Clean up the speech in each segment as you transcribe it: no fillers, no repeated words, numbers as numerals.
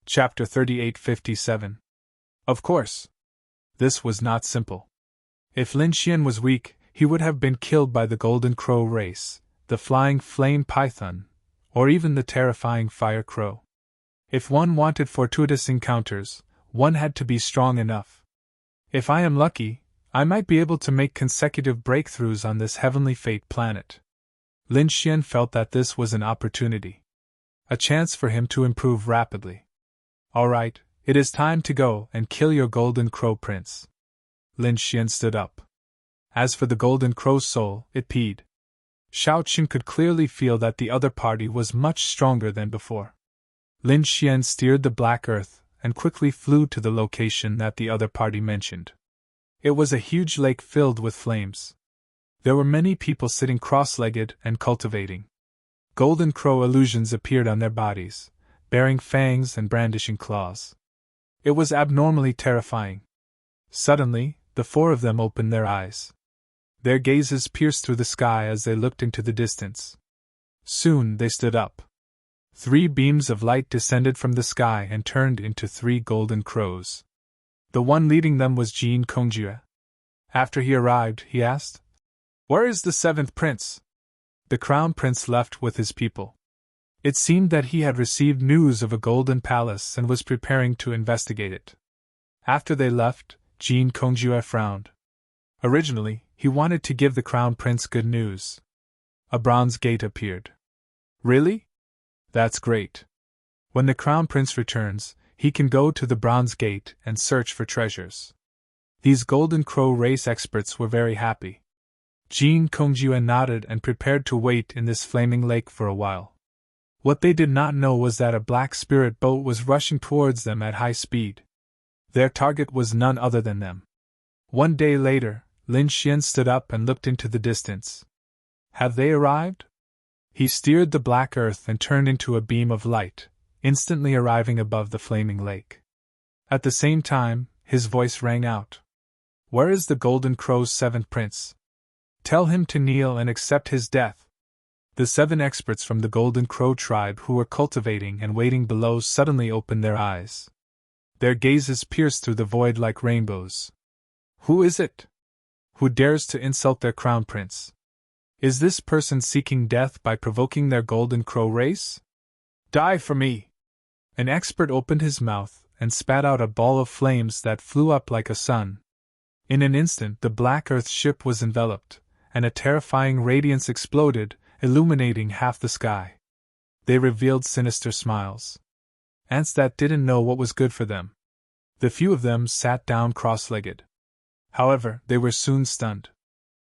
Chapter 3857. Of course. This was not simple. If Lin Xian was weak, he would have been killed by the Golden Crow race, the flying flame python, or even the terrifying fire crow. If one wanted fortuitous encounters, one had to be strong enough. If I am lucky, I might be able to make consecutive breakthroughs on this heavenly fate planet. Lin Xian felt that this was an opportunity. A chance for him to improve rapidly. All right, it is time to go and kill your Golden Crow Prince. Lin Xian stood up. As for the Golden Crow's soul, it peed. Shao Qun could clearly feel that the other party was much stronger than before. Lin Xian steered the Black Earth and quickly flew to the location that the other party mentioned. It was a huge lake filled with flames. There were many people sitting cross-legged and cultivating. Golden Crow illusions appeared on their bodies, bearing fangs and brandishing claws. It was abnormally terrifying. Suddenly, the four of them opened their eyes. Their gazes pierced through the sky as they looked into the distance. Soon they stood up. 3 beams of light descended from the sky and turned into 3 golden crows. The one leading them was Jin Kongjue. After he arrived, he asked, "Where is the 7th prince?" The crown prince left with his people. It seemed that he had received news of a golden palace and was preparing to investigate it. After they left, Jin Kongjue frowned. Originally, he wanted to give the crown prince good news. A bronze gate appeared. Really? That's great. When the crown prince returns, he can go to the bronze gate and search for treasures. These Golden Crow race experts were very happy. Jin Kongjue nodded and prepared to wait in this flaming lake for a while. What they did not know was that a black spirit boat was rushing towards them at high speed. Their target was none other than them. One day later, Lin Xian stood up and looked into the distance. Have they arrived? He steered the Black Earth and turned into a beam of light, instantly arriving above the flaming lake. At the same time, his voice rang out. Where is the Golden Crow's 7th prince? Tell him to kneel and accept his death. The 7 experts from the Golden Crow tribe who were cultivating and waiting below suddenly opened their eyes. Their gazes pierced through the void like rainbows. Who is it? Who dares to insult their crown prince? Is this person seeking death by provoking their Golden Crow race? Die for me! An expert opened his mouth and spat out a ball of flames that flew up like a sun. In an instant the Black Earth ship was enveloped, and a terrifying radiance exploded, illuminating half the sky. They revealed sinister smiles. Ants that didn't know what was good for them. The few of them sat down cross-legged. However, they were soon stunned.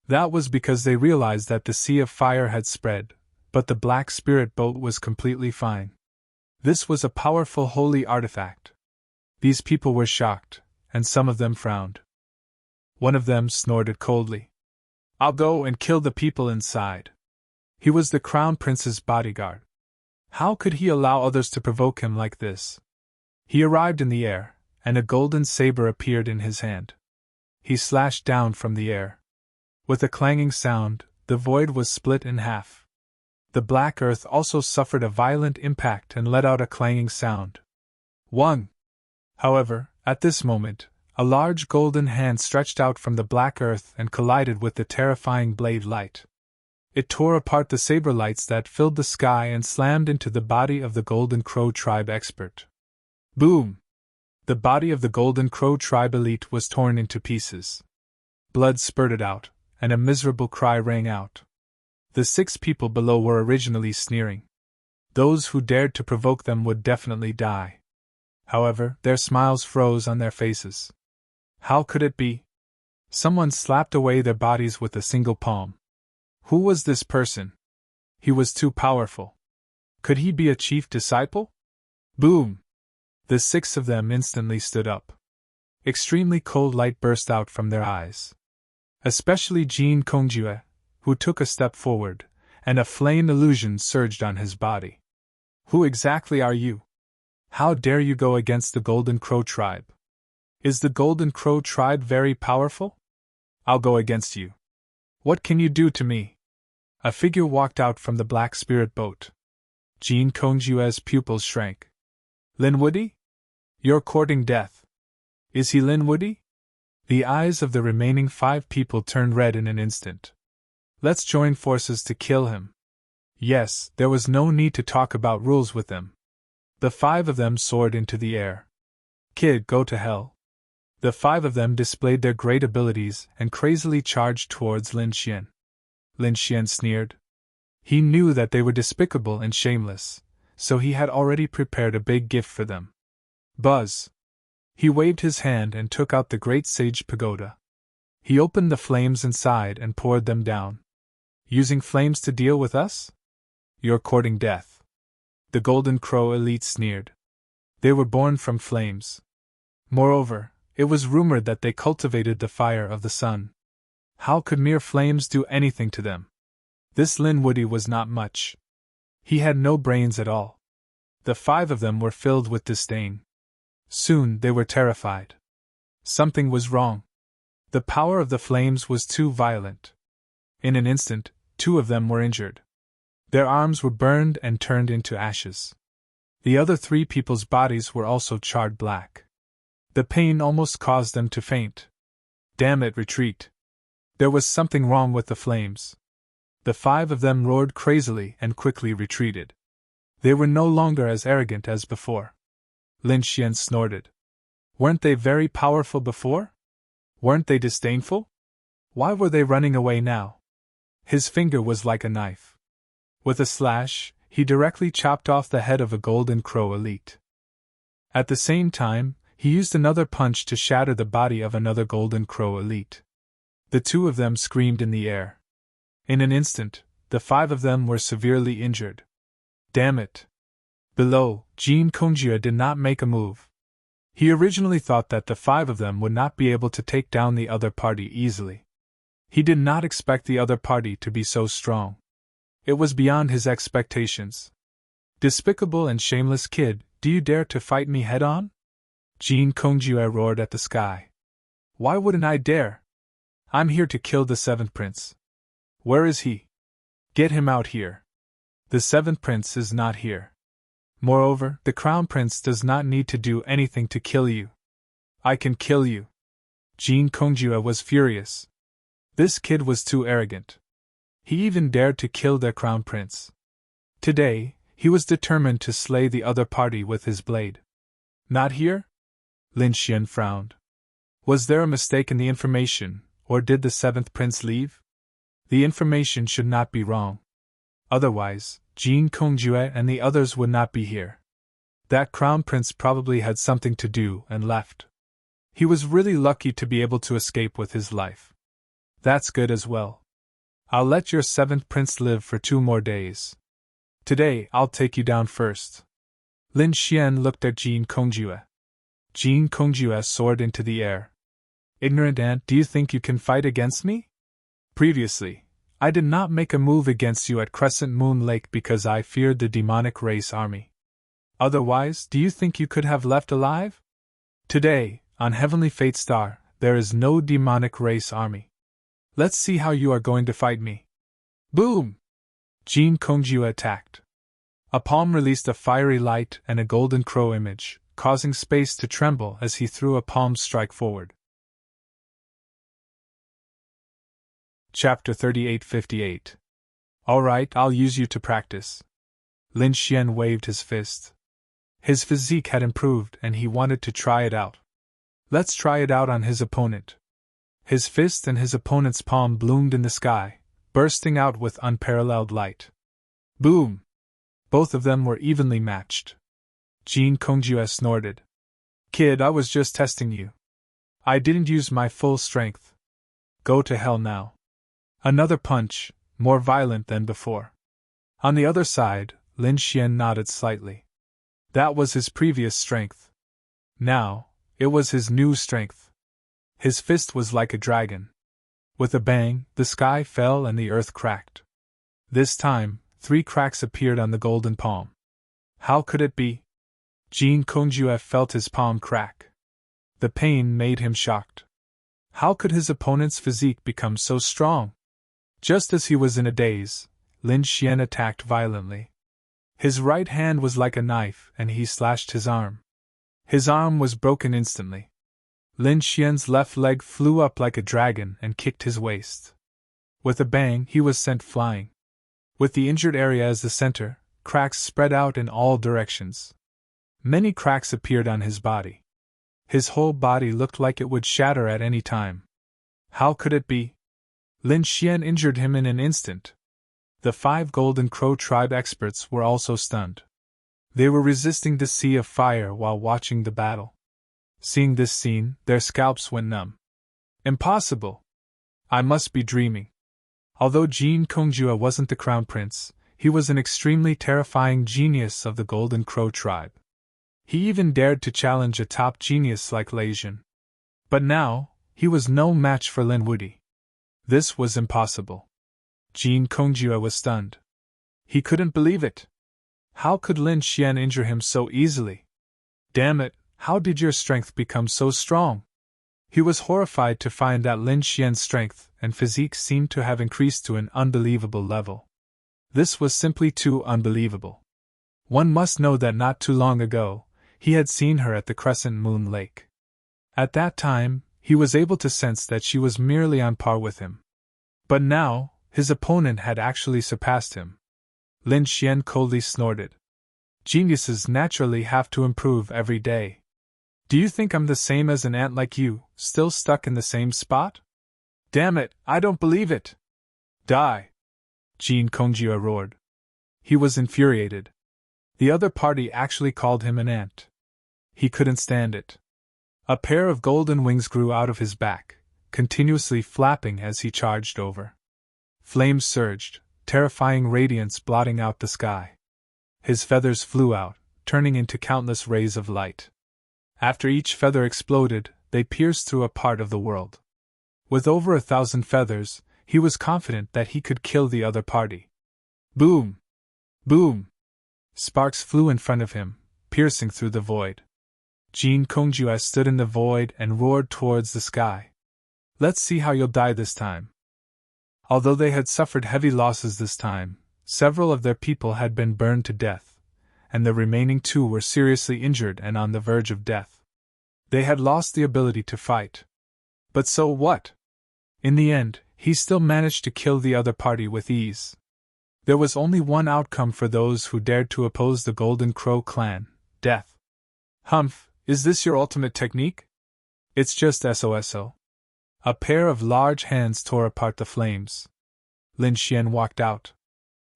That was because they realized that the sea of fire had spread, but the black spirit boat was completely fine. This was a powerful holy artifact. These people were shocked, and some of them frowned. One of them snorted coldly. I'll go and kill the people inside. He was the crown prince's bodyguard. How could he allow others to provoke him like this? He arrived in the air, and a golden saber appeared in his hand. He slashed down from the air. With a clanging sound, the void was split in half. The Black Earth also suffered a violent impact and let out a clanging sound. 1. However, at this moment, a large golden hand stretched out from the Black Earth and collided with the terrifying blade light. It tore apart the saber lights that filled the sky and slammed into the body of the Golden Crow tribe expert. Boom! The body of the Golden Crow tribe elite was torn into pieces. Blood spurted out, and a miserable cry rang out. The 6 people below were originally sneering. Those who dared to provoke them would definitely die. However, their smiles froze on their faces. How could it be? Someone slapped away their bodies with a single palm. Who was this person? He was too powerful. Could he be a chief disciple? Boom! The 6 of them instantly stood up. Extremely cold light burst out from their eyes. Especially Jin Kongjue, who took a step forward, and a flame illusion surged on his body. Who exactly are you? How dare you go against the Golden Crow tribe? Is the Golden Crow tribe very powerful? I'll go against you. What can you do to me? A figure walked out from the black spirit boat. Jin Kongjue's pupils shrank. Lin Woody? You're courting death. Is he Lin Woody? The eyes of the remaining 5 people turned red in an instant. Let's join forces to kill him. Yes, there was no need to talk about rules with them. The 5 of them soared into the air. Kid, go to hell. The 5 of them displayed their great abilities and crazily charged towards Lin Xian. Lin Xian sneered. He knew that they were despicable and shameless, so he had already prepared a big gift for them. Buzz! He waved his hand and took out the great sage pagoda. He opened the flames inside and poured them down. Using flames to deal with us? You're courting death. The Golden Crow elite sneered. They were born from flames. Moreover, it was rumored that they cultivated the fire of the sun. How could mere flames do anything to them? This Lin Woody was not much. He had no brains at all. The 5 of them were filled with disdain. Soon they were terrified. Something was wrong. The power of the flames was too violent. In an instant, 2 of them were injured. Their arms were burned and turned into ashes. The other 3 people's bodies were also charred black. The pain almost caused them to faint. Damn it, retreat! There was something wrong with the flames. The 5 of them roared crazily and quickly retreated. They were no longer as arrogant as before. Lin Xian snorted. Weren't they very powerful before? Weren't they disdainful? Why were they running away now? His finger was like a knife. With a slash, he directly chopped off the head of a Golden Crow elite. At the same time, he used another punch to shatter the body of another Golden Crow elite. The 2 of them screamed in the air. In an instant, the 5 of them were severely injured. Damn it! Below, Jean Kongjue did not make a move. He originally thought that the 5 of them would not be able to take down the other party easily. He did not expect the other party to be so strong. It was beyond his expectations. Despicable and shameless kid, do you dare to fight me head-on? Jean Kongjue roared at the sky. Why wouldn't I dare? I'm here to kill the 7th prince. Where is he? Get him out here. The 7th prince is not here. Moreover, the crown prince does not need to do anything to kill you. I can kill you. Jean Kongjue was furious. This kid was too arrogant. He even dared to kill their crown prince. Today, he was determined to slay the other party with his blade. Not here? Lin Xian frowned. Was there a mistake in the information, or did the 7th prince leave? The information should not be wrong. Otherwise, Jean Kongjue and the others would not be here. That crown prince probably had something to do and left. He was really lucky to be able to escape with his life. That's good as well. I'll let your 7th prince live for 2 more days. Today, I'll take you down first. Lin Xian looked at Jean Kongjue. Jean Kongjue soared into the air. Ignorant ant, do you think you can fight against me? Previously, I did not make a move against you at Crescent Moon Lake because I feared the demonic race army. Otherwise, do you think you could have left alive? Today, on Heavenly Fate Star, there is no demonic race army. Let's see how you are going to fight me. Boom! Jean Kongjue attacked. A palm released a fiery light and a golden crow image, causing space to tremble as he threw a palm strike forward. Chapter 3858. Alright, I'll use you to practice. Lin Xian waved his fist. His physique had improved and he wanted to try it out. Let's try it out on his opponent. His fist and his opponent's palm bloomed in the sky, bursting out with unparalleled light. Boom! Both of them were evenly matched. Jean Kongjue snorted. Kid, I was just testing you. I didn't use my full strength. Go to hell now. Another punch, more violent than before. On the other side, Lin Xian nodded slightly. That was his previous strength. Now, it was his new strength. His fist was like a dragon. With a bang, the sky fell and the earth cracked. This time, 3 cracks appeared on the golden palm. How could it be? Jean Kongjue felt his palm crack. The pain made him shocked. How could his opponent's physique become so strong? Just as he was in a daze, Lin Xian attacked violently. His right hand was like a knife and he slashed his arm. His arm was broken instantly. Lin Xian's left leg flew up like a dragon and kicked his waist. With a bang, he was sent flying. With the injured area as the center, cracks spread out in all directions. Many cracks appeared on his body. His whole body looked like it would shatter at any time. How could it be? Lin Xian injured him in an instant. The 5 Golden Crow tribe experts were also stunned. They were resisting the sea of fire while watching the battle. Seeing this scene, their scalps went numb. Impossible! I must be dreaming. Although Jin Kongjue wasn't the crown prince, he was an extremely terrifying genius of the Golden Crow tribe. He even dared to challenge a top genius like Lei Jun. But now, he was no match for Lin Wude. This was impossible. Jin Kongjue was stunned. He couldn't believe it. How could Lin Xian injure him so easily? Damn it, how did your strength become so strong? He was horrified to find that Lin Xian's strength and physique seemed to have increased to an unbelievable level. This was simply too unbelievable. One must know that not too long ago, he had seen her at the Crescent Moon Lake. At that time, he was able to sense that she was merely on par with him. But now, his opponent had actually surpassed him. Lin Xian coldly snorted. Geniuses naturally have to improve every day. Do you think I'm the same as an ant like you, still stuck in the same spot? Damn it, I don't believe it! Die! Jin Kongjue roared. He was infuriated. The other party actually called him an ant. He couldn't stand it. A pair of golden wings grew out of his back, continuously flapping as he charged over. Flames surged, terrifying radiance blotting out the sky. His feathers flew out, turning into countless rays of light. After each feather exploded, they pierced through a part of the world. With over 1,000 feathers, he was confident that he could kill the other party. Boom! Boom! Sparks flew in front of him, piercing through the void. Jin Kongjue stood in the void and roared towards the sky. Let's see how you'll die this time. Although they had suffered heavy losses this time, several of their people had been burned to death, and the remaining 2 were seriously injured and on the verge of death. They had lost the ability to fight. But so what? In the end, he still managed to kill the other party with ease. There was only one outcome for those who dared to oppose the Golden Crow clan: death. Humph, is this your ultimate technique? It's just SOSO. A pair of large hands tore apart the flames. Lin Xian walked out.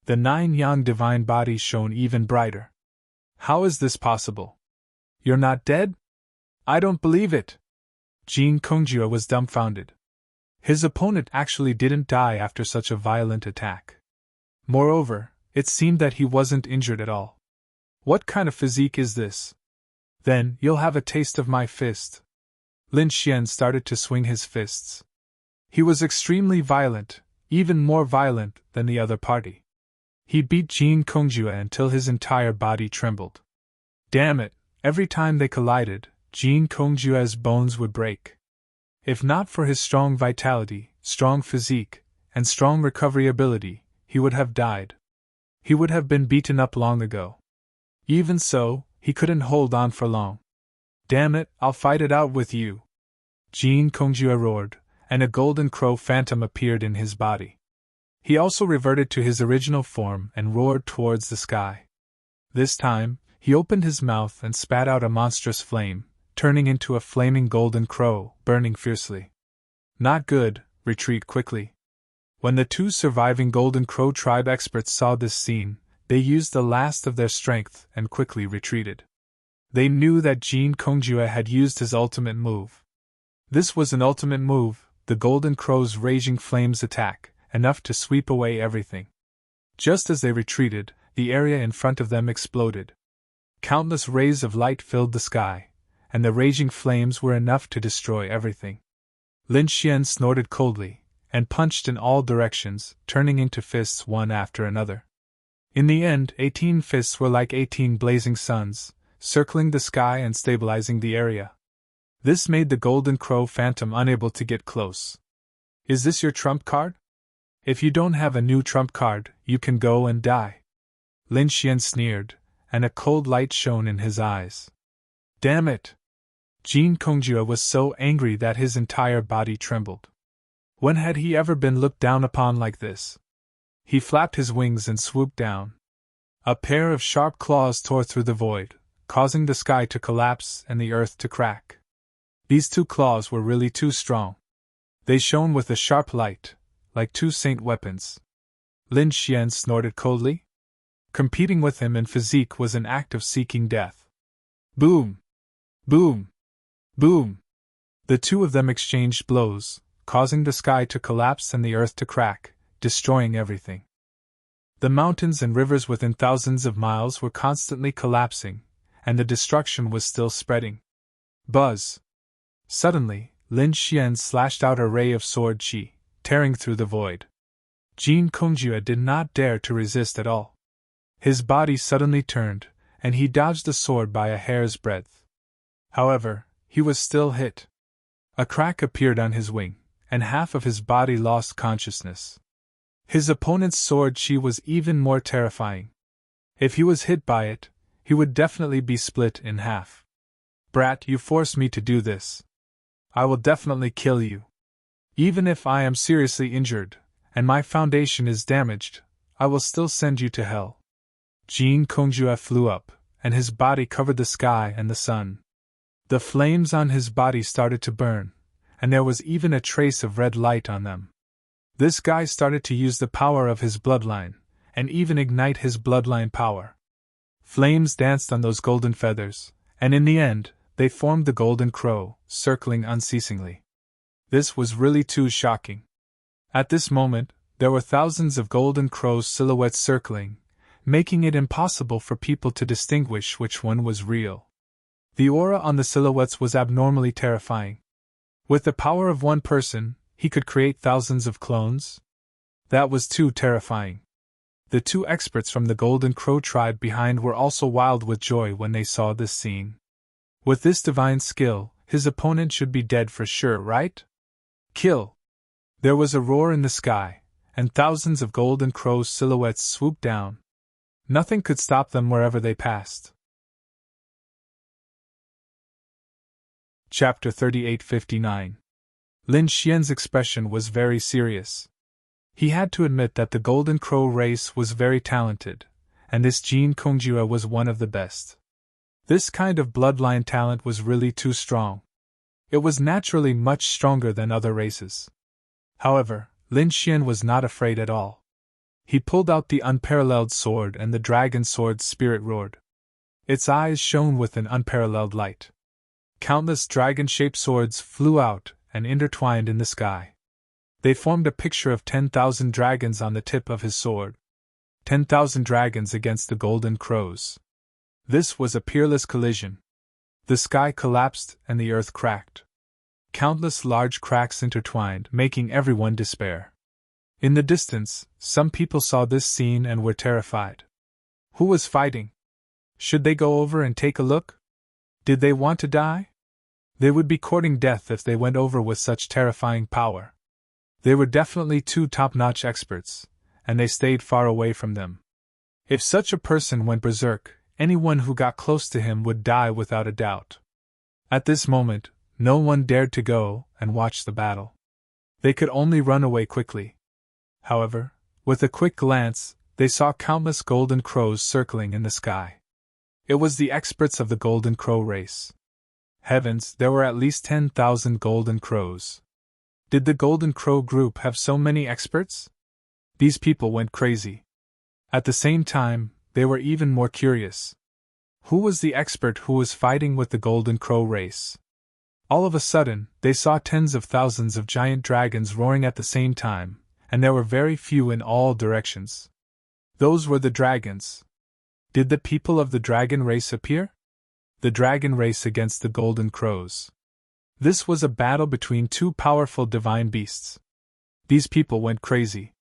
The 9 yang divine bodies shone even brighter. How is this possible? You're not dead? I don't believe it. Jin Kongjue was dumbfounded. His opponent actually didn't die after such a violent attack. Moreover, it seemed that he wasn't injured at all. What kind of physique is this? Then you'll have a taste of my fist. Lin Xian started to swing his fists. He was extremely violent, even more violent than the other party. He beat Jin Kongjue until his entire body trembled. Damn it, every time they collided, Jin Kongjue's bones would break. If not for his strong vitality, strong physique, and strong recovery ability, he would have died. He would have been beaten up long ago. Even so, he couldn't hold on for long. Damn it, I'll fight it out with you! Jin Kongjue roared, and a golden crow phantom appeared in his body. He also reverted to his original form and roared towards the sky. This time, he opened his mouth and spat out a monstrous flame, turning into a flaming golden crow, burning fiercely. Not good, retreat quickly. When the 2 surviving Golden Crow tribe experts saw this scene, they used the last of their strength and quickly retreated. They knew that Jin Kongjue had used his ultimate move. This was an ultimate move, the Golden Crow's raging flames attack, enough to sweep away everything. Just as they retreated, the area in front of them exploded. Countless rays of light filled the sky, and the raging flames were enough to destroy everything. Lin Xian snorted coldly, and punched in all directions, turning into fists one after another. In the end, 18 fists were like 18 blazing suns, circling the sky and stabilizing the area. This made the Golden Crow phantom unable to get close. Is this your trump card? If you don't have a new trump card, you can go and die. Lin Xian sneered, and a cold light shone in his eyes. Damn it! Jin Kongjia was so angry that his entire body trembled. When had he ever been looked down upon like this? He flapped his wings and swooped down. A pair of sharp claws tore through the void, causing the sky to collapse and the earth to crack. These two claws were really too strong. They shone with a sharp light, like two saint weapons. Lin Xian snorted coldly. Competing with him in physique was an act of seeking death. Boom! Boom! Boom! The two of them exchanged blows, causing the sky to collapse and the earth to crack, destroying everything. The mountains and rivers within thousands of miles were constantly collapsing, and the destruction was still spreading. Buzz! Suddenly, Lin Xian slashed out a ray of sword qi, tearing through the void. Jin Kongjia did not dare to resist at all. His body suddenly turned, and he dodged the sword by a hair's breadth. However, he was still hit. A crack appeared on his wing, and half of his body lost consciousness. His opponent's sword qi was even more terrifying. If he was hit by it, he would definitely be split in half. Brat, you forced me to do this. I will definitely kill you. Even if I am seriously injured, and my foundation is damaged, I will still send you to hell. Jin Kongjia flew up, and his body covered the sky and the sun. The flames on his body started to burn, and there was even a trace of red light on them. This guy started to use the power of his bloodline, and even ignite his bloodline power. Flames danced on those golden feathers, and in the end, they formed the golden crow, circling unceasingly. This was really too shocking. At this moment, there were thousands of golden crows silhouettes circling, making it impossible for people to distinguish which one was real. The aura on the silhouettes was abnormally terrifying. With the power of one person, he could create thousands of clones? That was too terrifying. The two experts from the Golden Crow tribe behind were also wild with joy when they saw this scene. With this divine skill, his opponent should be dead for sure, right? Kill! There was a roar in the sky, and thousands of golden crows' silhouettes swooped down. Nothing could stop them wherever they passed. Chapter 3859. Lin Xian's expression was very serious. He had to admit that the Golden Crow race was very talented, and this Jin Kongjia was one of the best. This kind of bloodline talent was really too strong. It was naturally much stronger than other races. However, Lin Xian was not afraid at all. He pulled out the unparalleled sword, and the dragon sword's spirit roared. Its eyes shone with an unparalleled light. Countless dragon-shaped swords flew out and intertwined in the sky. They formed a picture of 10,000 dragons on the tip of his sword. 10,000 dragons against the golden crows. This was a peerless collision. The sky collapsed and the earth cracked. Countless large cracks intertwined, making everyone despair. In the distance, some people saw this scene and were terrified. Who was fighting? Should they go over and take a look? Did they want to die? They would be courting death if they went over with such terrifying power. They were definitely two top-notch experts, and they stayed far away from them. If such a person went berserk, anyone who got close to him would die without a doubt. At this moment, no one dared to go and watch the battle. They could only run away quickly. However, with a quick glance, they saw countless golden crows circling in the sky. It was the experts of the Golden Crow race. Heavens, there were at least 10,000 golden crows. Did the Golden Crow group have so many experts? These people went crazy. At the same time, they were even more curious. Who was the expert who was fighting with the Golden Crow race? All of a sudden, they saw tens of thousands of giant dragons roaring at the same time, and there were very few in all directions. Those were the dragons. Did the people of the dragon race appear? The dragon race against the golden crows. This was a battle between two powerful divine beasts. These people went crazy.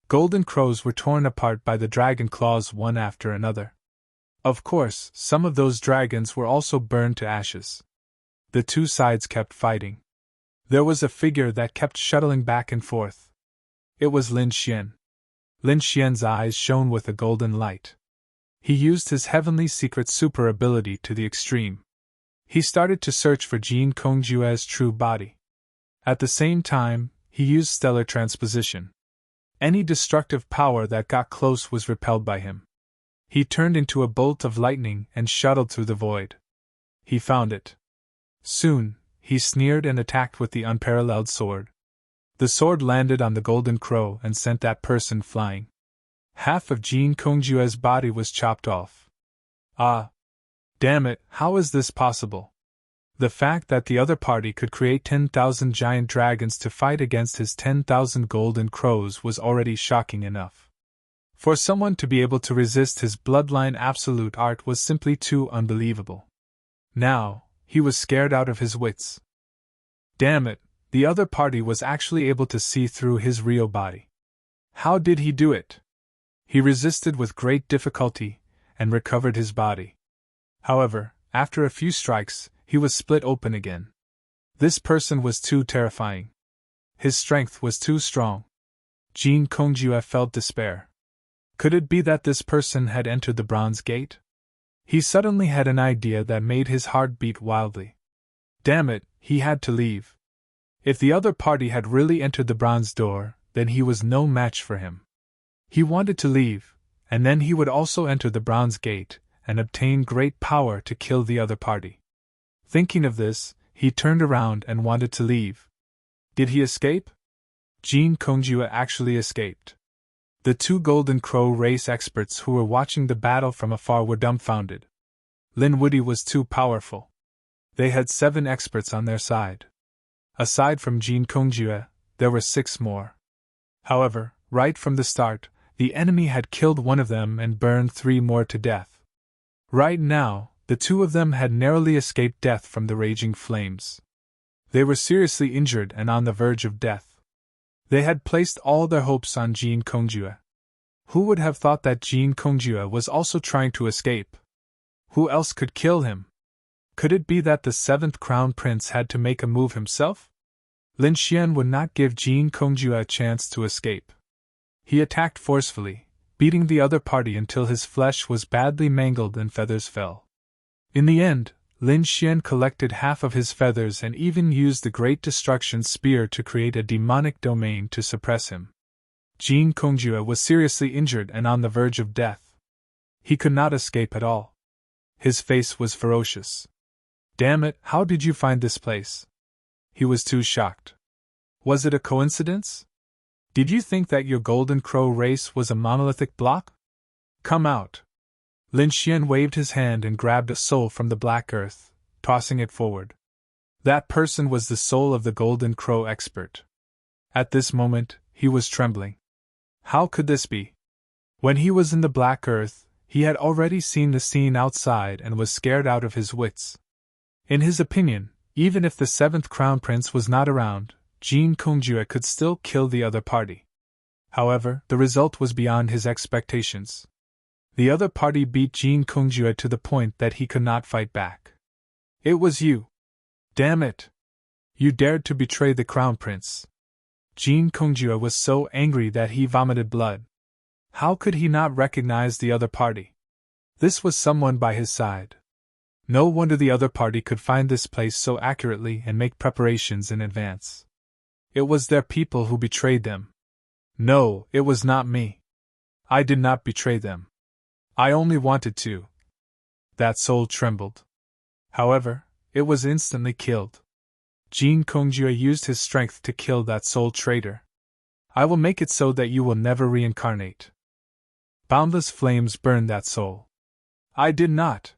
Golden crows were torn apart by the dragon claws one after another. Of course, some of those dragons were also burned to ashes. The two sides kept fighting. There was a figure that kept shuttling back and forth. It was Lin Xian. Lin Xian's eyes shone with a golden light. He used his heavenly secret super ability to the extreme. He started to search for Jin Kongjue's true body. At the same time, he used stellar transposition. Any destructive power that got close was repelled by him. He turned into a bolt of lightning and shuttled through the void. He found it. Soon, he sneered and attacked with the unparalleled sword. The sword landed on the golden crow and sent that person flying. Half of Jin Kongjue's body was chopped off. Ah! Damn it, how is this possible? The fact that the other party could create 10,000 giant dragons to fight against his 10,000 golden crows was already shocking enough. For someone to be able to resist his bloodline absolute art was simply too unbelievable. Now, he was scared out of his wits. Damn it, the other party was actually able to see through his real body. How did he do it? He resisted with great difficulty and recovered his body. However, after a few strikes, he was split open again. This person was too terrifying. His strength was too strong. Jin Kongjue felt despair. Could it be that this person had entered the Bronze Gate? He suddenly had an idea that made his heart beat wildly. Damn it, he had to leave. If the other party had really entered the bronze door, then he was no match for him. He wanted to leave, and then he would also enter the Bronze Gate and obtain great power to kill the other party. Thinking of this, he turned around and wanted to leave. Did he escape? Jin Kongjue actually escaped. The two Golden Crow race experts who were watching the battle from afar were dumbfounded. Lin Wudy was too powerful. They had 7 experts on their side. Aside from Jin Kongjue, there were 6 more. However, right from the start, the enemy had killed one of them and burned 3 more to death. Right now, the 2 of them had narrowly escaped death from the raging flames. They were seriously injured and on the verge of death. They had placed all their hopes on Jin Kongjue. Who would have thought that Jin Kongjue was also trying to escape? Who else could kill him? Could it be that the 7th Crown Prince had to make a move himself? Lin Xian would not give Jin Kongjue a chance to escape. He attacked forcefully, beating the other party until his flesh was badly mangled and feathers fell. In the end, Lin Xian collected half of his feathers and even used the Great Destruction Spear to create a demonic domain to suppress him. Jin Kongjue was seriously injured and on the verge of death. He could not escape at all. His face was ferocious. Damn it, how did you find this place? He was too shocked. Was it a coincidence? Did you think that your Golden Crow race was a monolithic block? Come out. Lin Xian waved his hand and grabbed a soul from the black earth, tossing it forward. That person was the soul of the Golden Crow expert. At this moment, he was trembling. How could this be? When he was in the black earth, he had already seen the scene outside and was scared out of his wits. In his opinion, even if the 7th Crown Prince was not around, Jin Kongjue could still kill the other party. However, the result was beyond his expectations. The other party beat Jin Kongjue to the point that he could not fight back. It was you. Damn it! You dared to betray the Crown Prince. Jin Kongjue was so angry that he vomited blood. How could he not recognize the other party? This was someone by his side. No wonder the other party could find this place so accurately and make preparations in advance. It was their people who betrayed them. No, it was not me. I did not betray them. I only wanted to. That soul trembled. However, it was instantly killed. Jin Kongjue used his strength to kill that soul traitor. I will make it so that you will never reincarnate. Boundless flames burned that soul. I did not.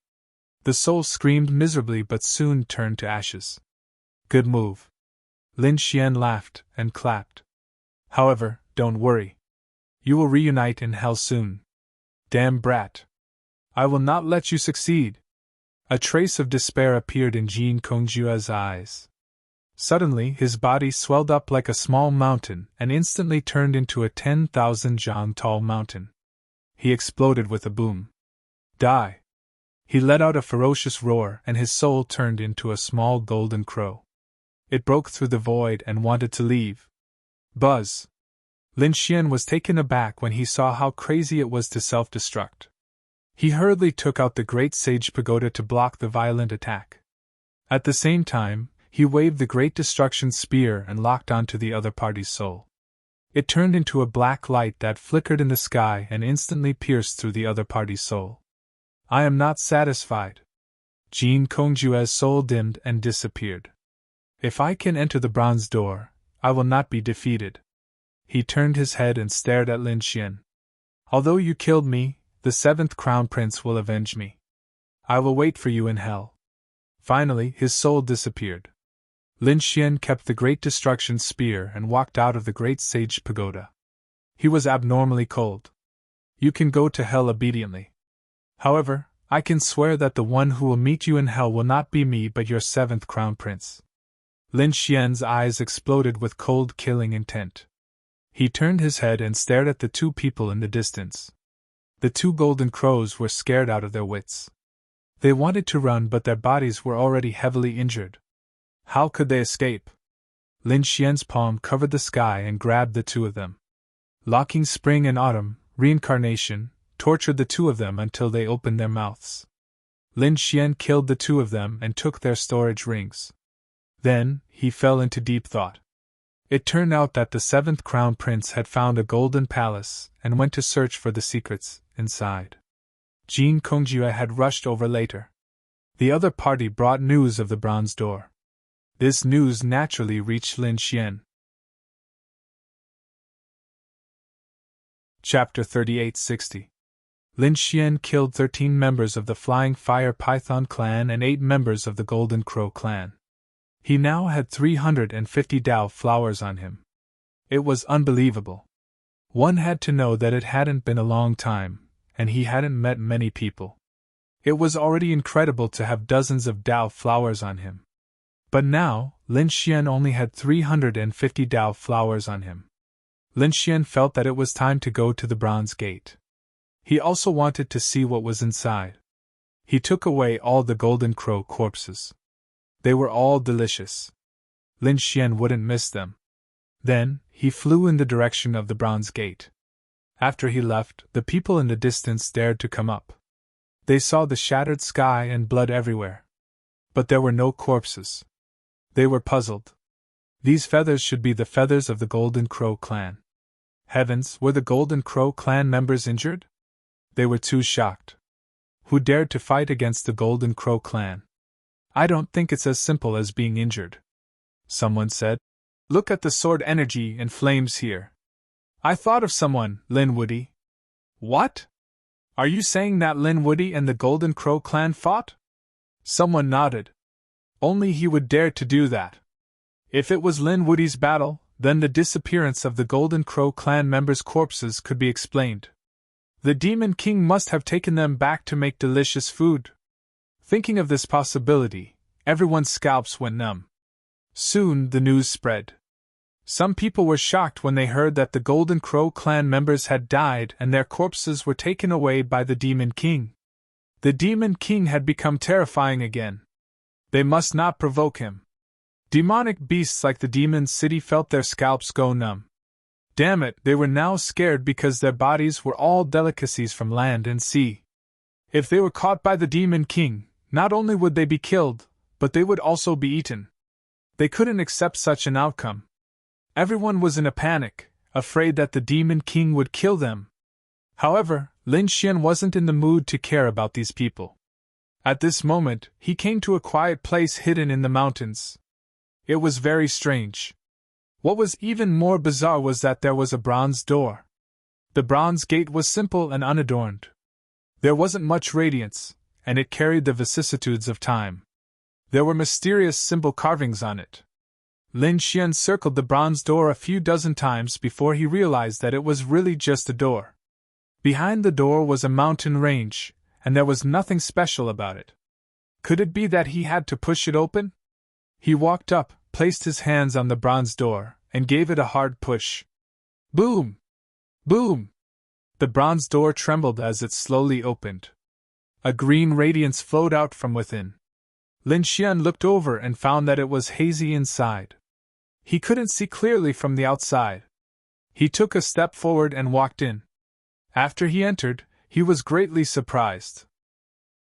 The soul screamed miserably but soon turned to ashes. Good move. Lin Xian laughed and clapped. However, don't worry. You will reunite in hell soon. Damn brat. I will not let you succeed. A trace of despair appeared in Jin Kongjue's eyes. Suddenly his body swelled up like a small mountain and instantly turned into a 10,000 jang tall mountain. He exploded with a boom. Die! He let out a ferocious roar and his soul turned into a small golden crow. It broke through the void and wanted to leave. Buzz! Lin Xian was taken aback when he saw how crazy it was to self-destruct. He hurriedly took out the Great Sage Pagoda to block the violent attack. At the same time, he waved the Great Destruction spear and locked onto the other party's soul. It turned into a black light that flickered in the sky and instantly pierced through the other party's soul. I am not satisfied. Jin Kongjue's soul dimmed and disappeared. If I can enter the bronze door, I will not be defeated. He turned his head and stared at Lin Xian. Although you killed me, the 7th Crown Prince will avenge me. I will wait for you in hell. Finally, his soul disappeared. Lin Xian kept the Great Destruction spear and walked out of the Great Sage Pagoda. He was abnormally cold. You can go to hell obediently. However, I can swear that the one who will meet you in hell will not be me but your 7th Crown Prince. Lin Xian's eyes exploded with cold, killing intent. He turned his head and stared at the two people in the distance. The two golden crows were scared out of their wits. They wanted to run, but their bodies were already heavily injured. How could they escape? Lin Xian's palm covered the sky and grabbed the two of them. Locking spring and autumn, reincarnation, tortured the two of them until they opened their mouths. Lin Xian killed the two of them and took their storage rings. Then, he fell into deep thought. It turned out that the 7th Crown Prince had found a golden palace and went to search for the secrets inside. Jin Kongjue had rushed over later. The other party brought news of the bronze door. This news naturally reached Lin Xian. Chapter 3860. Lin Xian killed 13 members of the Flying Fire Python clan and 8 members of the Golden Crow clan. He now had 350 Dao flowers on him. It was unbelievable. One had to know that it hadn't been a long time, and he hadn't met many people. It was already incredible to have dozens of Dao flowers on him. But now, Lin Xian only had 350 Dao flowers on him. Lin Xian felt that it was time to go to the Bronze Gate. He also wanted to see what was inside. He took away all the Golden Crow corpses. They were all delicious. Lin Xian wouldn't miss them. Then, he flew in the direction of the Bronze Gate. After he left, the people in the distance dared to come up. They saw the shattered sky and blood everywhere. But there were no corpses. They were puzzled. These feathers should be the feathers of the Golden Crow clan. Heavens, were the Golden Crow clan members injured? They were too shocked. Who dared to fight against the Golden Crow clan? I don't think it's as simple as being injured. Someone said. Look at the sword energy and flames here. I thought of someone, Lin Woody. What? Are you saying that Lin Woody and the Golden Crow clan fought? Someone nodded. Only he would dare to do that. If it was Lin Woody's battle, then the disappearance of the Golden Crow clan members' corpses could be explained. The Demon King must have taken them back to make delicious food. Thinking of this possibility, everyone's scalps went numb. Soon the news spread. Some people were shocked when they heard that the Golden Crow clan members had died and their corpses were taken away by the Demon King. The Demon King had become terrifying again. They must not provoke him. Demonic beasts like the Demon City felt their scalps go numb. Damn it, they were now scared because their bodies were all delicacies from land and sea. If they were caught by the Demon King, not only would they be killed, but they would also be eaten. They couldn't accept such an outcome. Everyone was in a panic, afraid that the Demon King would kill them. However, Lin Xian wasn't in the mood to care about these people. At this moment, he came to a quiet place hidden in the mountains. It was very strange. What was even more bizarre was that there was a bronze door. The bronze gate was simple and unadorned. There wasn't much radiance, and it carried the vicissitudes of time. There were mysterious symbol carvings on it. Lin Xian circled the bronze door a few dozen times before he realized that it was really just a door. Behind the door was a mountain range, and there was nothing special about it. Could it be that he had to push it open? He walked up, placed his hands on the bronze door, and gave it a hard push. Boom! Boom! The bronze door trembled as it slowly opened. A green radiance flowed out from within. Lin Xian looked over and found that it was hazy inside. He couldn't see clearly from the outside. He took a step forward and walked in. After he entered, he was greatly surprised.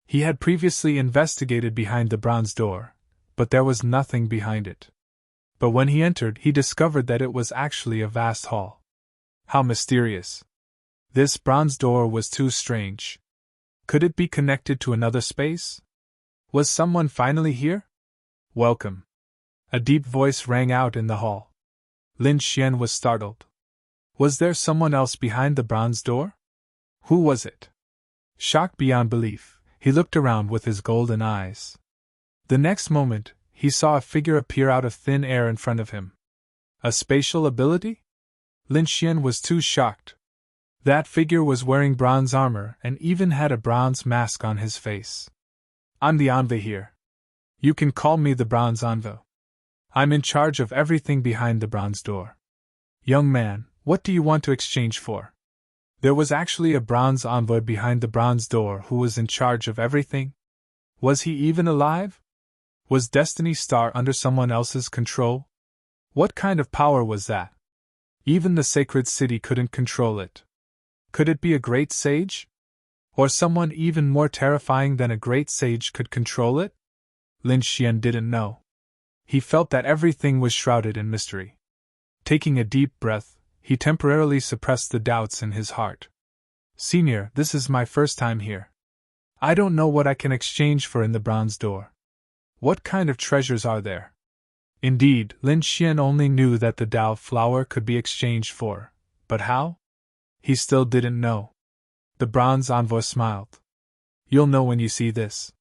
He had previously investigated behind the bronze door, but there was nothing behind it. But when he entered, he discovered that it was actually a vast hall. How mysterious! This bronze door was too strange. Could it be connected to another space? Was someone finally here? Welcome. A deep voice rang out in the hall. Lin Xian was startled. Was there someone else behind the bronze door? Who was it? Shocked beyond belief, he looked around with his golden eyes. The next moment, he saw a figure appear out of thin air in front of him. A spatial ability? Lin Xian was too shocked. That figure was wearing bronze armor and even had a bronze mask on his face. I'm the unveil here. You can call me the bronze unveil. I'm in charge of everything behind the bronze door. Young man, what do you want to exchange for? There was actually a bronze envoy behind the bronze door who was in charge of everything. Was he even alive? Was Destiny's Star under someone else's control? What kind of power was that? Even the sacred city couldn't control it. Could it be a great sage? Or someone even more terrifying than a great sage could control it? Lin Xian didn't know. He felt that everything was shrouded in mystery. Taking a deep breath, he temporarily suppressed the doubts in his heart. Senior, this is my first time here. I don't know what I can exchange for in the bronze door. What kind of treasures are there? Indeed, Lin Xian only knew that the Dao flower could be exchanged for, but how? He still didn't know. The bronze envoy smiled. You'll know when you see this.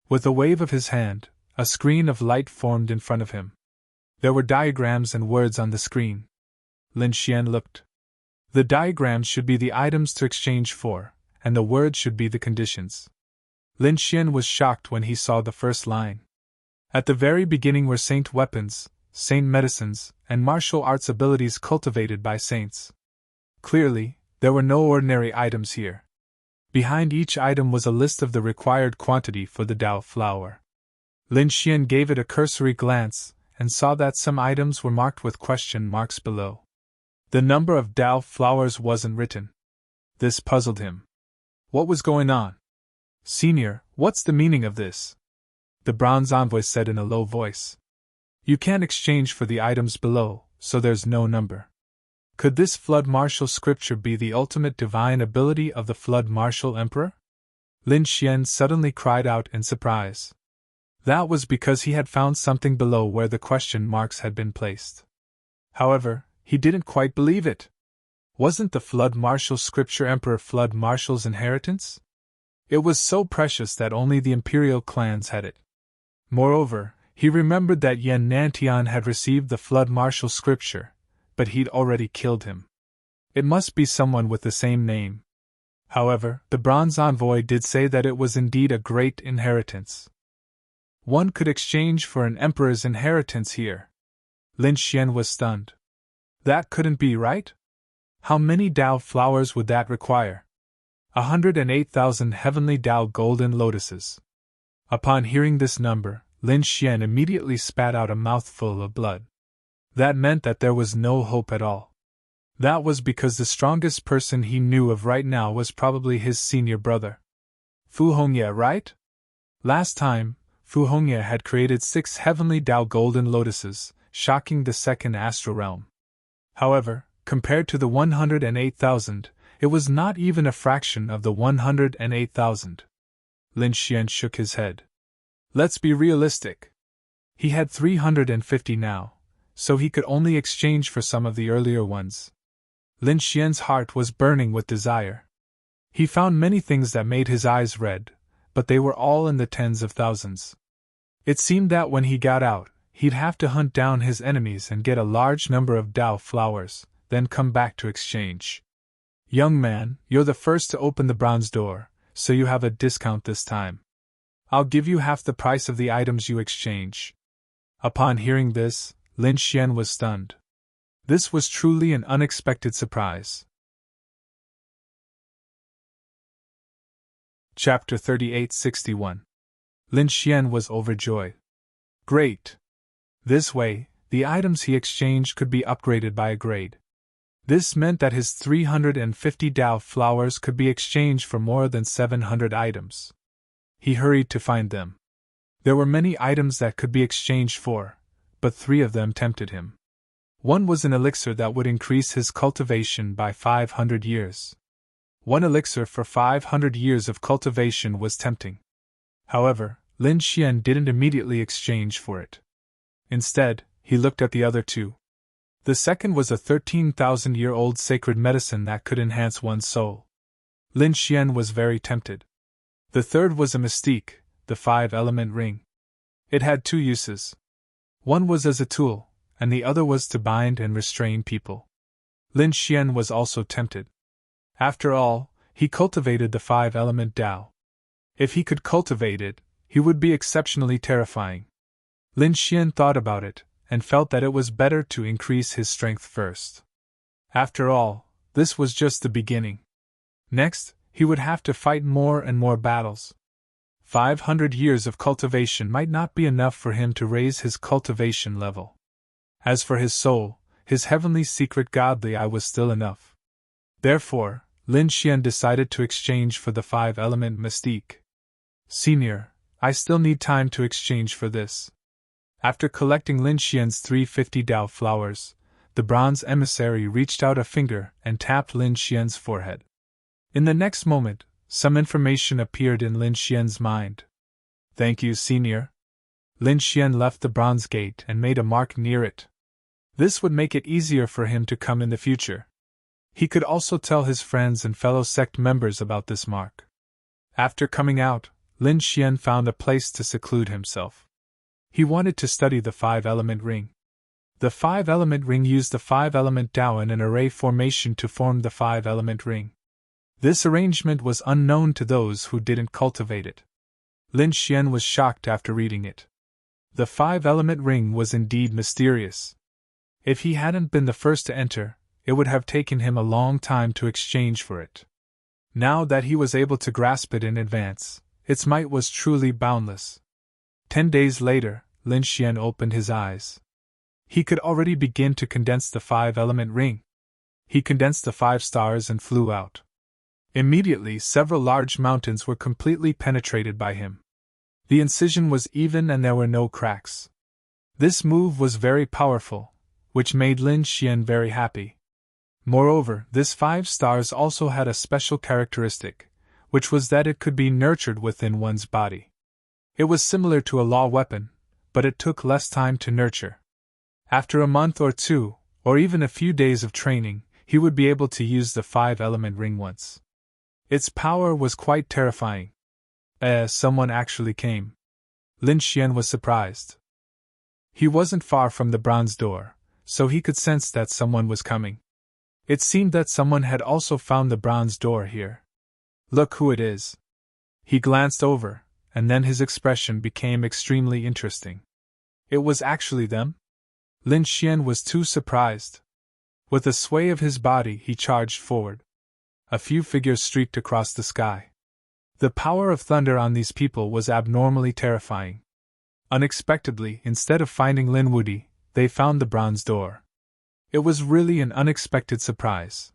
With a wave of his hand, a screen of light formed in front of him. There were diagrams and words on the screen. Lin Xian looked. The diagrams should be the items to exchange for, and the words should be the conditions. Lin Xian was shocked when he saw the first line. At the very beginning were saint weapons, saint medicines, and martial arts abilities cultivated by saints. Clearly, there were no ordinary items here. Behind each item was a list of the required quantity for the Dao flower. Lin Xian gave it a cursory glance, and saw that some items were marked with question marks below. The number of Dao flowers wasn't written. This puzzled him. What was going on? Senior, what's the meaning of this? The bronze envoy said in a low voice. You can't exchange for the items below, so there's no number. Could this flood martial scripture be the ultimate divine ability of the flood martial emperor? Lin Xian suddenly cried out in surprise. That was because he had found something below where the question marks had been placed. However, he didn't quite believe it. Wasn't the flood martial scripture Emperor Flood Martial's inheritance? It was so precious that only the imperial clans had it. Moreover, he remembered that Yan Nantian had received the flood martial scripture, but he'd already killed him. It must be someone with the same name. However, the bronze envoy did say that it was indeed a great inheritance. One could exchange for an emperor's inheritance here. Lin Xian was stunned. That couldn't be right? How many Dao flowers would that require? 108,000 heavenly Dao golden lotuses. Upon hearing this number, Lin Xian immediately spat out a mouthful of blood. That meant that there was no hope at all. That was because the strongest person he knew of right now was probably his senior brother. Fu Hongye, right? Last time, Fu Hongye had created 6 heavenly Dao golden lotuses, shocking the second astral realm. However, compared to the 108,000, it was not even a fraction of the 108,000. Lin Xian shook his head. Let's be realistic. He had 350 now, so he could only exchange for some of the earlier ones. Lin Xian's heart was burning with desire. He found many things that made his eyes red, but they were all in the tens of thousands. It seemed that when he got out, he'd have to hunt down his enemies and get a large number of Dao flowers, then come back to exchange. Young man, you're the first to open the bronze door, so you have a discount this time. I'll give you half the price of the items you exchange. Upon hearing this, Lin Xian was stunned. This was truly an unexpected surprise. Chapter 3861. Lin Xian was overjoyed. Great! This way, the items he exchanged could be upgraded by a grade. This meant that his 350 Dao flowers could be exchanged for more than 700 items. He hurried to find them. There were many items that could be exchanged for, but 3 of them tempted him. One was an elixir that would increase his cultivation by 500 years. 1 elixir for 500 years of cultivation was tempting. However, Lin Xian didn't immediately exchange for it. Instead, he looked at the other 2. The second was a 13,000-year-old sacred medicine that could enhance one's soul. Lin Xian was very tempted. The third was a mystique, the 5-element ring. It had 2 uses. One was as a tool, and the other was to bind and restrain people. Lin Xian was also tempted. After all, he cultivated the 5-element Tao. If he could cultivate it, he would be exceptionally terrifying. Lin Xian thought about it, and felt that it was better to increase his strength first. After all, this was just the beginning. Next, he would have to fight more and more battles. 500 years of cultivation might not be enough for him to raise his cultivation level. As for his soul, his heavenly secret godly eye was still enough. Therefore, Lin Xian decided to exchange for the 5-element mystique. Senior, I still need time to exchange for this. After collecting Lin Xian's 350 Dao flowers, the bronze emissary reached out a finger and tapped Lin Xian's forehead. In the next moment, some information appeared in Lin Xian's mind. Thank you, Senior. Lin Xian left the bronze gate and made a mark near it. This would make it easier for him to come in the future. He could also tell his friends and fellow sect members about this mark. After coming out, Lin Xian found a place to seclude himself. He wanted to study the 5-element ring. The 5-element ring used the 5-element Tao in an array formation to form the 5-element ring. This arrangement was unknown to those who didn't cultivate it. Lin Xian was shocked after reading it. The 5-element ring was indeed mysterious. If he hadn't been the first to enter, it would have taken him a long time to exchange for it. Now that he was able to grasp it in advance, its might was truly boundless. 10 days later, Lin Xian opened his eyes. He could already begin to condense the 5-element ring. He condensed the 5 stars and flew out. Immediately, several large mountains were completely penetrated by him. The incision was even and there were no cracks. This move was very powerful, which made Lin Xian very happy. Moreover, this 5 stars also had a special characteristic, which was that it could be nurtured within one's body. It was similar to a law weapon, but it took less time to nurture. After a month or 2, or even a few days of training, he would be able to use the 5-element ring once. Its power was quite terrifying. Someone actually came. Lin Xian was surprised. He wasn't far from the bronze door, so he could sense that someone was coming. It seemed that someone had also found the bronze door here. Look who it is. He glanced over, and then his expression became extremely interesting. It was actually them? Lin Xian was too surprised. With a sway of his body, he charged forward. A few figures streaked across the sky. The power of thunder on these people was abnormally terrifying. Unexpectedly, instead of finding Lin Wudi, they found the bronze door. It was really an unexpected surprise.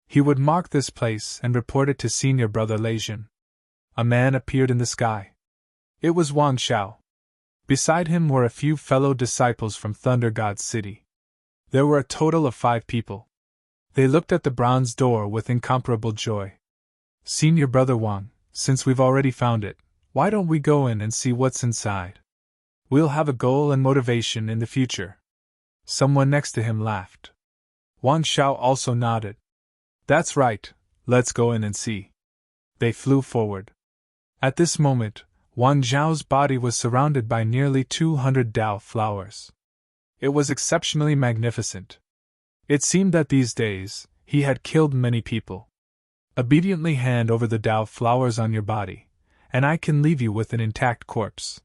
He would mark this place and report it to senior brother Leijun. A man appeared in the sky. It was Wang Xiao. Beside him were a few fellow disciples from Thunder God's city. There were a total of 5 people. They looked at the bronze door with incomparable joy. Senior brother Wang, since we've already found it, why don't we go in and see what's inside? We'll have a goal and motivation in the future. Someone next to him laughed. Wang Xiao also nodded. That's right, let's go in and see. They flew forward. At this moment, Wang Zhao's body was surrounded by nearly 200 Dao flowers. It was exceptionally magnificent. It seemed that these days, he had killed many people. Obediently hand over the Dao flowers on your body, and I can leave you with an intact corpse.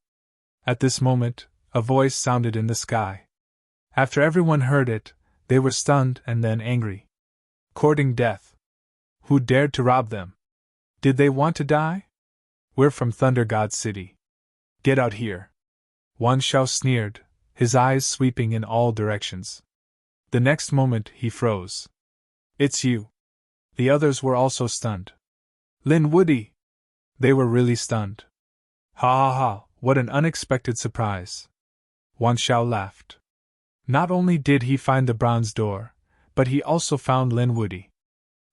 At this moment, a voice sounded in the sky. After everyone heard it, they were stunned and then angry. Courting death. Who dared to rob them? Did they want to die? We're from Thunder God City. Get out here. Wang Xiao sneered, his eyes sweeping in all directions. The next moment he froze. It's you. The others were also stunned. Lin Wudi! They were really stunned. Ha ha ha, what an unexpected surprise! Wang Xiao laughed. Not only did he find the bronze door, but he also found Lin Wudi.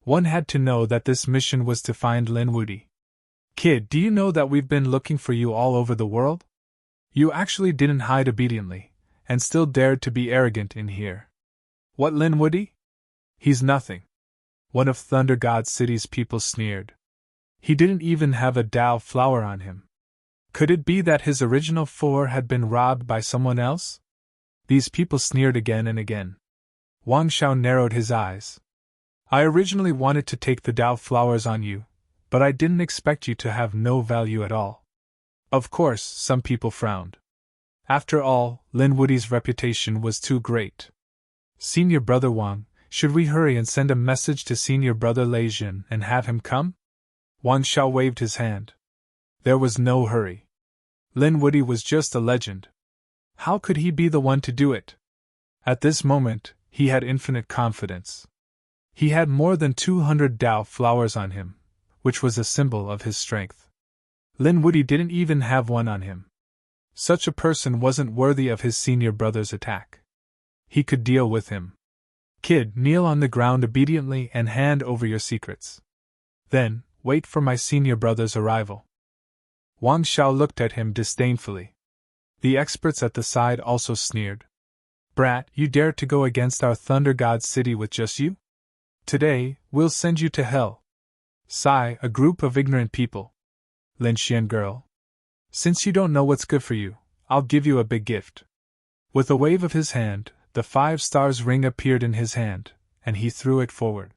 One had to know that this mission was to find Lin Wudi. Kid, do you know that we've been looking for you all over the world? You actually didn't hide obediently, and still dared to be arrogant in here. What, Lin Wudi? He's nothing. One of Thunder God City's people sneered. He didn't even have a Dao flower on him. Could it be that his original four had been robbed by someone else? These people sneered again and again. Wang Xiao narrowed his eyes. I originally wanted to take the Dao flowers on you, but I didn't expect you to have no value at all. Of course, some people frowned. After all, Lin Wudi's reputation was too great. Senior Brother Wang, should we hurry and send a message to Senior Brother Lei Jin and have him come? Wang Xiao waved his hand. There was no hurry. Lin Wudi was just a legend. How could he be the one to do it? At this moment, he had infinite confidence. He had more than 200 Dao flowers on him, which was a symbol of his strength. Lin Wudi didn't even have one on him. Such a person wasn't worthy of his senior brother's attack. He could deal with him. Kid, kneel on the ground obediently and hand over your secrets. Then, wait for my senior brother's arrival. Wang Xiao looked at him disdainfully. The experts at the side also sneered. Brat, you dare to go against our Thunder God City with just you? Today, we'll send you to hell. Sigh, a group of ignorant people. Lin Xian girl. Since you don't know what's good for you, I'll give you a big gift. With a wave of his hand, the 5 stars ring appeared in his hand, and he threw it forward.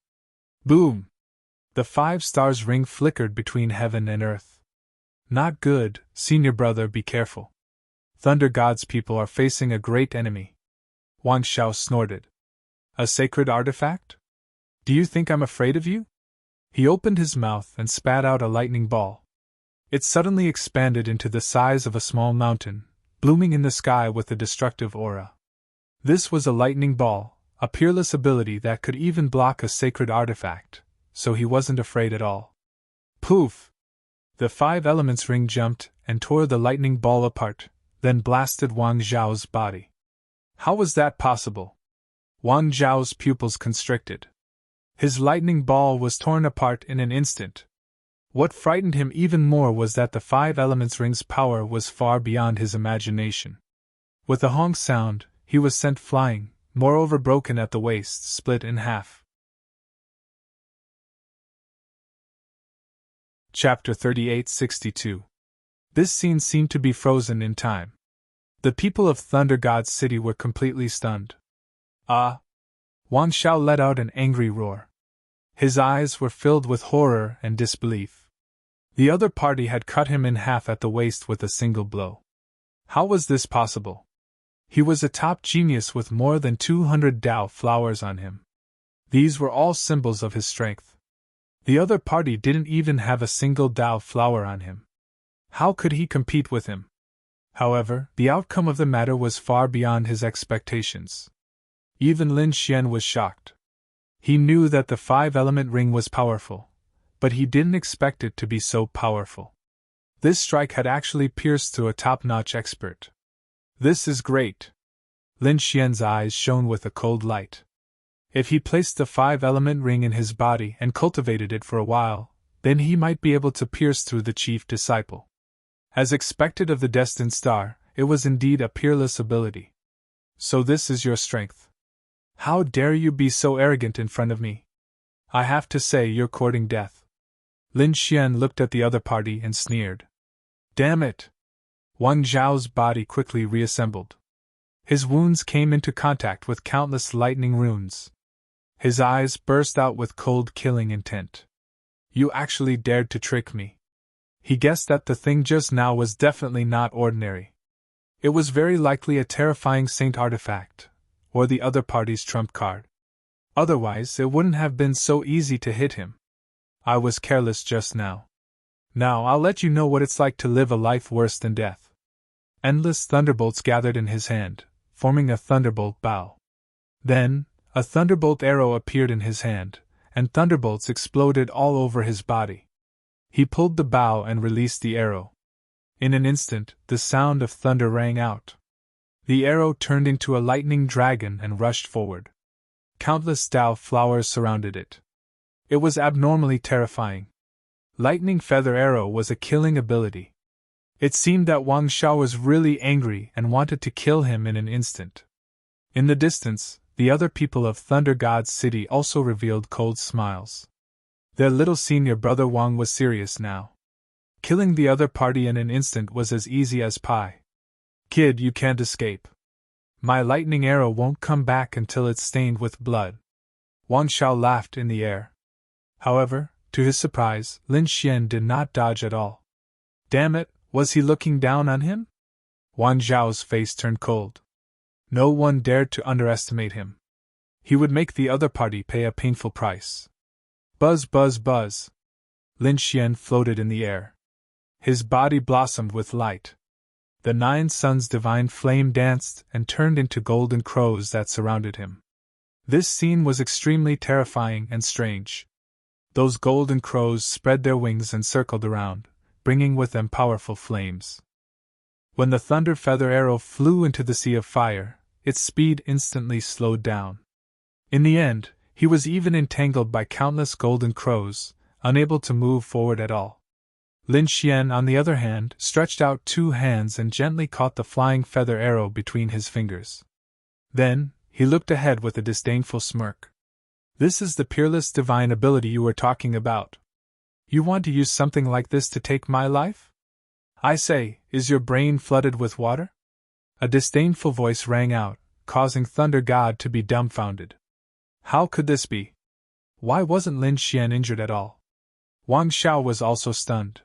Boom! The 5 stars ring flickered between heaven and earth. Not good, senior brother, be careful. Thunder God's people are facing a great enemy. Wang Xiao snorted. A sacred artifact? Do you think I'm afraid of you? He opened his mouth and spat out a lightning ball. It suddenly expanded into the size of a small mountain, blooming in the sky with a destructive aura. This was a lightning ball, a peerless ability that could even block a sacred artifact, so he wasn't afraid at all. Poof! The 5 elements ring jumped and tore the lightning ball apart, then blasted Wang Zhao's body. How was that possible? Wang Zhao's pupils constricted. His lightning ball was torn apart in an instant. What frightened him even more was that the 5 elements ring's power was far beyond his imagination. With a honk sound, he was sent flying, moreover broken at the waist, split in half. Chapter 3862. This scene seemed to be frozen in time. The people of Thunder God City were completely stunned. Ah! Wang Xiao let out an angry roar. His eyes were filled with horror and disbelief. The other party had cut him in half at the waist with a single blow. How was this possible? He was a top genius with more than 200 Dao flowers on him. These were all symbols of his strength. The other party didn't even have a single Dao flower on him. How could he compete with him? However, the outcome of the matter was far beyond his expectations. Even Lin Xian was shocked. He knew that the 5-element ring was powerful, but he didn't expect it to be so powerful. This strike had actually pierced through a top-notch expert. This is great. Lin Xian's eyes shone with a cold light. If he placed the 5-element ring in his body and cultivated it for a while, then he might be able to pierce through the chief disciple. As expected of the destined star, it was indeed a peerless ability. So this is your strength. How dare you be so arrogant in front of me? I have to say you're courting death. Lin Xian looked at the other party and sneered. Damn it! Wang Zhao's body quickly reassembled. His wounds came into contact with countless lightning runes. His eyes burst out with cold killing intent. You actually dared to trick me. He guessed that the thing just now was definitely not ordinary. It was very likely a terrifying saint artifact, or the other party's trump card. Otherwise, it wouldn't have been so easy to hit him. I was careless just now. Now I'll let you know what it's like to live a life worse than death. Endless thunderbolts gathered in his hand, forming a thunderbolt bow. Then, a thunderbolt arrow appeared in his hand, and thunderbolts exploded all over his body. He pulled the bow and released the arrow. In an instant, the sound of thunder rang out. The arrow turned into a lightning dragon and rushed forward. Countless Dao flowers surrounded it. It was abnormally terrifying. Lightning Feather Arrow was a killing ability. It seemed that Wang Xiao was really angry and wanted to kill him in an instant. In the distance, the other people of Thunder God's city also revealed cold smiles. Their little senior brother Wang was serious now. Killing the other party in an instant was as easy as pie. Kid, you can't escape. My lightning arrow won't come back until it's stained with blood. Wang Xiao laughed in the air. However, to his surprise, Lin Xian did not dodge at all. Damn it, was he looking down on him? Wang Zhao's face turned cold. No one dared to underestimate him. He would make the other party pay a painful price. Buzz, buzz, buzz. Lin Xian floated in the air. His body blossomed with light. The 9 suns' divine flame danced and turned into golden crows that surrounded him. This scene was extremely terrifying and strange. Those golden crows spread their wings and circled around, bringing with them powerful flames. When the thunder feather arrow flew into the sea of fire, its speed instantly slowed down. In the end, he was even entangled by countless golden crows, unable to move forward at all. Lin Xian, on the other hand, stretched out 2 hands and gently caught the flying feather arrow between his fingers. Then, he looked ahead with a disdainful smirk. This is the peerless divine ability you were talking about. You want to use something like this to take my life? I say, is your brain flooded with water? A disdainful voice rang out, causing Thunder God to be dumbfounded. How could this be? Why wasn't Lin Xian injured at all? Wang Xiao was also stunned.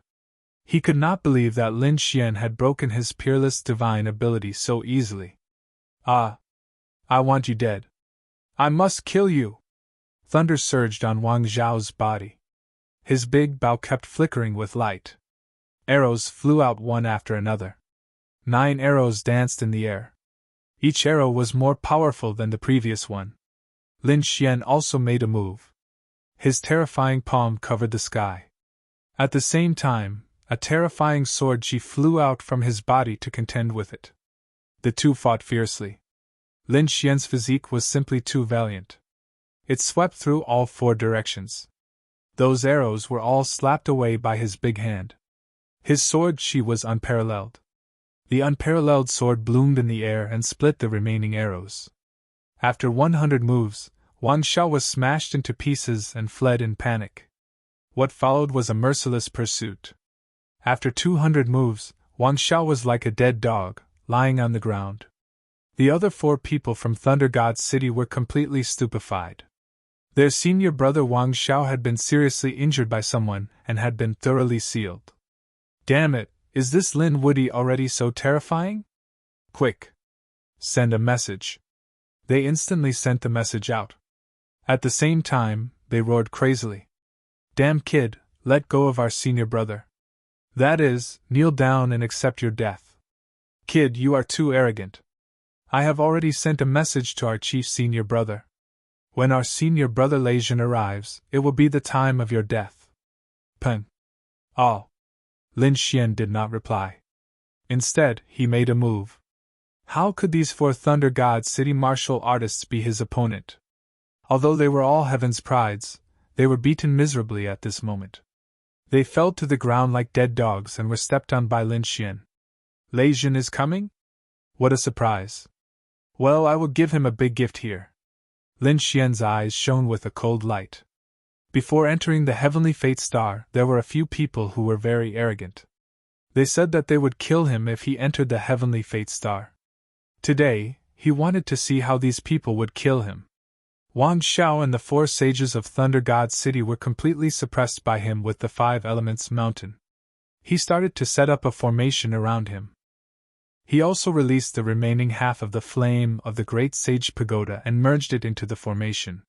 He could not believe that Lin Xian had broken his peerless divine ability so easily. Ah! I want you dead. I must kill you! Thunder surged on Wang Zhao's body. His big bow kept flickering with light. Arrows flew out one after another. 9 arrows danced in the air. Each arrow was more powerful than the previous one. Lin Xian also made a move. His terrifying palm covered the sky. At the same time, a terrifying sword chi flew out from his body to contend with it. The two fought fiercely. Lin Xian's physique was simply too valiant. It swept through all 4 directions. Those arrows were all slapped away by his big hand. His sword chi was unparalleled. The unparalleled sword bloomed in the air and split the remaining arrows. After 100 moves, Wang Xiao was smashed into pieces and fled in panic. What followed was a merciless pursuit. After 200 moves, Wang Xiao was like a dead dog, lying on the ground. The other 4 people from Thunder God's city were completely stupefied. Their senior brother Wang Xiao had been seriously injured by someone and had been thoroughly sealed. Damn it, is this Lin Woody already so terrifying? Quick! Send a message. They instantly sent the message out. At the same time, they roared crazily. Damn kid, let go of our senior brother. That is, kneel down and accept your death. Kid, you are too arrogant. I have already sent a message to our chief senior brother. When our senior brother Leijun arrives, it will be the time of your death. Peng. Oh. Lin Xian did not reply. Instead, he made a move. How could these 4 Thunder God city martial artists be his opponent? Although they were all heaven's prides, they were beaten miserably at this moment. They fell to the ground like dead dogs and were stepped on by Lin Xian. Leijun is coming? What a surprise. Well, I will give him a big gift here. Lin Xian's eyes shone with a cold light. Before entering the Heavenly Fate Star, there were a few people who were very arrogant. They said that they would kill him if he entered the Heavenly Fate Star. Today, he wanted to see how these people would kill him. Wang Xiao and the 4 sages of Thunder God City were completely suppressed by him with the 5 Elements Mountain. He started to set up a formation around him. He also released the remaining half of the flame of the Great Sage Pagoda and merged it into the formation.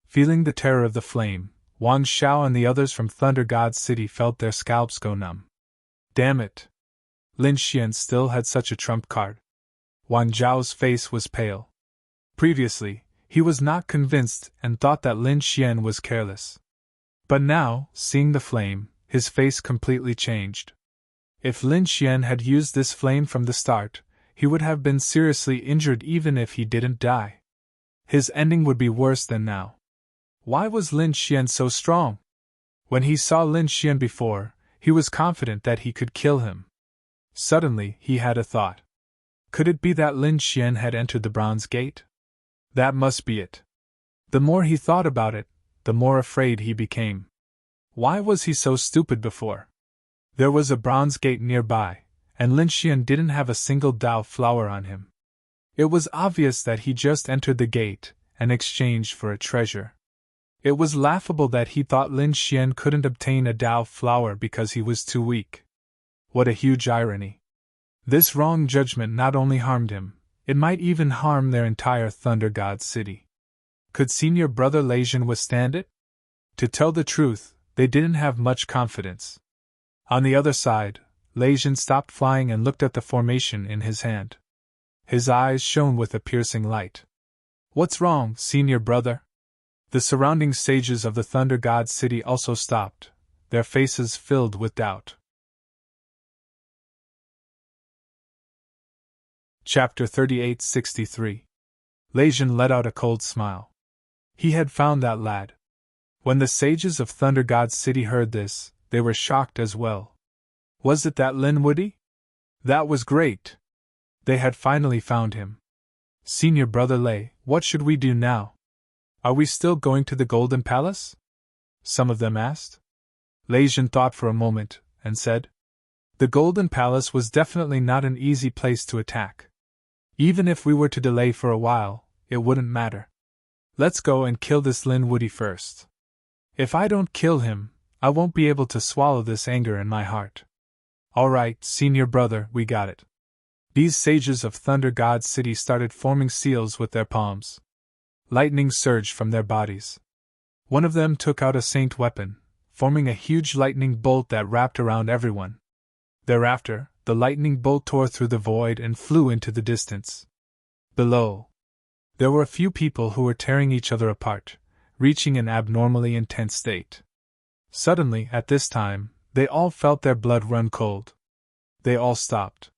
Feeling the terror of the flame, Wang Xiao and the others from Thunder God City felt their scalps go numb. Damn it! Lin Xian still had such a trump card. Wang Zhao's face was pale. Previously, he was not convinced and thought that Lin Xian was careless. But now, seeing the flame, his face completely changed. If Lin Xian had used this flame from the start, he would have been seriously injured even if he didn't die. His ending would be worse than now. Why was Lin Xian so strong? When he saw Lin Xian before, he was confident that he could kill him. Suddenly, he had a thought. Could it be that Lin Xian had entered the Bronze Gate? That must be it. The more he thought about it, the more afraid he became. Why was he so stupid before? There was a Bronze Gate nearby, and Lin Xian didn't have a single Dao flower on him. It was obvious that he just entered the gate and exchanged for a treasure. It was laughable that he thought Lin Xian couldn't obtain a Dao flower because he was too weak. What a huge irony. This wrong judgment not only harmed him, it might even harm their entire Thunder God city. Could senior brother Leijin withstand it? To tell the truth, they didn't have much confidence. On the other side, Leijin stopped flying and looked at the formation in his hand. His eyes shone with a piercing light. What's wrong, senior brother? The surrounding sages of the Thunder God city also stopped, their faces filled with doubt. Chapter 3863. Leijin let out a cold smile. He had found that lad. When the sages of Thunder God city heard this, they were shocked as well. Was it that Lin Woody? That was great! They had finally found him. Senior brother Lei, what should we do now? Are we still going to the Golden Palace? Some of them asked. Leijin thought for a moment, and said, the Golden Palace was definitely not an easy place to attack. Even if we were to delay for a while, it wouldn't matter. Let's go and kill this Lin Woody first. If I don't kill him, I won't be able to swallow this anger in my heart. All right, senior brother, we got it. These sages of Thunder God City started forming seals with their palms. Lightning surged from their bodies. One of them took out a saint weapon, forming a huge lightning bolt that wrapped around everyone. Thereafter, the lightning bolt tore through the void and flew into the distance. Below, there were a few people who were tearing each other apart, reaching an abnormally intense state. Suddenly, at this time, they all felt their blood run cold. They all stopped.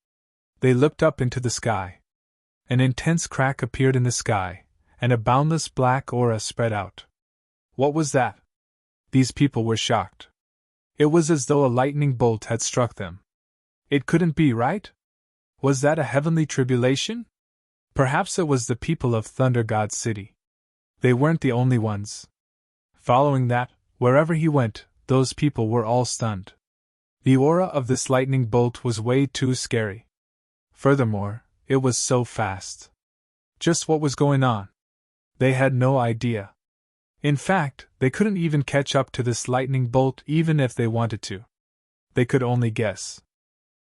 They looked up into the sky. An intense crack appeared in the sky, and a boundless black aura spread out. What was that? These people were shocked. It was as though a lightning bolt had struck them. It couldn't be, right? Was that a heavenly tribulation? Perhaps it was the people of Thunder God City. They weren't the only ones. Following that, wherever he went, those people were all stunned. The aura of this lightning bolt was way too scary. Furthermore, it was so fast. Just what was going on? They had no idea. In fact, they couldn't even catch up to this lightning bolt even if they wanted to. They could only guess.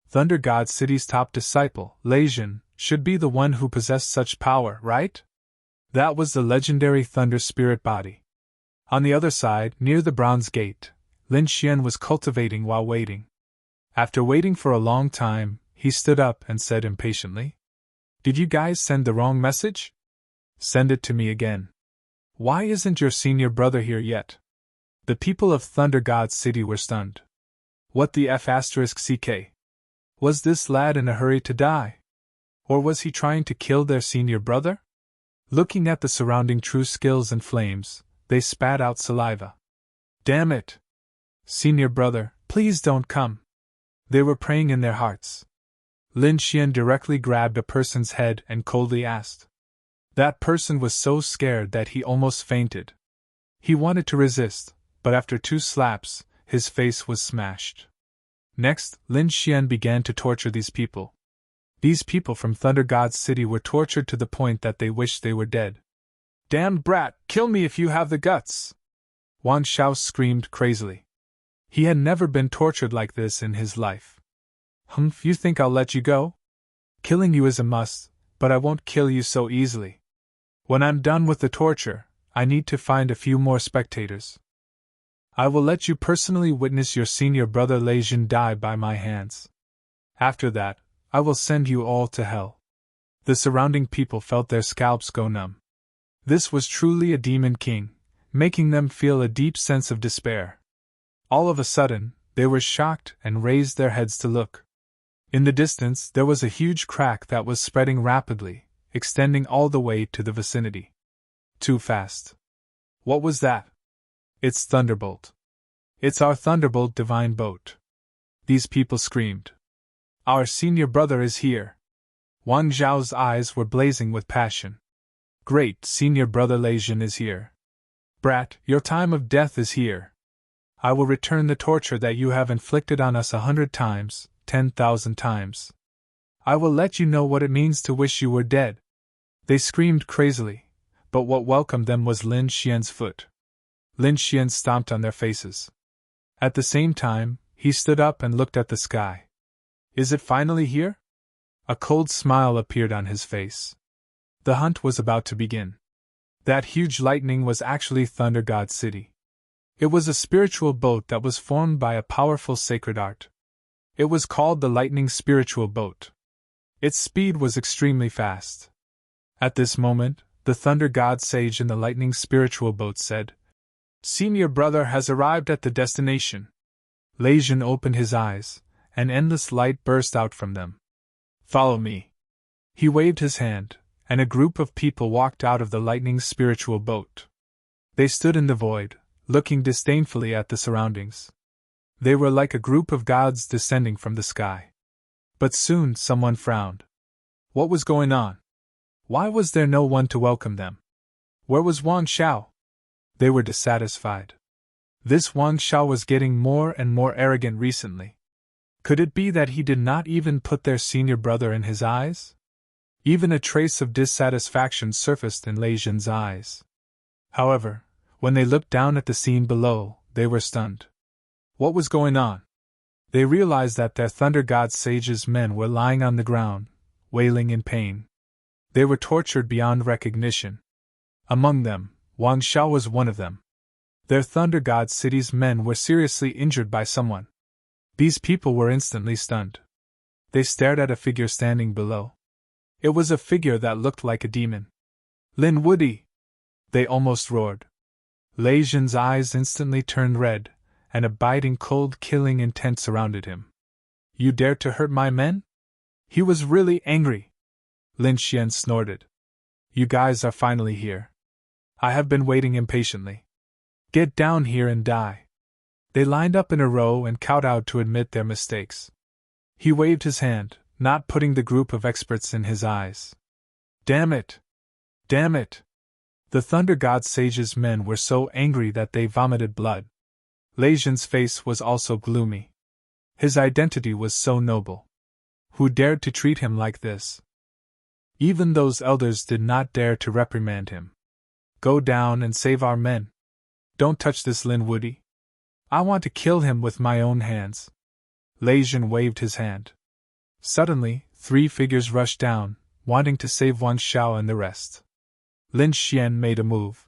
Thunder God City's top disciple, Leijin, should be the one who possessed such power, right? That was the legendary Thunder Spirit body. On the other side, near the Bronze Gate, Lin Xian was cultivating while waiting. After waiting for a long time, he stood up and said impatiently, "Did you guys send the wrong message? Send it to me again. Why isn't your senior brother here yet?" The people of Thunder God City were stunned. What the F***ck? Was this lad in a hurry to die? Or was he trying to kill their senior brother? Looking at the surrounding true skills and flames, they spat out saliva. Damn it! Senior brother, please don't come. They were praying in their hearts. Lin Xian directly grabbed a person's head and coldly asked. That person was so scared that he almost fainted. He wanted to resist, but after 2 slaps, his face was smashed. Next, Lin Xian began to torture these people. These people from Thunder God City were tortured to the point that they wished they were dead. Damned brat, kill me if you have the guts! Wan Shao screamed crazily. He had never been tortured like this in his life. Humph, you think I'll let you go? Killing you is a must, but I won't kill you so easily. When I'm done with the torture, I need to find a few more spectators. I will let you personally witness your senior brother Leijin die by my hands. After that, I will send you all to hell. The surrounding people felt their scalps go numb. This was truly a demon king, making them feel a deep sense of despair. All of a sudden, they were shocked and raised their heads to look. In the distance there was a huge crack that was spreading rapidly, extending all the way to the vicinity. Too fast. What was that? It's Thunderbolt. It's our Thunderbolt divine boat. These people screamed. Our senior brother is here. Wang Zhao's eyes were blazing with passion. Great senior brother Leijin is here. Brat, your time of death is here. I will return the torture that you have inflicted on us 100 times, 10,000 times. I will let you know what it means to wish you were dead. They screamed crazily, but what welcomed them was Lin Xian's foot. Lin Xian stomped on their faces. At the same time, he stood up and looked at the sky. Is it finally here? A cold smile appeared on his face. The hunt was about to begin. That huge lightning was actually Thunder God City. It was a spiritual boat that was formed by a powerful sacred art. It was called the Lightning Spiritual Boat. Its speed was extremely fast. At this moment, the Thunder God Sage in the Lightning Spiritual Boat said, Senior brother has arrived at the destination. Leijin opened his eyes, and endless light burst out from them. Follow me. He waved his hand, and a group of people walked out of the Lightning Spiritual Boat. They stood in the void, looking disdainfully at the surroundings. They were like a group of gods descending from the sky. But soon someone frowned. What was going on? Why was there no one to welcome them? Where was Wang Xiao? They were dissatisfied. This Wang Xiao was getting more and more arrogant recently. Could it be that he did not even put their senior brother in his eyes? Even a trace of dissatisfaction surfaced in Leijin's eyes. However, when they looked down at the scene below, they were stunned. What was going on? They realized that their Thunder God Sage's men were lying on the ground, wailing in pain. They were tortured beyond recognition. Among them, Wang Xiao was one of them. Their Thunder God City's men were seriously injured by someone. These people were instantly stunned. They stared at a figure standing below. It was a figure that looked like a demon. Lin Woody! They almost roared. Leijin's eyes instantly turned red, and a biting cold killing intent surrounded him. You dared to hurt my men? He was really angry. Lin Xian snorted. You guys are finally here. I have been waiting impatiently. Get down here and die. They lined up in a row and kowtowed to admit their mistakes. He waved his hand, not putting the group of experts in his eyes. Damn it! Damn it! The Thunder God Sage's men were so angry that they vomited blood. Leijin's face was also gloomy. His identity was so noble. Who dared to treat him like this? Even those elders did not dare to reprimand him. Go down and save our men. Don't touch this Lin Woody. I want to kill him with my own hands. Leijin waved his hand. Suddenly, 3 figures rushed down, wanting to save Wang Xiao and the rest. Lin Xian made a move.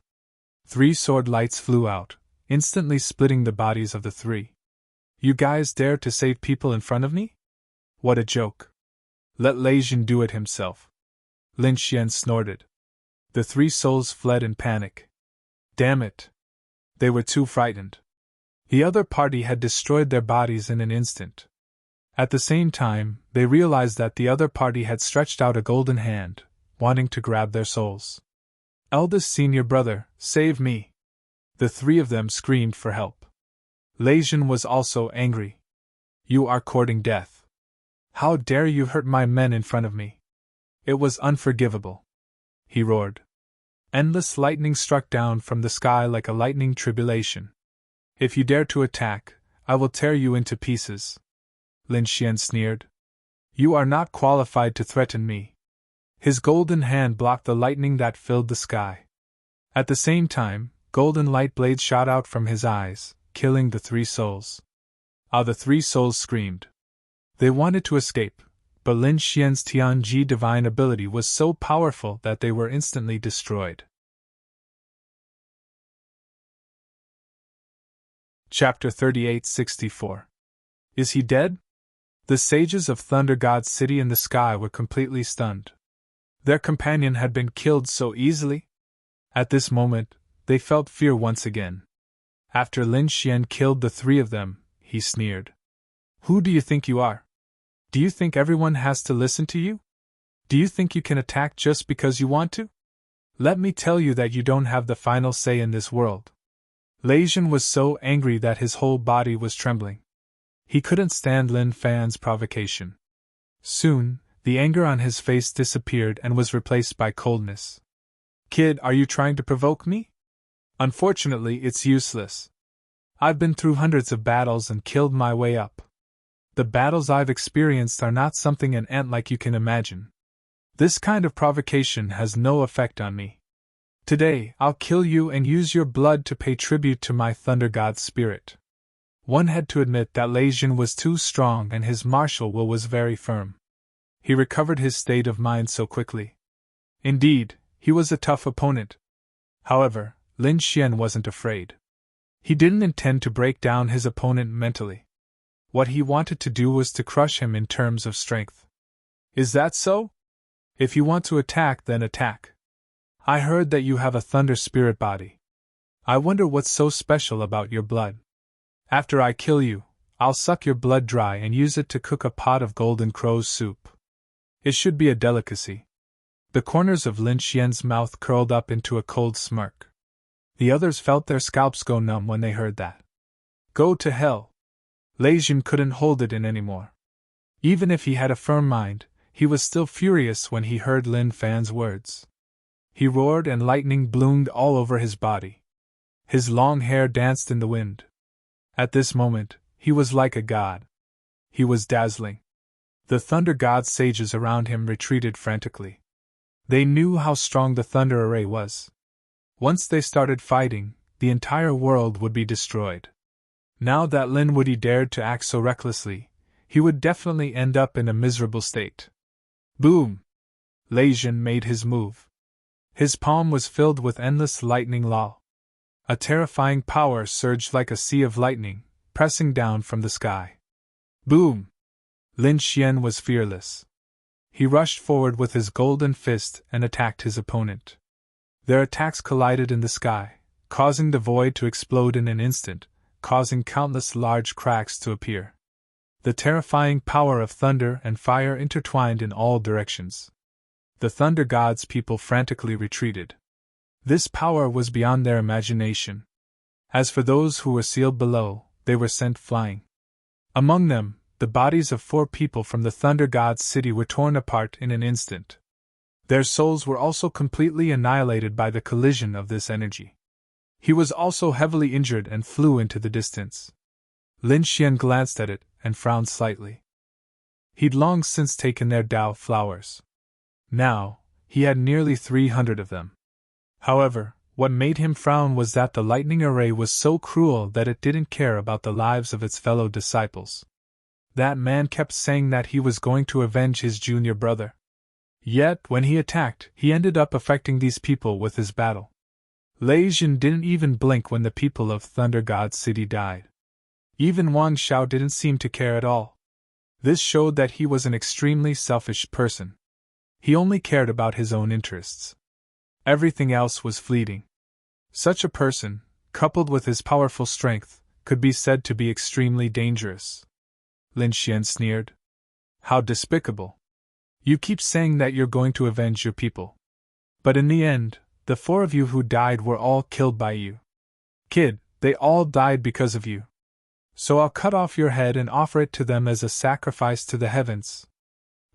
3 sword lights flew out, instantly splitting the bodies of the 3. You guys dare to save people in front of me? What a joke. Let Leijin do it himself. Lin Xian snorted. The 3 souls fled in panic. Damn it. They were too frightened. The other party had destroyed their bodies in an instant. At the same time, they realized that the other party had stretched out a golden hand, wanting to grab their souls. Eldest senior brother, save me. The 3 of them screamed for help. Leijin was also angry. You are courting death. How dare you hurt my men in front of me? It was unforgivable. He roared. Endless lightning struck down from the sky like a lightning tribulation. If you dare to attack, I will tear you into pieces. Lin Xian sneered. You are not qualified to threaten me. His golden hand blocked the lightning that filled the sky. At the same time, golden light blades shot out from his eyes, killing the 3 souls. The 3 souls screamed. They wanted to escape, but Lin Xian's Tianji divine ability was so powerful that they were instantly destroyed. Chapter 3864. Is he dead? The sages of Thunder God City in the sky were completely stunned. Their companion had been killed so easily? At this moment, they felt fear once again. After Lin Xian killed the 3 of them, he sneered. Who do you think you are? Do you think everyone has to listen to you? Do you think you can attack just because you want to? Let me tell you that you don't have the final say in this world. Leijin was so angry that his whole body was trembling. He couldn't stand Lin Fan's provocation. Soon, the anger on his face disappeared and was replaced by coldness. Kid, are you trying to provoke me? Unfortunately, it's useless. I've been through hundreds of battles and killed my way up. The battles I've experienced are not something an ant like you can imagine. This kind of provocation has no effect on me. Today, I'll kill you and use your blood to pay tribute to my Thunder God's spirit. One had to admit that Leijin was too strong and his martial will was very firm. He recovered his state of mind so quickly. Indeed, he was a tough opponent. However, Lin Xian wasn't afraid. He didn't intend to break down his opponent mentally. What he wanted to do was to crush him in terms of strength. Is that so? If you want to attack, then attack. I heard that you have a thunder spirit body. I wonder what's so special about your blood. After I kill you, I'll suck your blood dry and use it to cook a pot of golden crow's soup. It should be a delicacy. The corners of Lin Xian's mouth curled up into a cold smirk. The others felt their scalps go numb when they heard that. Go to hell. Leijin couldn't hold it in anymore. Even if he had a firm mind, he was still furious when he heard Lin Fan's words. He roared and lightning bloomed all over his body. His long hair danced in the wind. At this moment, he was like a god. He was dazzling. The Thunder God's sages around him retreated frantically. They knew how strong the thunder array was. Once they started fighting, the entire world would be destroyed. Now that Lin Wuyi dared to act so recklessly, he would definitely end up in a miserable state. Boom! Leijin made his move. His palm was filled with endless lightning law. A terrifying power surged like a sea of lightning, pressing down from the sky. Boom! Lin Xian was fearless. He rushed forward with his golden fist and attacked his opponent. Their attacks collided in the sky, causing the void to explode in an instant, causing countless large cracks to appear. The terrifying power of thunder and fire intertwined in all directions. The Thunder God's people frantically retreated. This power was beyond their imagination. As for those who were sealed below, they were sent flying. Among them, the bodies of 4 people from the Thunder God's city were torn apart in an instant. Their souls were also completely annihilated by the collision of this energy. He was also heavily injured and flew into the distance. Lin Xian glanced at it and frowned slightly. He'd long since taken their Dao flowers. Now, he had nearly 300 of them. However, what made him frown was that the lightning array was so cruel that it didn't care about the lives of its fellow disciples. That man kept saying that he was going to avenge his junior brother. Yet, when he attacked, he ended up affecting these people with his battle. Leijin didn't even blink when the people of Thunder God's city died. Even Wang Xiao didn't seem to care at all. This showed that he was an extremely selfish person. He only cared about his own interests. Everything else was fleeting. Such a person, coupled with his powerful strength, could be said to be extremely dangerous. Lin Xian sneered. How despicable. You keep saying that you're going to avenge your people. But in the end, the 4 of you who died were all killed by you. Kid, they all died because of you. So I'll cut off your head and offer it to them as a sacrifice to the heavens.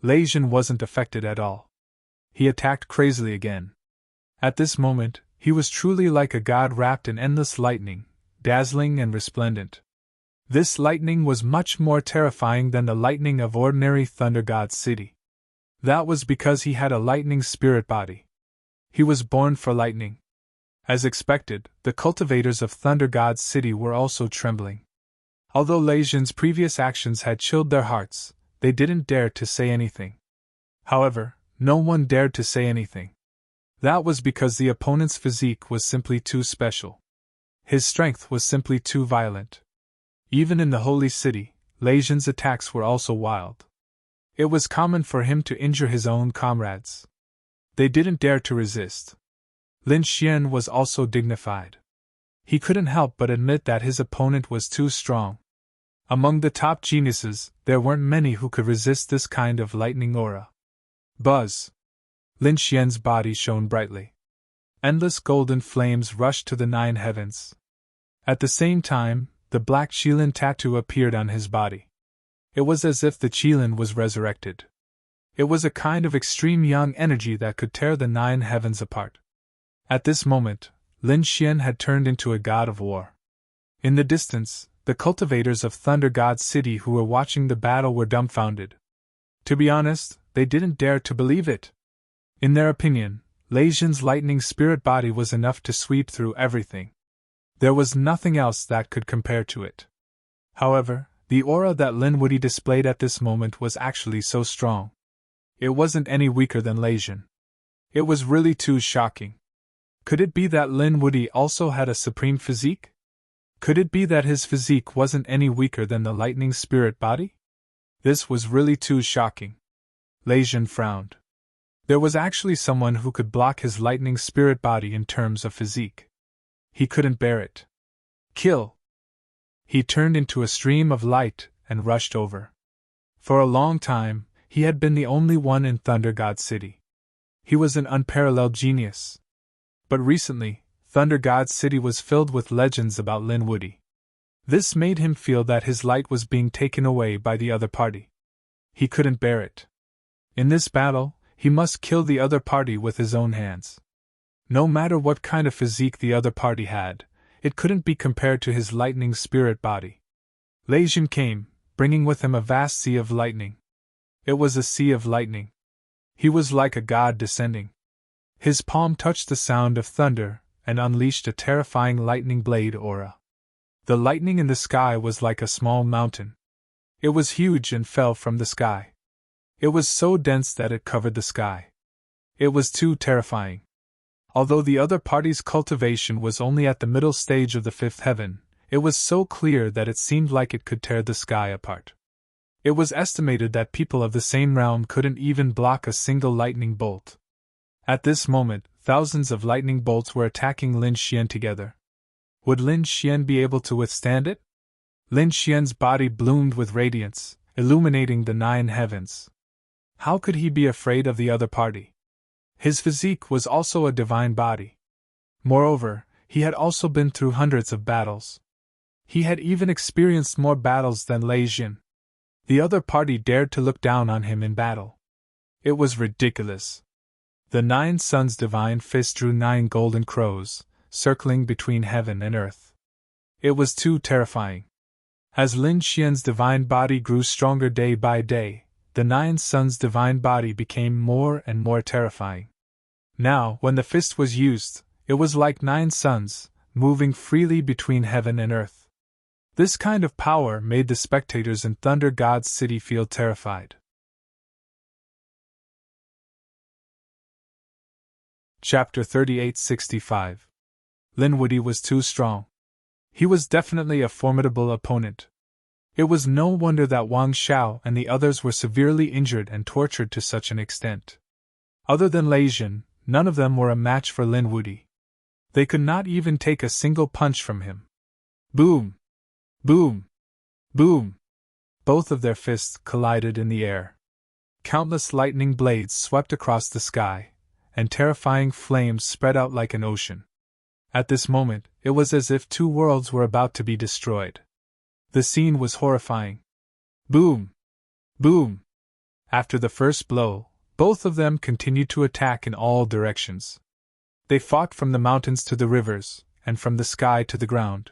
Leijin wasn't affected at all. He attacked crazily again. At this moment, he was truly like a god wrapped in endless lightning, dazzling and resplendent. This lightning was much more terrifying than the lightning of ordinary Thunder God's city. That was because he had a lightning spirit body. He was born for lightning. As expected, the cultivators of Thunder God's city were also trembling. Although Leijin's previous actions had chilled their hearts, they didn't dare to say anything. However, no one dared to say anything. That was because the opponent's physique was simply too special. His strength was simply too violent. Even in the holy city, Leijin's attacks were also wild. It was common for him to injure his own comrades. They didn't dare to resist. Lin Xian was also dignified. He couldn't help but admit that his opponent was too strong. Among the top geniuses, there weren't many who could resist this kind of lightning aura. Buzz! Lin Xian's body shone brightly. Endless golden flames rushed to the 9 heavens. At the same time, the black Qilin tattoo appeared on his body. It was as if the Qilin was resurrected. It was a kind of extreme yang energy that could tear the 9 heavens apart. At this moment, Lin Xian had turned into a god of war. In the distance, the cultivators of Thunder God City who were watching the battle were dumbfounded. To be honest, they didn't dare to believe it. In their opinion, Lei Jin's lightning spirit body was enough to sweep through everything. There was nothing else that could compare to it. However, the aura that Lin Wuyi displayed at this moment was actually so strong. It wasn't any weaker than Lei Jin. It was really too shocking. Could it be that Lin Wuyi also had a supreme physique? Could it be that his physique wasn't any weaker than the lightning spirit body? This was really too shocking. Lei Jin frowned. There was actually someone who could block his lightning spirit body in terms of physique. He couldn't bear it. Kill! He turned into a stream of light and rushed over. For a long time, he had been the only one in Thunder God City. He was an unparalleled genius. But recently, Thunder God City was filled with legends about Lin Wuyi. This made him feel that his light was being taken away by the other party. He couldn't bear it. In this battle, he must kill the other party with his own hands. No matter what kind of physique the other party had, it couldn't be compared to his lightning spirit body. Lei Jin came, bringing with him a vast sea of lightning. It was a sea of lightning. He was like a god descending. His palm touched the sound of thunder and unleashed a terrifying lightning blade aura. The lightning in the sky was like a small mountain. It was huge and fell from the sky. It was so dense that it covered the sky. It was too terrifying. Although the other party's cultivation was only at the middle stage of the 5th heaven, it was so clear that it seemed like it could tear the sky apart. It was estimated that people of the same realm couldn't even block a single lightning bolt. At this moment, thousands of lightning bolts were attacking Lin Xian together. Would Lin Xian be able to withstand it? Lin Xian's body bloomed with radiance, illuminating the 9 heavens. How could he be afraid of the other party? His physique was also a divine body. Moreover, he had also been through hundreds of battles. He had even experienced more battles than Lei Jin. The other party dared to look down on him in battle. It was ridiculous. The 9 suns' divine fist drew 9 golden crows, circling between heaven and earth. It was too terrifying. As Lin Xian's divine body grew stronger day by day, the 9 suns' divine body became more and more terrifying. Now, when the fist was used, it was like 9 suns, moving freely between heaven and earth. This kind of power made the spectators in Thunder God City feel terrified. Chapter 3865. Lin Wuyi was too strong. He was definitely a formidable opponent. It was no wonder that Wang Xiao and the others were severely injured and tortured to such an extent. Other than Lei Jin, none of them were a match for Lin Wuyi. They could not even take a single punch from him. Boom! Boom! Boom! Both of their fists collided in the air. Countless lightning blades swept across the sky, and terrifying flames spread out like an ocean. At this moment, it was as if 2 worlds were about to be destroyed. The scene was horrifying. Boom! Boom! After the first blow, both of them continued to attack in all directions. They fought from the mountains to the rivers, and from the sky to the ground.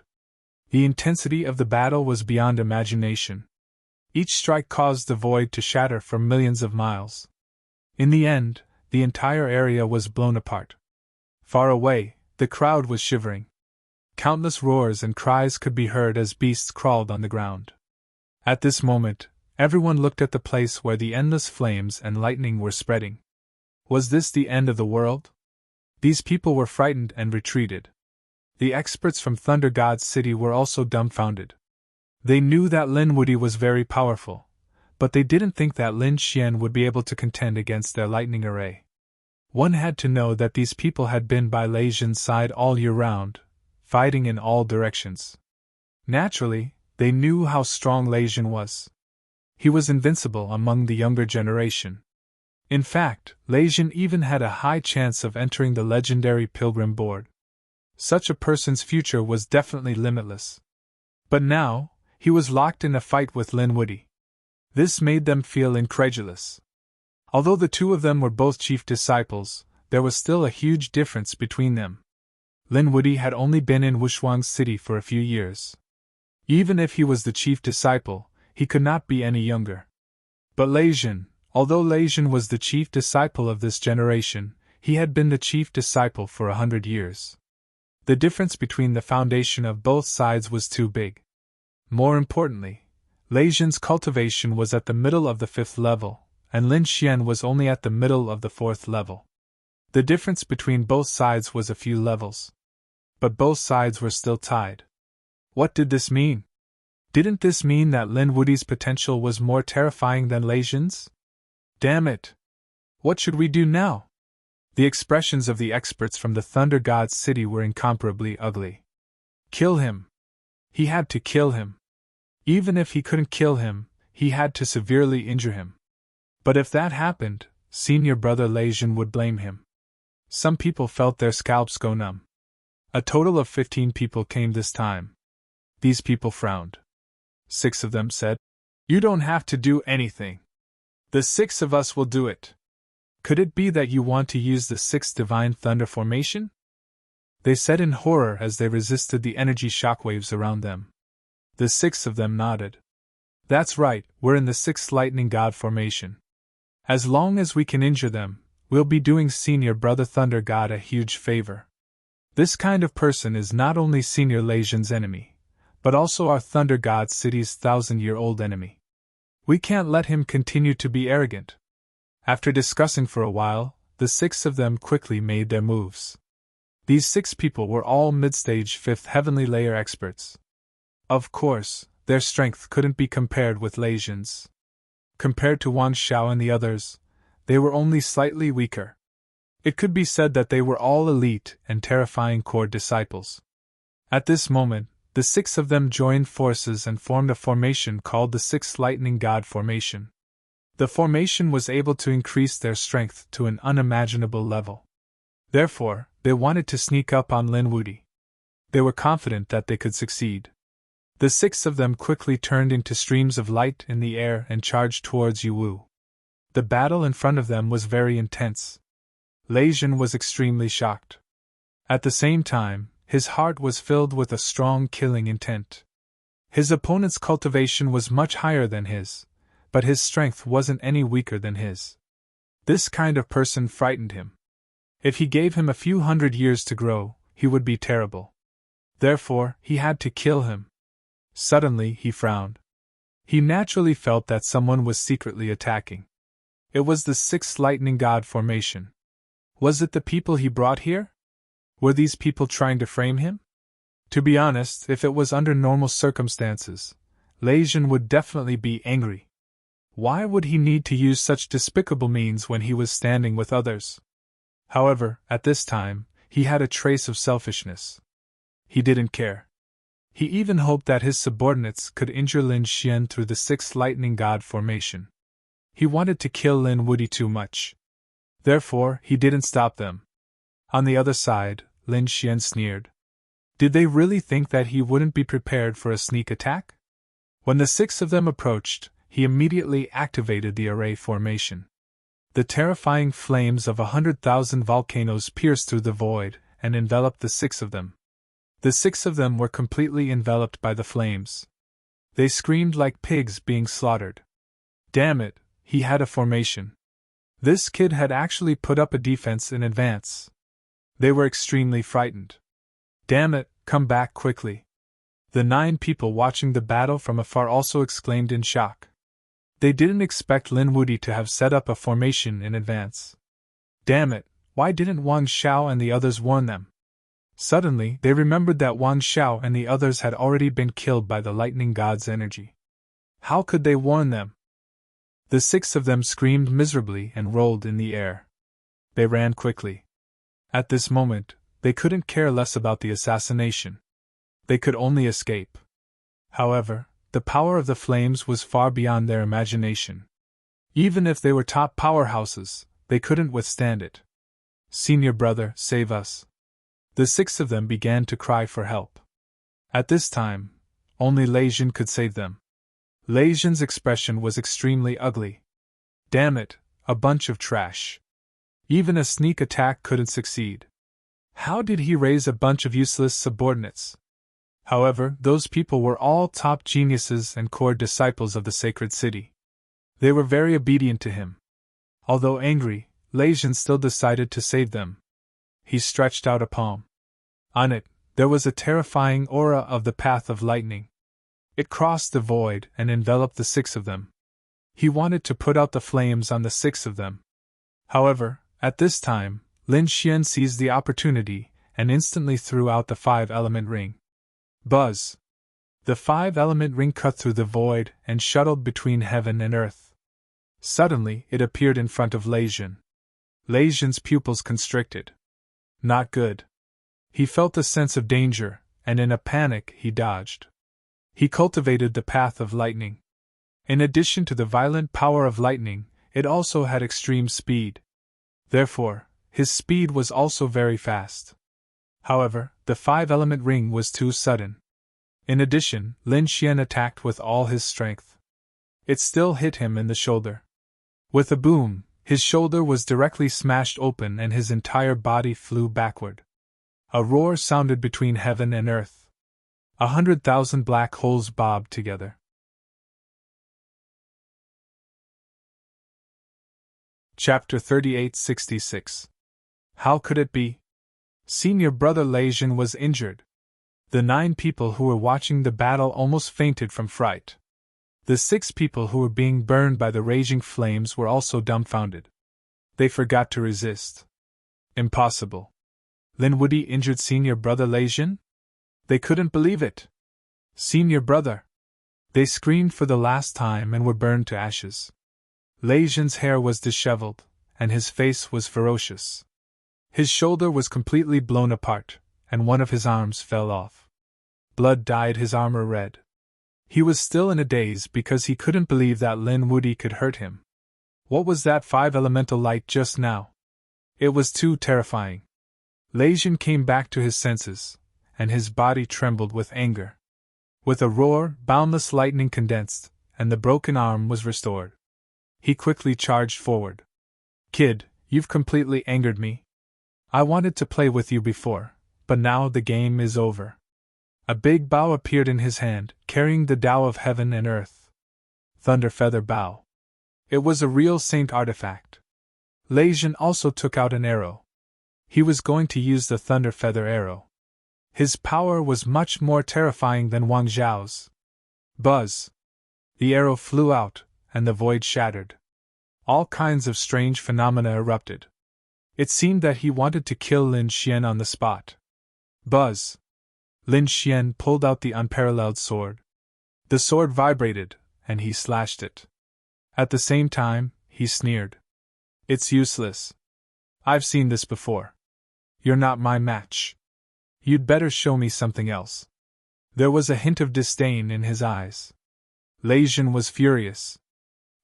The intensity of the battle was beyond imagination. Each strike caused the void to shatter for millions of miles. In the end, the entire area was blown apart. Far away, the crowd was shivering. Countless roars and cries could be heard as beasts crawled on the ground. At this moment, everyone looked at the place where the endless flames and lightning were spreading. Was this the end of the world? These people were frightened and retreated. The experts from Thunder God City were also dumbfounded. They knew that Lin Wuyi was very powerful, but they didn't think that Lin Xian would be able to contend against their lightning array. One had to know that these people had been by Lei Jin's side all year round, fighting in all directions. Naturally, they knew how strong Lei Jin was. he was invincible among the younger generation. In fact, Lei Jin even had a high chance of entering the legendary Pilgrim Board. Such a person's future was definitely limitless. But now, he was locked in a fight with Lin Wudy. This made them feel incredulous. Although the two of them were both chief disciples, there was still a huge difference between them. Lin Wudy had only been in Wushuang City for a few years. Even if he was the chief disciple, he could not be any younger. But Lei Jin, although Lei Jin was the chief disciple of this generation, he had been the chief disciple for 100 years. The difference between the foundation of both sides was too big. More importantly, Lei Jin's cultivation was at the middle of the 5th level, and Lin Xian was only at the middle of the 4th level. The difference between both sides was a few levels. But both sides were still tied. What did this mean? Didn't this mean that Lin Wudy's potential was more terrifying than Lei Jin's? Damn it! What should we do now? The expressions of the experts from the Thunder God's city were incomparably ugly. Kill him! He had to kill him. Even if he couldn't kill him, he had to severely injure him. But if that happened, senior brother Lei Jin would blame him. Some people felt their scalps go numb. A total of 15 people came this time. These people frowned. 6 of them said, "You don't have to do anything. The 6 of us will do it. Could it be that you want to use the 6th Divine Thunder formation?" They said in horror as they resisted the energy shockwaves around them. The 6 of them nodded. "That's right, we're in the 6th Lightning God formation. As long as we can injure them, we'll be doing Senior Brother Thunder God a huge favor. This kind of person is not only Senior Lei Jin's enemy, but also our Thunder God City's 1,000-year-old enemy. We can't let him continue to be arrogant." After discussing for a while, the 6 of them quickly made their moves. These 6 people were all mid-stage 5th heavenly layer experts. Of course, their strength couldn't be compared with Lei Jin's. Compared to Wang Xiao and the others, they were only slightly weaker. It could be said that they were all elite and terrifying core disciples. At this moment, the 6 of them joined forces and formed a formation called the 6th Lightning God Formation. The formation was able to increase their strength to an unimaginable level. Therefore, they wanted to sneak up on Lin Wudy. They were confident that they could succeed. The 6 of them quickly turned into streams of light in the air and charged towards Yuwu. The battle in front of them was very intense. Lei Jin was extremely shocked. At the same time, his heart was filled with a strong killing intent. His opponent's cultivation was much higher than his, but his strength wasn't any weaker than his. This kind of person frightened him. If he gave him a few hundred years to grow, he would be terrible. Therefore, he had to kill him. Suddenly, he frowned. He naturally felt that someone was secretly attacking. It was the 6th Lightning God Formation. Was it the people he brought here? Were these people trying to frame him? To be honest, if it was under normal circumstances, Lei Jin would definitely be angry. Why would he need to use such despicable means when he was standing with others? However, at this time, he had a trace of selfishness. He didn't care. He even hoped that his subordinates could injure Lin Xian through the 6th Lightning God Formation. He wanted to kill Lin Wudy too much. Therefore, he didn't stop them. On the other side, Lin Xian sneered. Did they really think that he wouldn't be prepared for a sneak attack? When the 6 of them approached, he immediately activated the array formation. The terrifying flames of 100,000 volcanoes pierced through the void and enveloped the 6 of them. The 6 of them were completely enveloped by the flames. They screamed like pigs being slaughtered. Damn it, he had a formation. This kid had actually put up a defense in advance. They were extremely frightened. Damn it, come back quickly. The 9 people watching the battle from afar also exclaimed in shock. They didn't expect Lin Wudy to have set up a formation in advance. Damn it, why didn't Wang Xiao and the others warn them? Suddenly, they remembered that Wang Xiao and the others had already been killed by the lightning god's energy. How could they warn them? The 6 of them screamed miserably and rolled in the air. They ran quickly. At this moment, they couldn't care less about the assassination. They could only escape. However, the power of the flames was far beyond their imagination. Even if they were top powerhouses, they couldn't withstand it. "Senior brother, save us." The 6 of them began to cry for help. At this time, only Lejeune could save them. Lejeune's expression was extremely ugly. Damn it, a bunch of trash. Even a sneak attack couldn't succeed. How did he raise a bunch of useless subordinates? However, those people were all top geniuses and core disciples of the sacred city. They were very obedient to him. Although angry, Lejeune still decided to save them. He stretched out a palm. On it, there was a terrifying aura of the path of lightning. It crossed the void and enveloped the 6 of them. He wanted to put out the flames on the 6 of them. However, at this time, Lin Xian seized the opportunity and instantly threw out the 5-element ring. Buzz! The 5-element ring cut through the void and shuttled between heaven and earth. Suddenly, it appeared in front of Lejeune. Lejeune's pupils constricted. Not good. He felt a sense of danger, and in a panic he dodged. He cultivated the path of lightning. In addition to the violent power of lightning, it also had extreme speed. Therefore, his speed was also very fast. However, the 5-element ring was too sudden. In addition, Lin Xian attacked with all his strength. It still hit him in the shoulder. With a boom, his shoulder was directly smashed open and his entire body flew backward. A roar sounded between heaven and earth. 100,000 black holes bobbed together. Chapter 3866. How could it be? Senior brother Lejeune was injured. The 9 people who were watching the battle almost fainted from fright. The 6 people who were being burned by the raging flames were also dumbfounded. They forgot to resist. Impossible. Lin Wuyi injured senior brother Lejeune? They couldn't believe it. Senior brother! They screamed for the last time and were burned to ashes. Lejeune's hair was disheveled, and his face was ferocious. His shoulder was completely blown apart, and one of his arms fell off. Blood dyed his armor red. He was still in a daze because he couldn't believe that Lin Wuyi could hurt him. What was that 5-elemental light just now? It was too terrifying. Lejeune came back to his senses, and his body trembled with anger. With a roar, boundless lightning condensed, and the broken arm was restored. He quickly charged forward. "Kid, you've completely angered me. I wanted to play with you before, but now the game is over." A big bow appeared in his hand, carrying the Tao of heaven and earth. Thunder Feather Bow. It was a real saint artifact. Lejeune also took out an arrow. He was going to use the Thunder Feather arrow. His power was much more terrifying than Wang Zhao's. Buzz! The arrow flew out, and the void shattered. All kinds of strange phenomena erupted. It seemed that he wanted to kill Lin Xian on the spot. Buzz! Lin Xian pulled out the unparalleled sword. The sword vibrated, and he slashed it. At the same time, he sneered. "It's useless. I've seen this before. You're not my match. You'd better show me something else." There was a hint of disdain in his eyes. Lejeune was furious.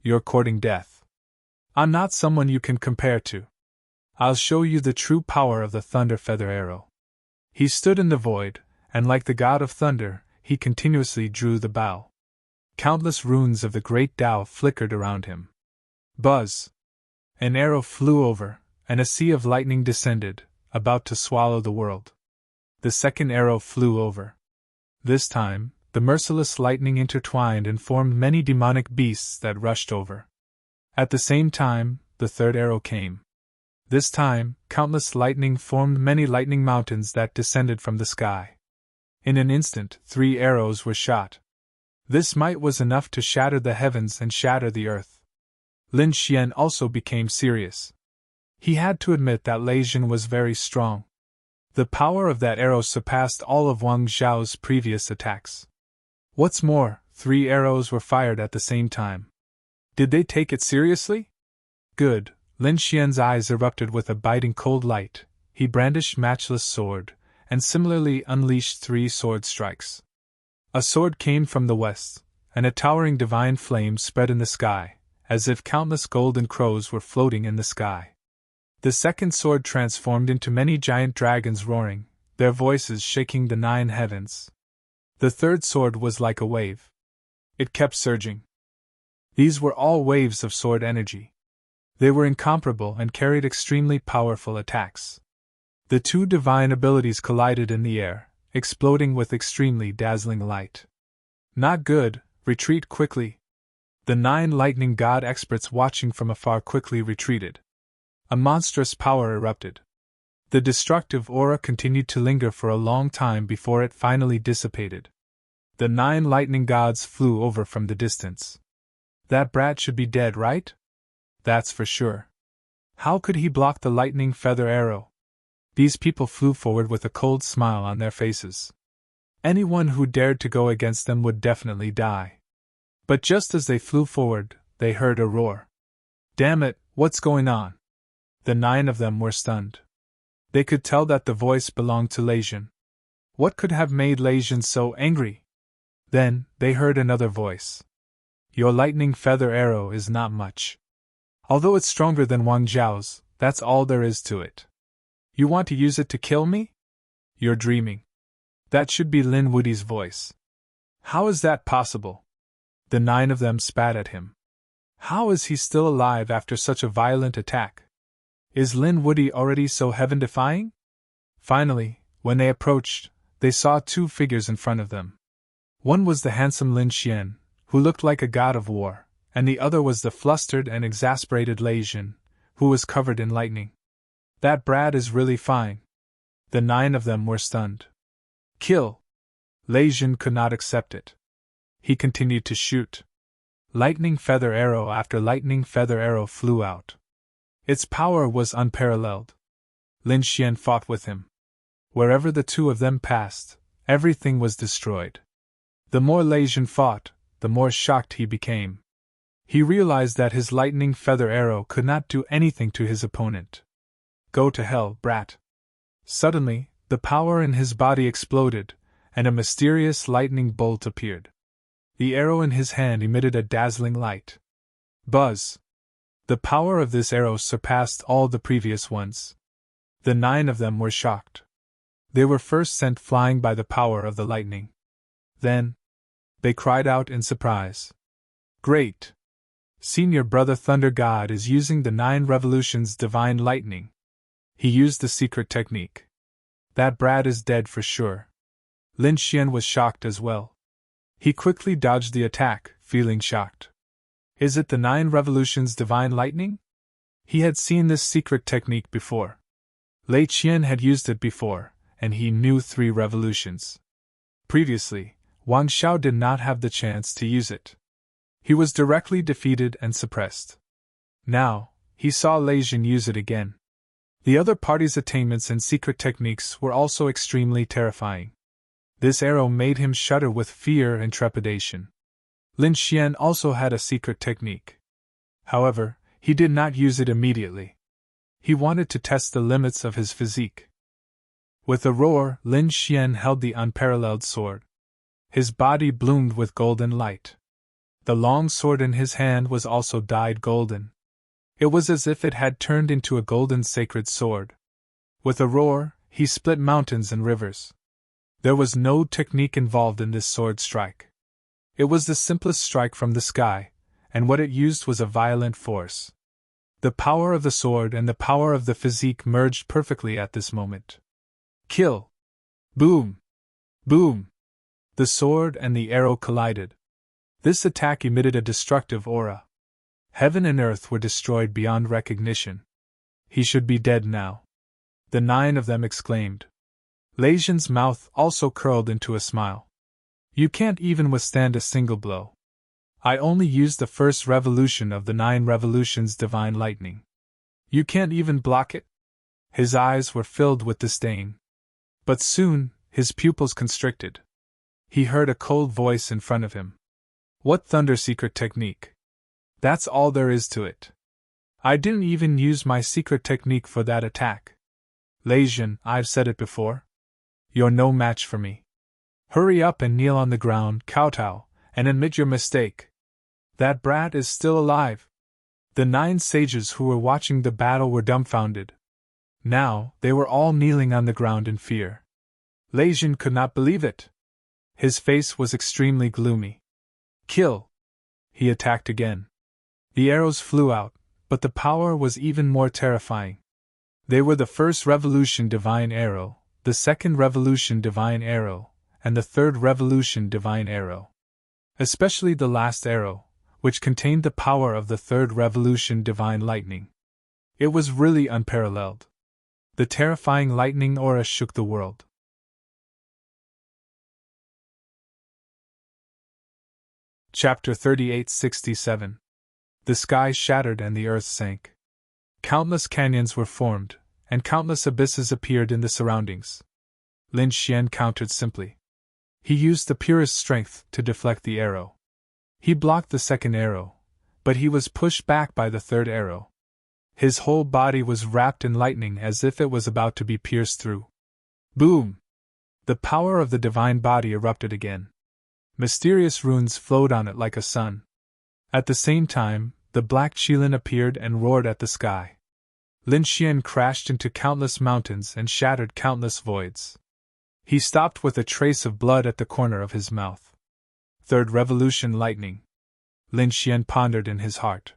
"You're courting death. I'm not someone you can compare to. I'll show you the true power of the Thunder Feather arrow." He stood in the void, and like the god of thunder, he continuously drew the bow. Countless runes of the great Tao flickered around him. Buzz! An arrow flew over, and a sea of lightning descended, about to swallow the world. The second arrow flew over. This time, the merciless lightning intertwined and formed many demonic beasts that rushed over. At the same time, the third arrow came. This time, countless lightning formed many lightning mountains that descended from the sky. In an instant, 3 arrows were shot. This might was enough to shatter the heavens and shatter the earth. Lin Xian also became serious. He had to admit that Lejeune was very strong. The power of that arrow surpassed all of Wang Zhao's previous attacks. What's more, 3 arrows were fired at the same time. Did they take it seriously? Good. Lin Xian's eyes erupted with a biting cold light. He brandished matchless sword, and similarly unleashed 3 sword strikes. A sword came from the west, and a towering divine flame spread in the sky, as if countless golden crows were floating in the sky. The second sword transformed into many giant dragons roaring, their voices shaking the 9 heavens. The third sword was like a wave. It kept surging. These were all waves of sword energy. They were incomparable and carried extremely powerful attacks. The 2 divine abilities collided in the air, exploding with extremely dazzling light. Not good, retreat quickly. The 9 lightning god experts watching from afar quickly retreated. A monstrous power erupted. The destructive aura continued to linger for a long time before it finally dissipated. The 9 lightning gods flew over from the distance. That brat should be dead, right? That's for sure. How could he block the lightning feather arrow? These people flew forward with a cold smile on their faces. Anyone who dared to go against them would definitely die. But just as they flew forward, they heard a roar. Damn it, what's going on? The 9 of them were stunned. They could tell that the voice belonged to Legion. What could have made Legion so angry? Then, they heard another voice. Your lightning feather arrow is not much. Although it's stronger than Wang Zhao's, that's all there is to it. You want to use it to kill me? You're dreaming. That should be Lin Wudi's voice. How is that possible? The 9 of them spat at him. How is he still alive after such a violent attack? Is Lin Wudi already so heaven-defying? Finally, when they approached, they saw 2 figures in front of them. One was the handsome Lin Xian, who looked like a god of war, and the other was the flustered and exasperated Legion, who was covered in lightning. That brat is really fine. The 9 of them were stunned. Kill! Legion could not accept it. He continued to shoot. Lightning feather arrow after lightning feather arrow flew out. Its power was unparalleled. Lin Xian fought with him. Wherever the 2 of them passed, everything was destroyed. The more Legion fought, the more shocked he became. He realized that his lightning feather arrow could not do anything to his opponent. Go to hell, brat. Suddenly, the power in his body exploded, and a mysterious lightning bolt appeared. The arrow in his hand emitted a dazzling light. Buzz! The power of this arrow surpassed all the previous ones. The 9 of them were shocked. They were first sent flying by the power of the lightning. Then, they cried out in surprise. Great! Senior Brother Thunder God is using the 9 Revolutions divine lightning. He used the secret technique. That brat is dead for sure. Lin Xian was shocked as well. He quickly dodged the attack, feeling shocked. Is it the 9 Revolutions divine lightning? He had seen this secret technique before. Lei Qian had used it before, and he knew 3 revolutions. Previously, Wang Xiao did not have the chance to use it. He was directly defeated and suppressed. Now, he saw Legion use it again. The other party's attainments and secret techniques were also extremely terrifying. This arrow made him shudder with fear and trepidation. Lin Xian also had a secret technique. However, he did not use it immediately. He wanted to test the limits of his physique. With a roar, Lin Xian held the unparalleled sword. His body bloomed with golden light. The long sword in his hand was also dyed golden. It was as if it had turned into a golden sacred sword. With a roar, he split mountains and rivers. There was no technique involved in this sword strike. It was the simplest strike from the sky, and what it used was a violent force. The power of the sword and the power of the physique merged perfectly at this moment. Kill! Boom! Boom! The sword and the arrow collided. This attack emitted a destructive aura. Heaven and earth were destroyed beyond recognition. He should be dead now. The 9 of them exclaimed. Legion's mouth also curled into a smile. You can't even withstand a single blow. I only used the first revolution of the 9 revolutions divine lightning. You can't even block it? His eyes were filled with disdain. But soon, his pupils constricted. He heard a cold voice in front of him. What thunder secret technique? That's all there is to it. I didn't even use my secret technique for that attack. Legion, I've said it before. You're no match for me. Hurry up and kneel on the ground, kowtow, and admit your mistake. That brat is still alive." The 9 sages who were watching the battle were dumbfounded. Now, they were all kneeling on the ground in fear. Lei Jin could not believe it. His face was extremely gloomy. "Kill!" He attacked again. The arrows flew out, but the power was even more terrifying. They were the first revolution divine arrow, the second revolution divine arrow, and the third revolution divine arrow. Especially the last arrow, which contained the power of the third revolution divine lightning. It was really unparalleled. The terrifying lightning aura shook the world. Chapter 3867. The sky shattered and the earth sank. Countless canyons were formed, and countless abysses appeared in the surroundings. Lin Xian countered simply. He used the purest strength to deflect the arrow. He blocked the second arrow, but he was pushed back by the third arrow. His whole body was wrapped in lightning as if it was about to be pierced through. Boom! The power of the divine body erupted again. Mysterious runes flowed on it like a sun. At the same time, the black Qilin appeared and roared at the sky. Lin Xian crashed into countless mountains and shattered countless voids. He stopped with a trace of blood at the corner of his mouth. Third revolution lightning. Lin Xian pondered in his heart.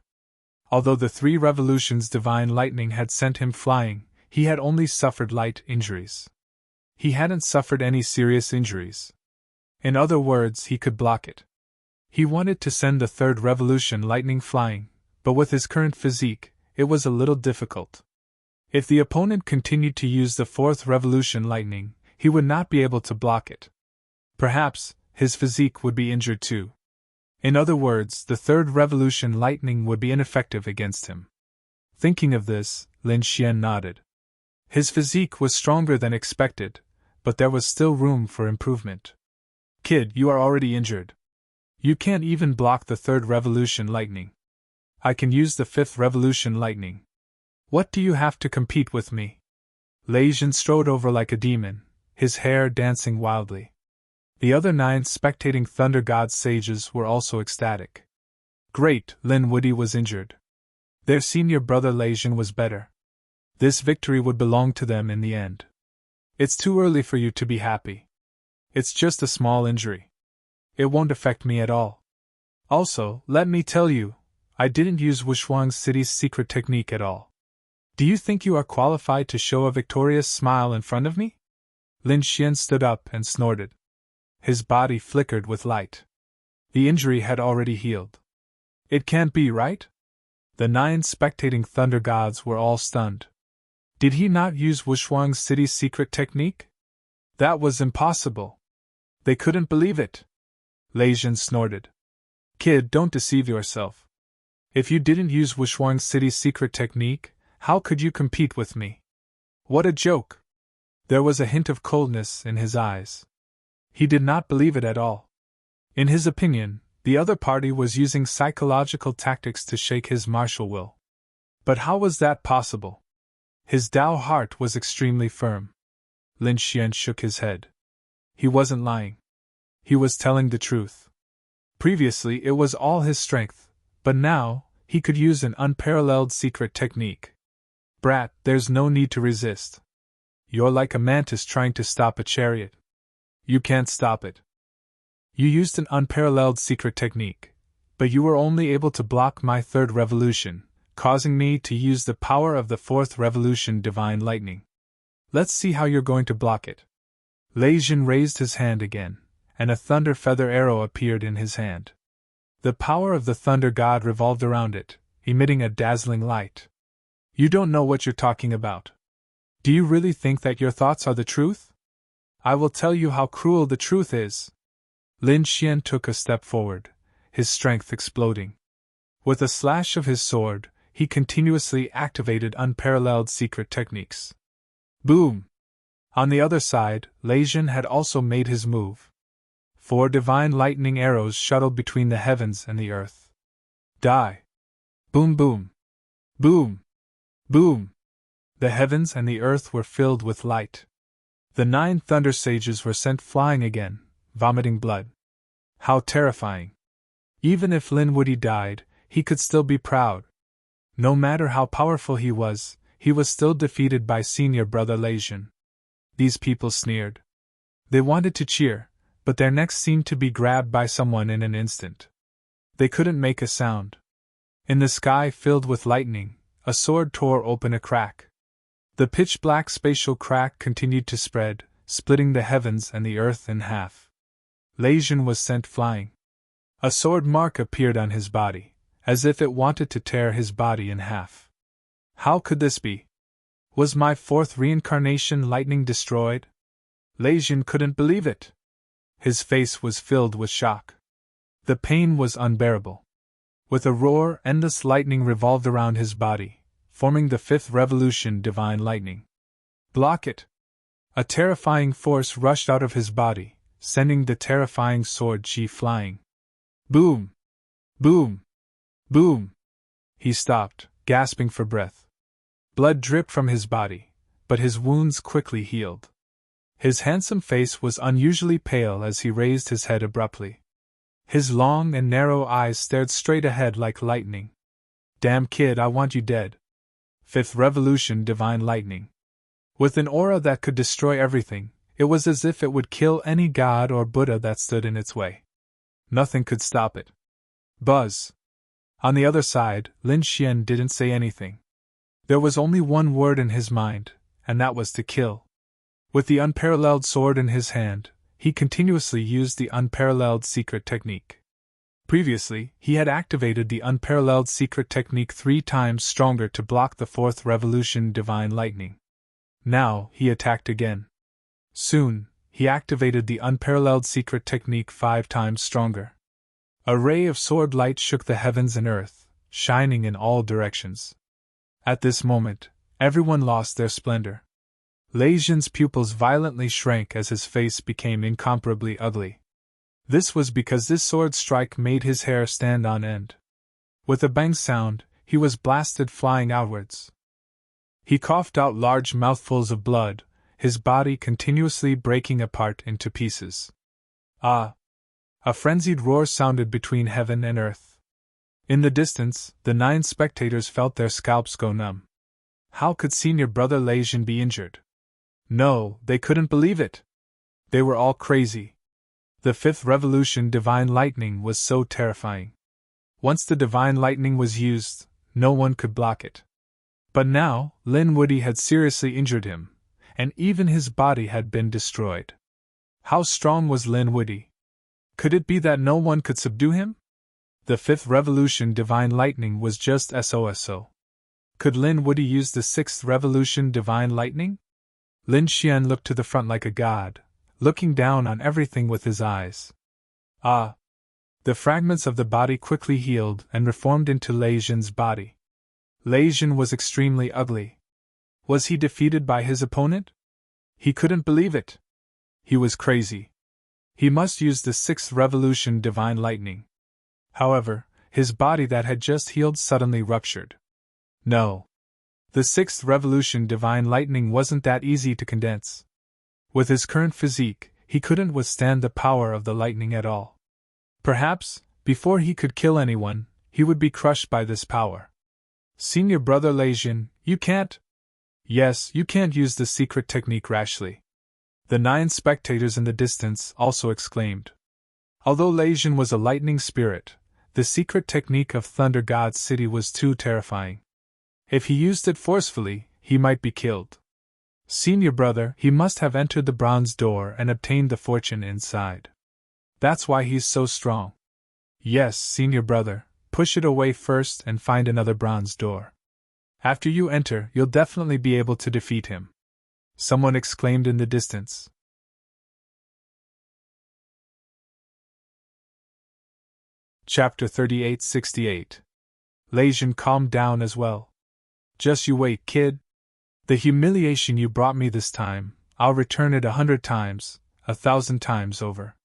Although the 3 revolutions divine lightning had sent him flying, he had only suffered light injuries. He hadn't suffered any serious injuries. In other words, he could block it. He wanted to send the third revolution lightning flying, but with his current physique, it was a little difficult. If the opponent continued to use the fourth revolution lightning, he would not be able to block it. Perhaps, his physique would be injured too. In other words, the third revolution lightning would be ineffective against him. Thinking of this, Lin Xian nodded. His physique was stronger than expected, but there was still room for improvement. "Kid, you are already injured. You can't even block the third revolution lightning. I can use the fifth revolution lightning. What do you have to compete with me?" Lei Jin strode over like a demon, his hair dancing wildly. The other 9 spectating Thunder God sages were also ecstatic. Great, Lin Woody was injured. Their senior brother Lei Jin was better. This victory would belong to them in the end. It's too early for you to be happy. It's just a small injury. It won't affect me at all. Also, let me tell you, I didn't use Wushuang City's secret technique at all. Do you think you are qualified to show a victorious smile in front of me? Lin Xian stood up and snorted. His body flickered with light. The injury had already healed. It can't be, right? The 9 spectating Thunder Gods were all stunned. Did he not use Wushuang City's secret technique? That was impossible. They couldn't believe it. Lei Jin snorted. Kid, don't deceive yourself. If you didn't use Wushuang City's secret technique, how could you compete with me? What a joke! There was a hint of coldness in his eyes. He did not believe it at all. In his opinion, the other party was using psychological tactics to shake his martial will. But how was that possible? His Tao heart was extremely firm. Lin Xian shook his head. He wasn't lying. He was telling the truth. Previously it was all his strength, but now, he could use an unparalleled secret technique. Brat, there's no need to resist. You're like a mantis trying to stop a chariot. You can't stop it. You used an unparalleled secret technique, but you were only able to block my third revolution, causing me to use the power of the fourth revolution divine lightning. Let's see how you're going to block it. Lei Jin raised his hand again, and a thunder feather arrow appeared in his hand. The power of the thunder god revolved around it, emitting a dazzling light. You don't know what you're talking about. Do you really think that your thoughts are the truth? I will tell you how cruel the truth is. Lin Xian took a step forward, his strength exploding. With a slash of his sword, he continuously activated unparalleled secret techniques. Boom! On the other side, Lei Jin had also made his move. 4 divine lightning arrows shuttled between the heavens and the earth. Die! Boom boom! Boom! Boom! The heavens and the earth were filled with light. The 9 thunder sages were sent flying again, vomiting blood. How terrifying. Even if Lin Woody died, he could still be proud. No matter how powerful he was still defeated by senior brother Leijin. These people sneered. They wanted to cheer, but their necks seemed to be grabbed by someone in an instant. They couldn't make a sound. In the sky filled with lightning, a sword tore open a crack. The pitch-black spatial crack continued to spread, splitting the heavens and the earth in half. Leijin was sent flying. A sword mark appeared on his body, as if it wanted to tear his body in half. How could this be? Was my fourth reincarnation lightning destroyed? Leijin couldn't believe it. His face was filled with shock. The pain was unbearable. With a roar, endless lightning revolved around his body, forming the fifth revolution divine lightning. Block it! A terrifying force rushed out of his body, sending the terrifying sword chi flying. Boom! Boom! Boom! He stopped, gasping for breath. Blood dripped from his body, but his wounds quickly healed. His handsome face was unusually pale as he raised his head abruptly. His long and narrow eyes stared straight ahead like lightning. Damn kid, I want you dead. Fifth revolution divine lightning. With an aura that could destroy everything, it was as if it would kill any god or Buddha that stood in its way. Nothing could stop it. Buzz. On the other side, Lin Xian didn't say anything. There was only one word in his mind, and that was to kill. With the unparalleled sword in his hand, he continuously used the unparalleled secret technique. Previously, he had activated the unparalleled secret technique 3 times stronger to block the fourth revolution divine lightning. Now, he attacked again. Soon, he activated the unparalleled secret technique 5 times stronger. A ray of sword light shook the heavens and earth, shining in all directions. At this moment, everyone lost their splendor. Leijin's pupils violently shrank as his face became incomparably ugly. This was because this sword strike made his hair stand on end. With a bang sound, he was blasted flying outwards. He coughed out large mouthfuls of blood, his body continuously breaking apart into pieces. Ah! A frenzied roar sounded between heaven and earth. In the distance, the 9 spectators felt their scalps go numb. How could senior brother Leijin be injured? No, they couldn't believe it. They were all crazy. The fifth revolution divine lightning was so terrifying. Once the divine lightning was used, no one could block it. But now, Lin Woody had seriously injured him, and even his body had been destroyed. How strong was Lin Woody? Could it be that no one could subdue him? The fifth revolution divine lightning was just SOSO. Could Lin Woody use the sixth revolution divine lightning? Lin Xian looked to the front like a god, looking down on everything with his eyes. Ah! The fragments of the body quickly healed and reformed into Leijin's body. Leijin was extremely ugly. Was he defeated by his opponent? He couldn't believe it. He was crazy. He must use the sixth revolution divine lightning. However, his body that had just healed suddenly ruptured. No. The sixth revolution divine lightning wasn't that easy to condense. With his current physique, he couldn't withstand the power of the lightning at all. Perhaps, before he could kill anyone, he would be crushed by this power. Senior brother Leijin, you can't. Yes, you can't use the secret technique rashly. The 9 spectators in the distance also exclaimed. Although Leijin was a lightning spirit, the secret technique of Thunder God's city was too terrifying. If he used it forcefully, he might be killed. Senior brother, he must have entered the bronze door and obtained the fortune inside. That's why he's so strong. Yes, senior brother, push it away first and find another bronze door. After you enter, you'll definitely be able to defeat him. Someone exclaimed in the distance. Chapter 3868. Leijin calmed down as well. Just you wait, kid. The humiliation you brought me this time, I'll return it 100 times, 1,000 times over.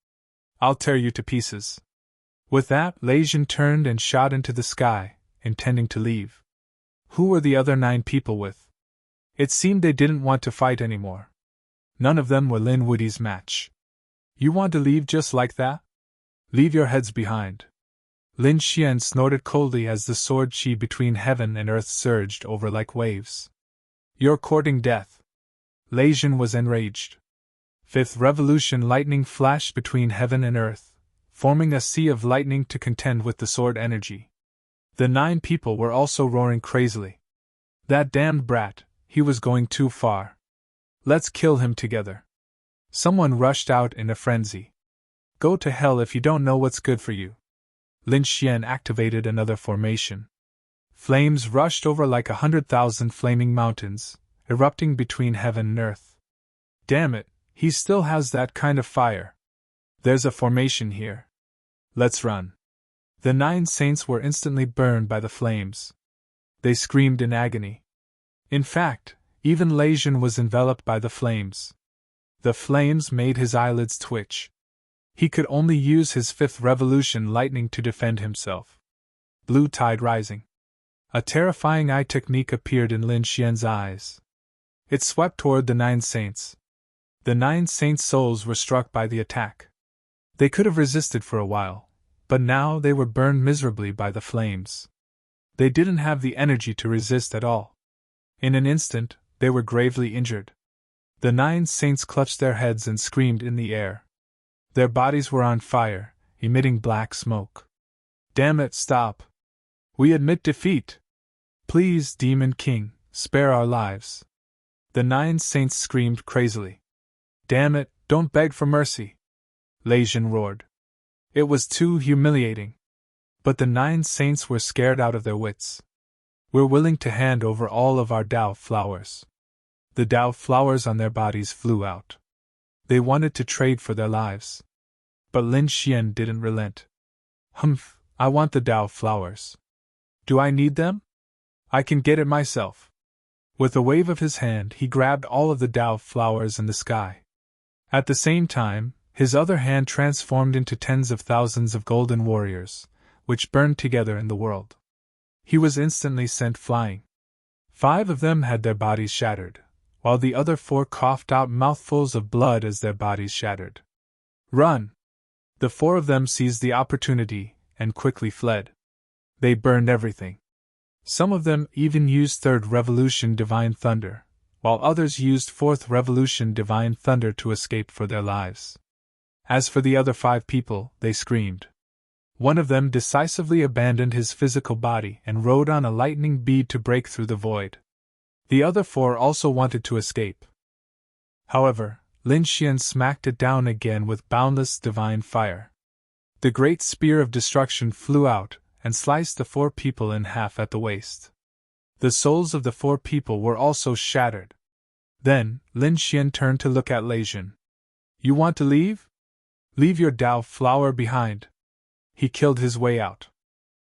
I'll tear you to pieces. With that, Leijin turned and shot into the sky, intending to leave. Who were the other 9 people with? It seemed they didn't want to fight anymore. None of them were Lin Woody's match. You want to leave just like that? Leave your heads behind. Lin Xian snorted coldly as the sword chi between heaven and earth surged over like waves. You're courting death. Lei Jin was enraged. Fifth revolution lightning flashed between heaven and earth, forming a sea of lightning to contend with the sword energy. The 9 people were also roaring crazily. That damned brat, he was going too far. Let's kill him together. Someone rushed out in a frenzy. Go to hell if you don't know what's good for you. Lin Xian activated another formation. Flames rushed over like 100,000 flaming mountains, erupting between heaven and earth. Damn it, he still has that kind of fire. There's a formation here. Let's run. The 9 saints were instantly burned by the flames. They screamed in agony. In fact, even Lei Jin was enveloped by the flames. The flames made his eyelids twitch. He could only use his 5th revolution lightning to defend himself. Blue tide rising. A terrifying eye technique appeared in Lin Xian's eyes. It swept toward the 9 saints. The 9 saints' souls were struck by the attack. They could have resisted for a while, but now they were burned miserably by the flames. They didn't have the energy to resist at all. In an instant, they were gravely injured. The 9 saints clutched their heads and screamed in the air. Their bodies were on fire, emitting black smoke. Damn it, stop! We admit defeat! Please, Demon King, spare our lives! The 9 saints screamed crazily. Damn it, don't beg for mercy! Lei Jin roared. It was too humiliating. But the 9 saints were scared out of their wits. We're willing to hand over all of our Dao flowers. The Dao flowers on their bodies flew out. They wanted to trade for their lives. But Lin Xian didn't relent. Humph, I want the Dao flowers. Do I need them? I can get it myself. With a wave of his hand, he grabbed all of the Dao flowers in the sky. At the same time, his other hand transformed into tens of thousands of golden warriors, which burned together in the world. He was instantly sent flying. 5 of them had their bodies shattered, while the other 4 coughed out mouthfuls of blood as their bodies shattered. Run! The 4 of them seized the opportunity and quickly fled. They burned everything. Some of them even used 3rd Revolution Divine Thunder, while others used 4th Revolution Divine Thunder to escape for their lives. As for the other 5 people, they screamed. One of them decisively abandoned his physical body and rode on a lightning bead to break through the void. The other 4 also wanted to escape. However, Lin Xian smacked it down again with boundless divine fire. The great spear of destruction flew out and sliced the 4 people in half at the waist. The souls of the 4 people were also shattered. Then, Lin Xian turned to look at Lei Jin. You want to leave? Leave your Dao flower behind. He killed his way out.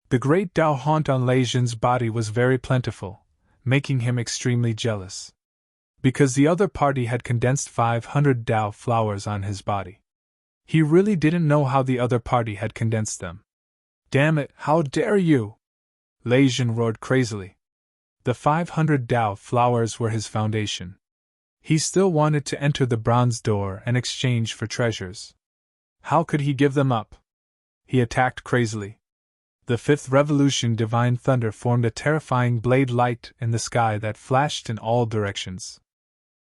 The great Dao haunt on Lei Jin's body was very plentiful, making him extremely jealous. Because the other party had condensed 500 Dao flowers on his body. He really didn't know how the other party had condensed them. Damn it, how dare you! Lei Jin roared crazily. The 500 Dao flowers were his foundation. He still wanted to enter the bronze door and exchange for treasures. How could he give them up? He attacked crazily. The 5th Revolution Divine Thunder formed a terrifying blade light in the sky that flashed in all directions.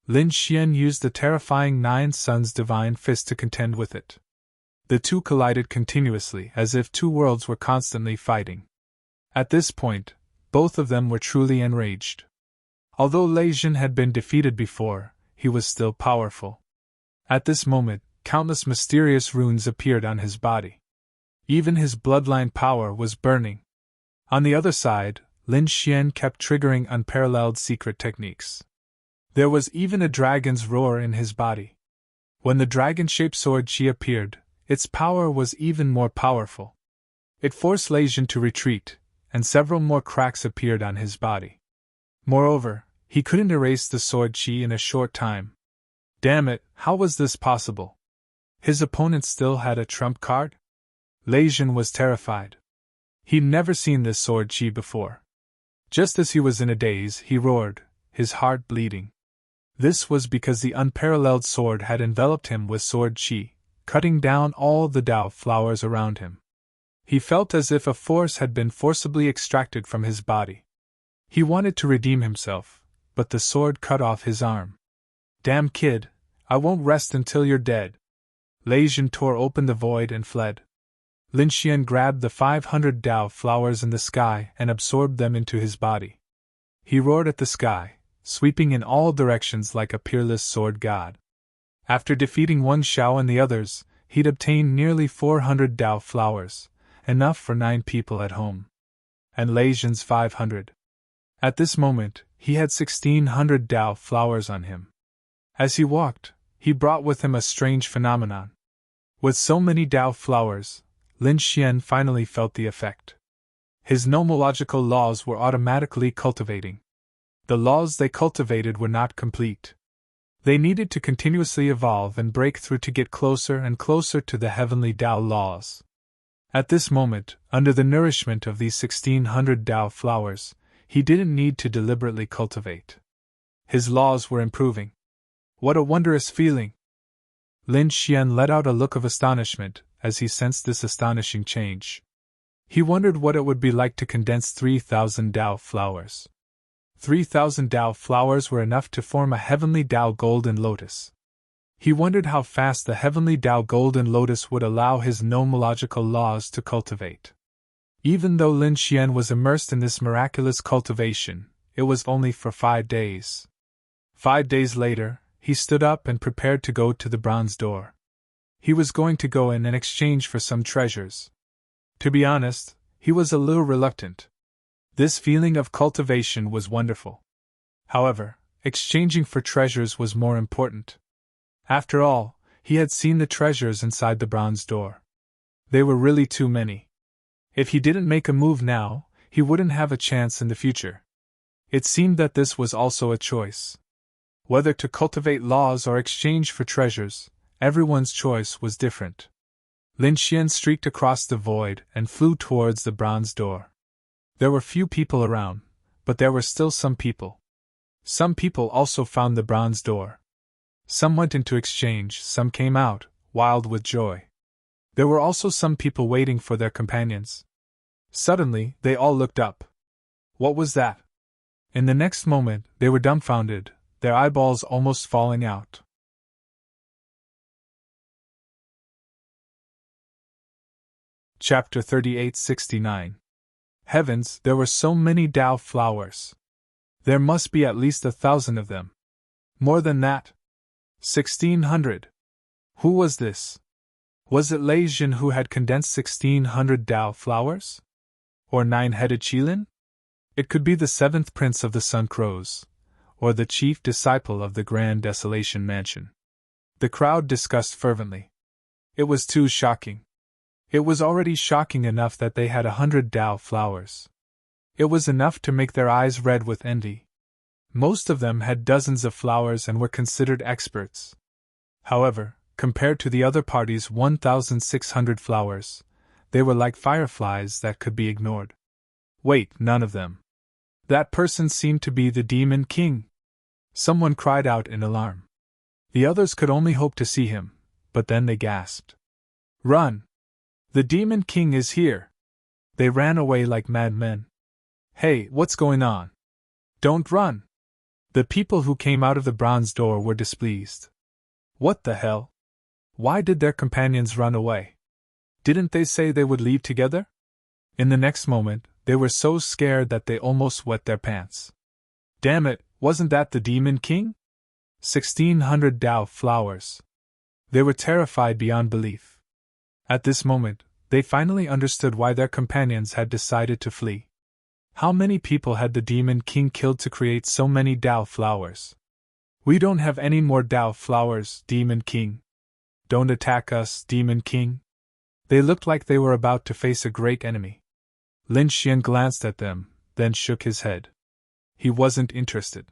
Lin Xian used the terrifying 9 Suns Divine Fist to contend with it. The two collided continuously as if 2 worlds were constantly fighting. At this point, both of them were truly enraged. Although Lei Jin had been defeated before, he was still powerful. At this moment, countless mysterious runes appeared on his body. Even his bloodline power was burning. On the other side, Lin Xian kept triggering unparalleled secret techniques. There was even a dragon's roar in his body. When the dragon-shaped sword chi appeared, its power was even more powerful. It forced Lei Jin to retreat, and several more cracks appeared on his body. Moreover, he couldn't erase the sword chi in a short time. Damn it, how was this possible? His opponent still had a trump card? Lei Jin was terrified. He'd never seen this sword chi before. Just as he was in a daze, he roared, his heart bleeding. This was because the unparalleled sword had enveloped him with sword chi, cutting down all the Tao flowers around him. He felt as if a force had been forcibly extracted from his body. He wanted to redeem himself, but the sword cut off his arm. Damn kid, I won't rest until you're dead. Lei Jin tore open the void and fled. Lin Xian grabbed the 500 Tao flowers in the sky and absorbed them into his body. He roared at the sky, sweeping in all directions like a peerless sword god. After defeating Wang Xiao and the others, he'd obtained nearly 400 Tao flowers, enough for 9 people at home. And Lei Jin's 500. At this moment, he had 1,600 Tao flowers on him. As he walked, he brought with him a strange phenomenon. With so many Tao flowers, Lin Xian finally felt the effect. His nomological laws were automatically cultivating. The laws they cultivated were not complete. They needed to continuously evolve and break through to get closer and closer to the heavenly Tao laws. At this moment, under the nourishment of these 1,600 Tao flowers, he didn't need to deliberately cultivate. His laws were improving. What a wondrous feeling! Lin Xian let out a look of astonishment as he sensed this astonishing change. He wondered what it would be like to condense 3,000 Tao flowers. 3,000 Tao flowers were enough to form a heavenly Tao golden lotus. He wondered how fast the heavenly Tao golden lotus would allow his nomological laws to cultivate. Even though Lin Xian was immersed in this miraculous cultivation, it was only for 5 days. 5 days later, he stood up and prepared to go to the bronze door. He was going to go in exchange for some treasures. To be honest, he was a little reluctant. This feeling of cultivation was wonderful. However, exchanging for treasures was more important. After all, he had seen the treasures inside the bronze door. They were really too many. If he didn't make a move now, he wouldn't have a chance in the future. It seemed that this was also a choice. Whether to cultivate laws or exchange for treasures, everyone's choice was different. Lin Xian streaked across the void and flew towards the bronze door. There were few people around, but there were still some people. Some people also found the bronze door. Some went into exchange, some came out, wild with joy. There were also some people waiting for their companions. Suddenly, they all looked up. What was that? In the next moment, they were dumbfounded, their eyeballs almost falling out. Chapter 3869. Heavens, there were so many Tao flowers. There must be at least 1,000 of them. More than that. 1,600. Who was this? Was it Lei Jin who had condensed 1,600 Tao flowers? Or 9-headed Qilin? It could be the 7th prince of the Sun Crows, or the chief disciple of the Grand Desolation Mansion. The crowd discussed fervently. It was too shocking. It was already shocking enough that they had 100 Tao flowers. It was enough to make their eyes red with envy. Most of them had dozens of flowers and were considered experts. However, compared to the other party's 1,600 flowers, they were like fireflies that could be ignored. Wait, none of them. That person seemed to be the Demon King. Someone cried out in alarm. The others could only hope to see him, but then they gasped. Run! The Demon King is here! They ran away like madmen. Hey, what's going on? Don't run! The people who came out of the bronze door were displeased. What the hell? Why did their companions run away? Didn't they say they would leave together? In the next moment, they were so scared that they almost wet their pants. Damn it, wasn't that the Demon King? 1,600 Tao flowers. They were terrified beyond belief. At this moment, they finally understood why their companions had decided to flee. How many people had the Demon King killed to create so many Tao flowers? We don't have any more Tao flowers, Demon King. Don't attack us, Demon King. They looked like they were about to face a great enemy. Lin Xian glanced at them, then shook his head. He wasn't interested.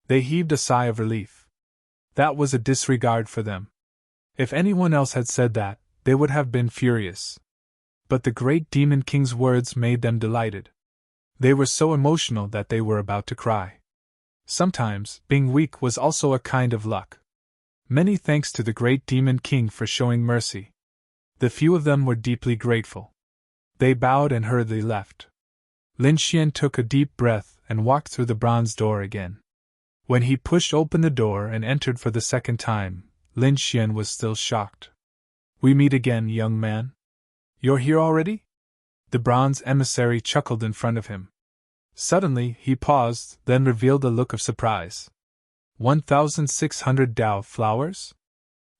They heaved a sigh of relief. That was a disregard for them. If anyone else had said that, they would have been furious. But the great Demon King's words made them delighted. They were so emotional that they were about to cry. Sometimes, being weak was also a kind of luck. Many thanks to the great Demon King for showing mercy. The few of them were deeply grateful. They bowed and hurriedly left. Lin Xian took a deep breath and walked through the bronze door again. When he pushed open the door and entered for the second time, Lin Xian was still shocked. "We meet again, young man. You're here already?" The bronze emissary chuckled in front of him. Suddenly, he paused, then revealed a look of surprise. 1,600 Dao flowers?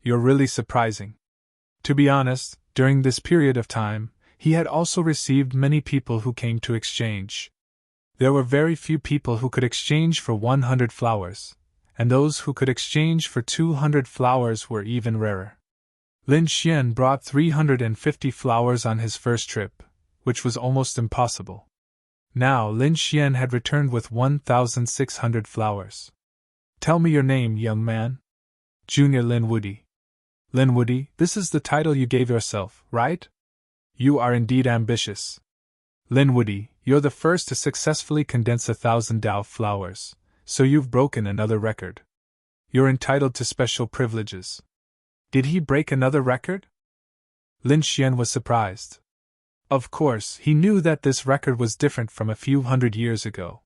You're really surprising. To be honest, during this period of time, he had also received many people who came to exchange. There were very few people who could exchange for 100 flowers, and those who could exchange for 200 flowers were even rarer. Lin Xian brought 350 flowers on his first trip, which was almost impossible. Now Lin Xian had returned with 1,600 flowers. "Tell me your name, young man." "Junior Lin Woody." "Lin Woody, this is the title you gave yourself, right? You are indeed ambitious. Lin Woody, you're the first to successfully condense 1,000 Dao flowers, so you've broken another record. You're entitled to special privileges." Did he break another record? Lin Xian was surprised. Of course, he knew that this record was different from a few hundred years ago.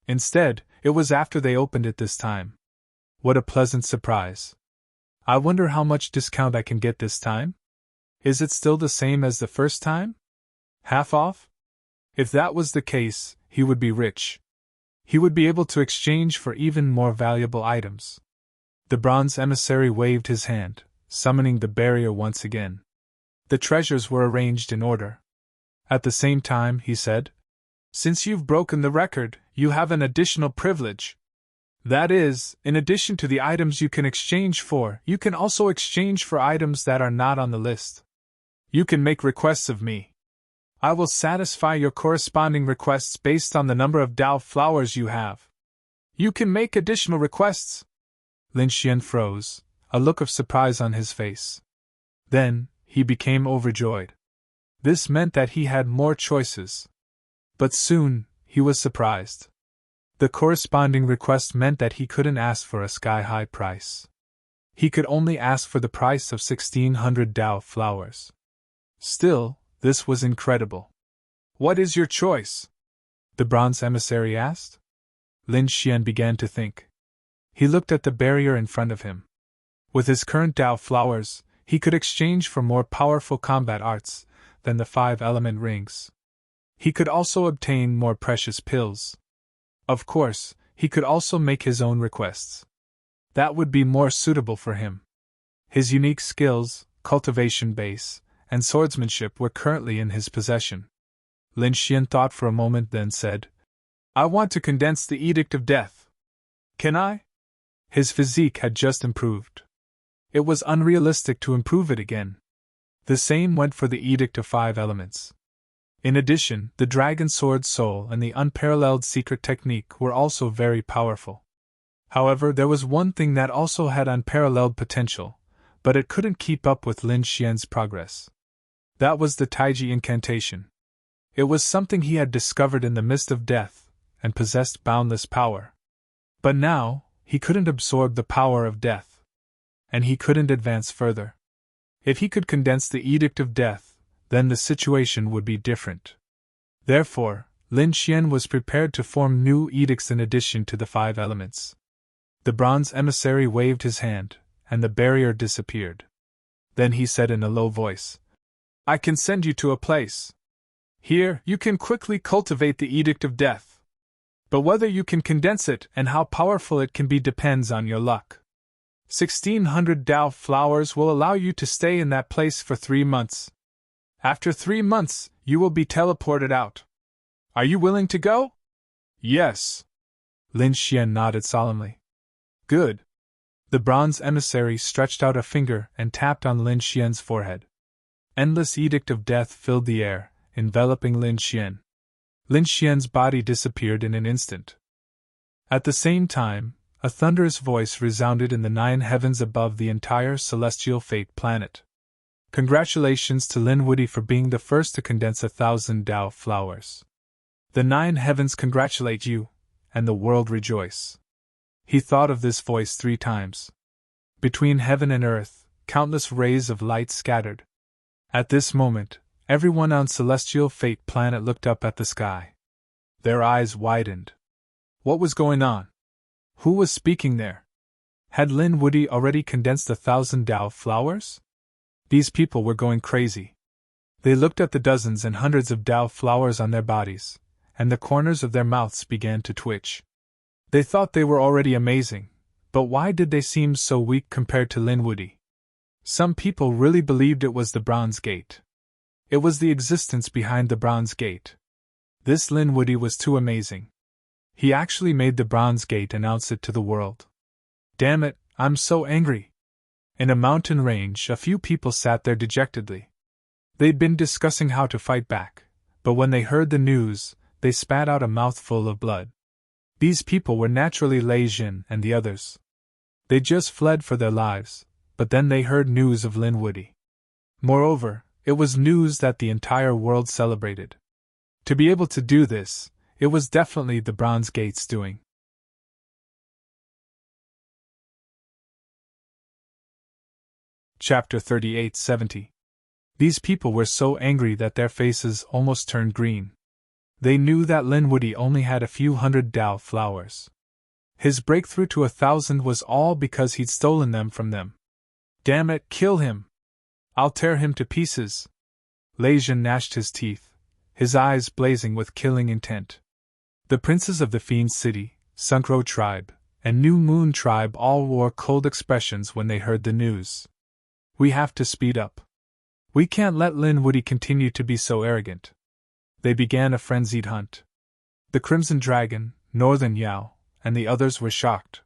Instead, it was after they opened it this time. What a pleasant surprise. I wonder how much discount I can get this time? Is it still the same as the first time? Half off? If that was the case, he would be rich. He would be able to exchange for even more valuable items. The bronze emissary waved his hand, summoning the barrier once again. The treasures were arranged in order. At the same time, he said, "Since you've broken the record, you have an additional privilege. That is, in addition to the items you can exchange for, you can also exchange for items that are not on the list. You can make requests of me. I will satisfy your corresponding requests based on the number of Dao flowers you have. You can make additional requests." Lin Xian froze, a look of surprise on his face. Then, he became overjoyed. This meant that he had more choices. But soon, he was surprised. The corresponding request meant that he couldn't ask for a sky-high price. He could only ask for the price of 1,600 Dao flowers. Still, this was incredible. "What is your choice?" the bronze emissary asked. Lin Xian began to think. He looked at the barrier in front of him. With his current Dao flowers, he could exchange for more powerful combat arts than the 5-element rings. He could also obtain more precious pills. Of course, he could also make his own requests. That would be more suitable for him. His unique skills, cultivation base, and swordsmanship were currently in his possession. Lin Xian thought for a moment, then said, "I want to condense the Edict of Death. Can I?" His physique had just improved. It was unrealistic to improve it again. The same went for the Edict of 5 Elements. In addition, the Dragon Sword Soul and the unparalleled secret technique were also very powerful. However, there was one thing that also had unparalleled potential, but it couldn't keep up with Lin Xian's progress. That was the Taiji incantation. It was something he had discovered in the mist of death, and possessed boundless power. But now, he couldn't absorb the power of death. And he couldn't advance further. If he could condense the Edict of Death, then the situation would be different. Therefore, Lin Xian was prepared to form new edicts in addition to the 5 elements. The bronze emissary waved his hand, and the barrier disappeared. Then he said in a low voice, "I can send you to a place. Here, you can quickly cultivate the Edict of Death. But whether you can condense it and how powerful it can be depends on your luck. 1,600 Dao flowers will allow you to stay in that place for 3 months. After 3 months, you will be teleported out. Are you willing to go?" "Yes." Lin Xian nodded solemnly. "Good." The bronze emissary stretched out a finger and tapped on Lin Xian's forehead. Endless Edict of Death filled the air, enveloping Lin Xian. Lin Xian's body disappeared in an instant. At the same time, a thunderous voice resounded in the 9 heavens above the entire celestial fate planet. "Congratulations to Lin Woody for being the first to condense 1,000 Dao flowers. The 9 heavens congratulate you, and the world rejoice." He thought of this voice 3 times. Between heaven and earth, countless rays of light scattered. At this moment, everyone on Celestial Fate Planet looked up at the sky. Their eyes widened. What was going on? Who was speaking there? Had Lin Woody already condensed 1,000 Dao flowers? These people were going crazy. They looked at the dozens and hundreds of Dao flowers on their bodies, and the corners of their mouths began to twitch. They thought they were already amazing, but why did they seem so weak compared to Lin Woody? Some people really believed it was the Bronze Gate. It was the existence behind the Bronze Gate. This Lin Woody was too amazing. He actually made the Bronze Gate announce it to the world. Damn it, I'm so angry. In a mountain range, a few people sat there dejectedly. They'd been discussing how to fight back, but when they heard the news, they spat out a mouthful of blood. These people were naturally Lei Jin and the others. They just fled for their lives, but then they heard news of Lin Woody. Moreover, it was news that the entire world celebrated. To be able to do this, it was definitely the Bronze Gate's doing. Chapter 3870. These people were so angry that their faces almost turned green. They knew that Lin Woody only had a few hundred Dao flowers. His breakthrough to 1,000 was all because he'd stolen them from them. Damn it, kill him! I'll tear him to pieces! Lei Jin gnashed his teeth, his eyes blazing with killing intent. The princes of the Fiend City, Sunkro Tribe, and New Moon Tribe all wore cold expressions when they heard the news. We have to speed up. We can't let Lin Woody continue to be so arrogant. They began a frenzied hunt. The Crimson Dragon, Northern Yao, and the others were shocked.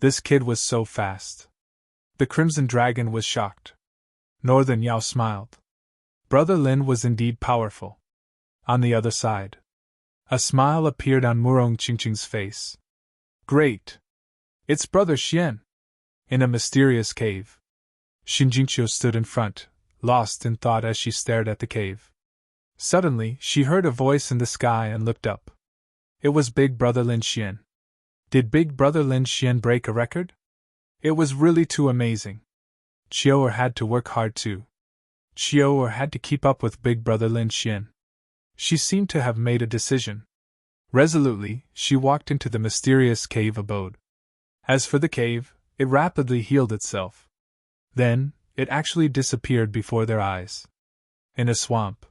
This kid was so fast. The Crimson Dragon was shocked. Northern Yao smiled. Brother Lin was indeed powerful. On the other side, a smile appeared on Murong Qingqing's face. Great! It's Brother Xian! In a mysterious cave. Xinjingqiu stood in front, lost in thought as she stared at the cave. Suddenly, she heard a voice in the sky and looked up. It was Big Brother Lin Xian. Did Big Brother Lin Xian break a record? It was really too amazing. Qiu'er had to work hard too. Qiu'er had to keep up with Big Brother Lin Xian. She seemed to have made a decision. Resolutely, she walked into the mysterious cave abode. As for the cave, it rapidly healed itself. Then, it actually disappeared before their eyes. In a swamp,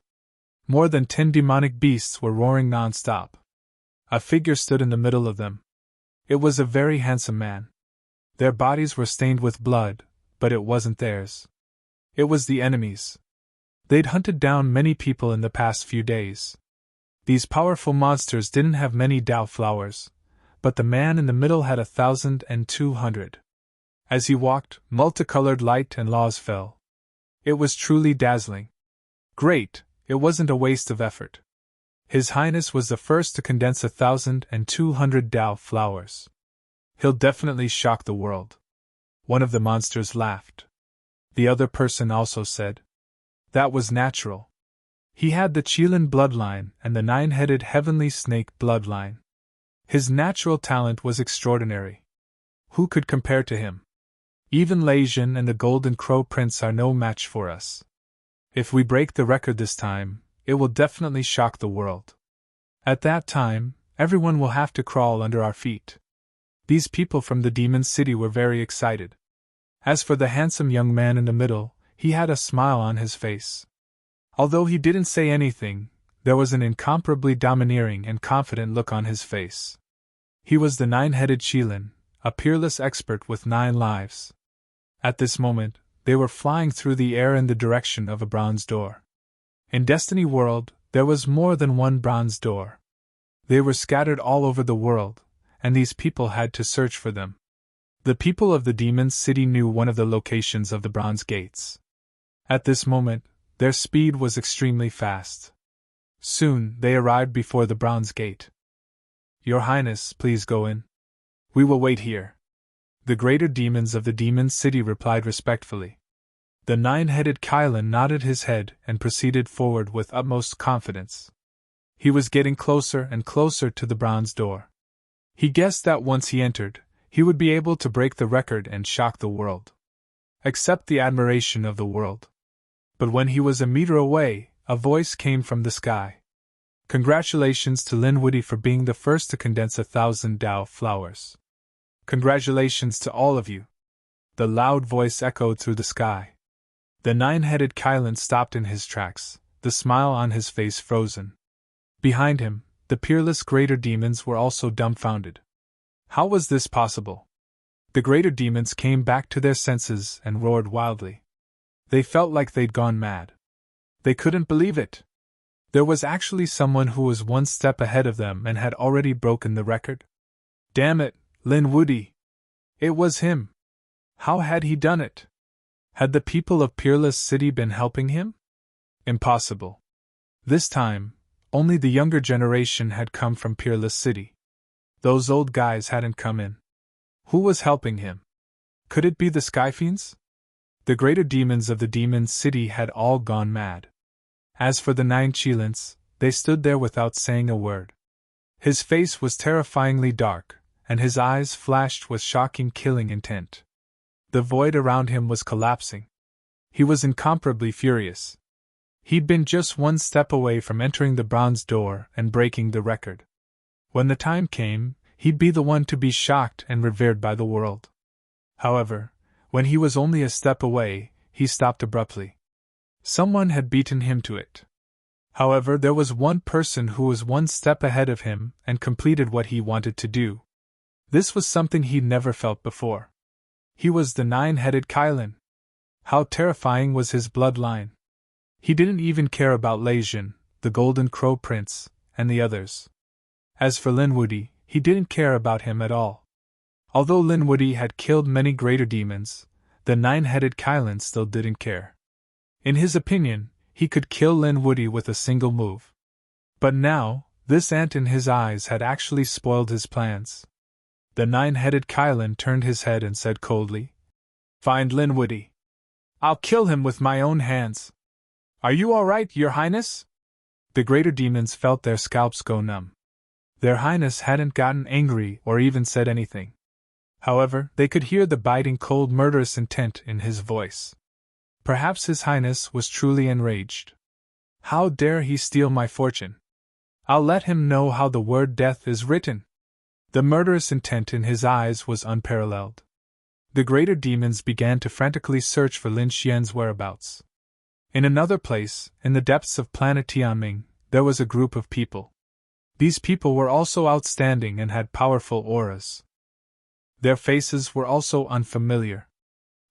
more than 10 demonic beasts were roaring non-stop. A figure stood in the middle of them. It was a very handsome man. Their bodies were stained with blood, but it wasn't theirs. It was the enemy's. They'd hunted down many people in the past few days. These powerful monsters didn't have many Dao flowers, but the man in the middle had 1,200. As he walked, multicolored light and laws fell. It was truly dazzling. Great, it wasn't a waste of effort. His Highness was the first to condense 1,200 Dao flowers. He'll definitely shock the world. One of the monsters laughed. The other person also said. That was natural. He had the Qilin bloodline and the 9-headed heavenly snake bloodline. His natural talent was extraordinary. Who could compare to him? Even Lei Jin and the Golden Crow Prince are no match for us. If we break the record this time, it will definitely shock the world. At that time, everyone will have to crawl under our feet. These people from the Demon City were very excited. As for the handsome young man in the middle, he had a smile on his face. Although he didn't say anything, there was an incomparably domineering and confident look on his face. He was the 9-headed Qilin, a peerless expert with 9 lives. At this moment, they were flying through the air in the direction of a bronze door. In Destiny World, there was more than one bronze door. They were scattered all over the world, and these people had to search for them. The people of the Demon's City knew one of the locations of the bronze gates. At this moment, their speed was extremely fast. Soon, they arrived before the bronze gate. Your Highness, please go in. We will wait here. The greater demons of the Demon City replied respectfully. The 9-headed Qilin nodded his head and proceeded forward with utmost confidence. He was getting closer and closer to the bronze door. He guessed that once he entered, he would be able to break the record and shock the world. Accept the admiration of the world. But when he was a meter away, a voice came from the sky. Congratulations to Lin Woody for being the first to condense 1,000 Dao flowers. Congratulations to all of you. The loud voice echoed through the sky. The nine-headed Kylan stopped in his tracks, the smile on his face frozen. Behind him, the peerless greater demons were also dumbfounded. How was this possible? The greater demons came back to their senses and roared wildly. They felt like they'd gone mad. They couldn't believe it. There was actually someone who was one step ahead of them and had already broken the record. Damn it, Lin Woody! It was him! How had he done it? Had the people of Peerless City been helping him? Impossible. This time, only the younger generation had come from Peerless City. Those old guys hadn't come in. Who was helping him? Could it be the Skyfiends? The greater demons of the Demon City had all gone mad. As for the 9 Chilins, they stood there without saying a word. His face was terrifyingly dark, and his eyes flashed with shocking killing intent. The void around him was collapsing. He was incomparably furious. He'd been just one step away from entering the bronze door and breaking the record. When the time came, he'd be the one to be shocked and revered by the world. However, when he was only a step away, he stopped abruptly. Someone had beaten him to it. However, there was one person who was one step ahead of him and completed what he wanted to do. This was something he'd never felt before. He was the 9-headed Kylan. How terrifying was his bloodline! He didn't even care about Leijin, the Golden Crow Prince, and the others. As for Lin Woody, he didn't care about him at all. Although Lin Woody had killed many greater demons, the 9-headed Kylan still didn't care. In his opinion, he could kill Lin Woody with a single move. But now, this ant in his eyes had actually spoiled his plans. The 9-headed Kylan turned his head and said coldly, "Find Lin Woody. I'll kill him with my own hands. Are you all right, Your Highness?" The greater demons felt their scalps go numb. Their Highness hadn't gotten angry or even said anything. However, they could hear the biting, cold, murderous intent in his voice. Perhaps His Highness was truly enraged. How dare he steal my fortune? I'll let him know how the word death is written. The murderous intent in his eyes was unparalleled. The greater demons began to frantically search for Lin Xian's whereabouts. In another place, in the depths of planet Tianming, there was a group of people. These people were also outstanding and had powerful auras. Their faces were also unfamiliar.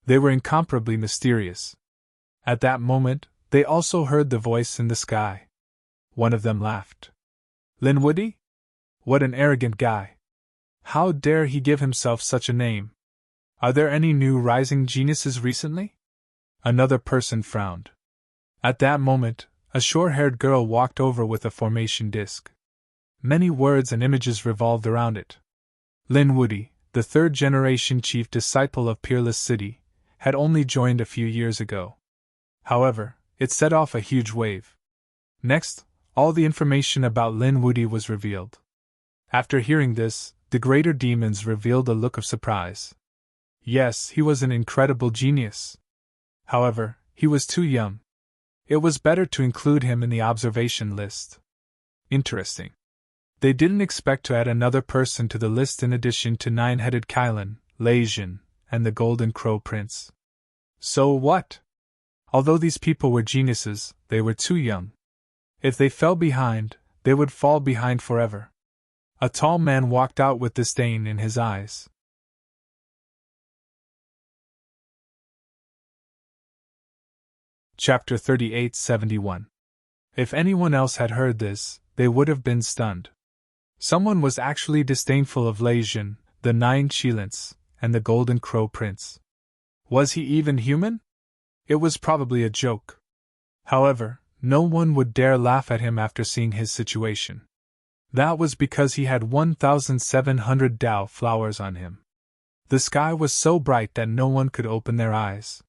They were incomparably mysterious. At that moment, they also heard the voice in the sky. One of them laughed. Lin Woody? What an arrogant guy. How dare he give himself such a name? Are there any new rising geniuses recently? Another person frowned. At that moment, a short-haired girl walked over with a formation disc. Many words and images revolved around it. Lin Woody, the 3rd-generation chief disciple of Peerless City, had only joined a few years ago. However, it set off a huge wave. Next, all the information about Lin Woody was revealed. After hearing this, the greater demons revealed a look of surprise. Yes, he was an incredible genius. However, he was too young. It was better to include him in the observation list. Interesting. They didn't expect to add another person to the list in addition to 9-headed Kylan, Leijin, and the Golden Crow Prince. So what? Although these people were geniuses, they were too young. If they fell behind, they would fall behind forever. A tall man walked out with disdain in his eyes. Chapter 3871. If anyone else had heard this, they would have been stunned. Someone was actually disdainful of Leijin, the 9 Chilins, and the Golden Crow Prince. Was he even human? It was probably a joke. However, no one would dare laugh at him after seeing his situation. That was because he had 1,700 Dao flowers on him. The sky was so bright that no one could open their eyes.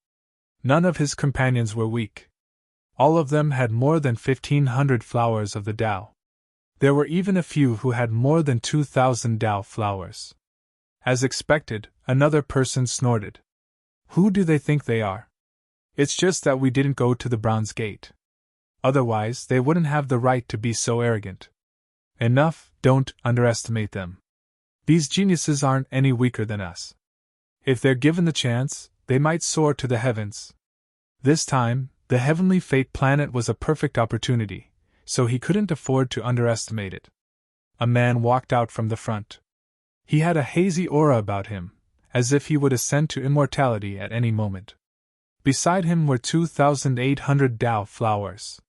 None of his companions were weak. All of them had more than 1,500 flowers of the Dao. There were even a few who had more than 2,000 Dao flowers. As expected, another person snorted. Who do they think they are? It's just that we didn't go to the Bronze Gate. Otherwise, they wouldn't have the right to be so arrogant. Enough, don't underestimate them. These geniuses aren't any weaker than us. If they're given the chance, they might soar to the heavens. This time, the heavenly fate planet was a perfect opportunity, so he couldn't afford to underestimate it. A man walked out from the front. He had a hazy aura about him, as if he would ascend to immortality at any moment. Beside him were 2,800 Tao flowers.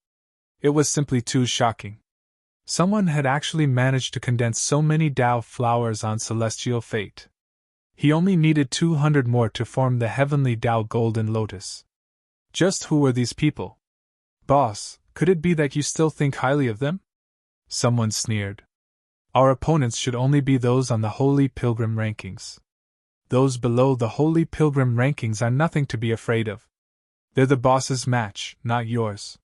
It was simply too shocking. Someone had actually managed to condense so many Tao flowers on celestial fate. He only needed 200 more to form the heavenly Tao golden lotus. Just who were these people? Boss, could it be that you still think highly of them? Someone sneered. Our opponents should only be those on the Holy Pilgrim rankings. Those below the Holy Pilgrim rankings are nothing to be afraid of. They're the boss's match, not yours.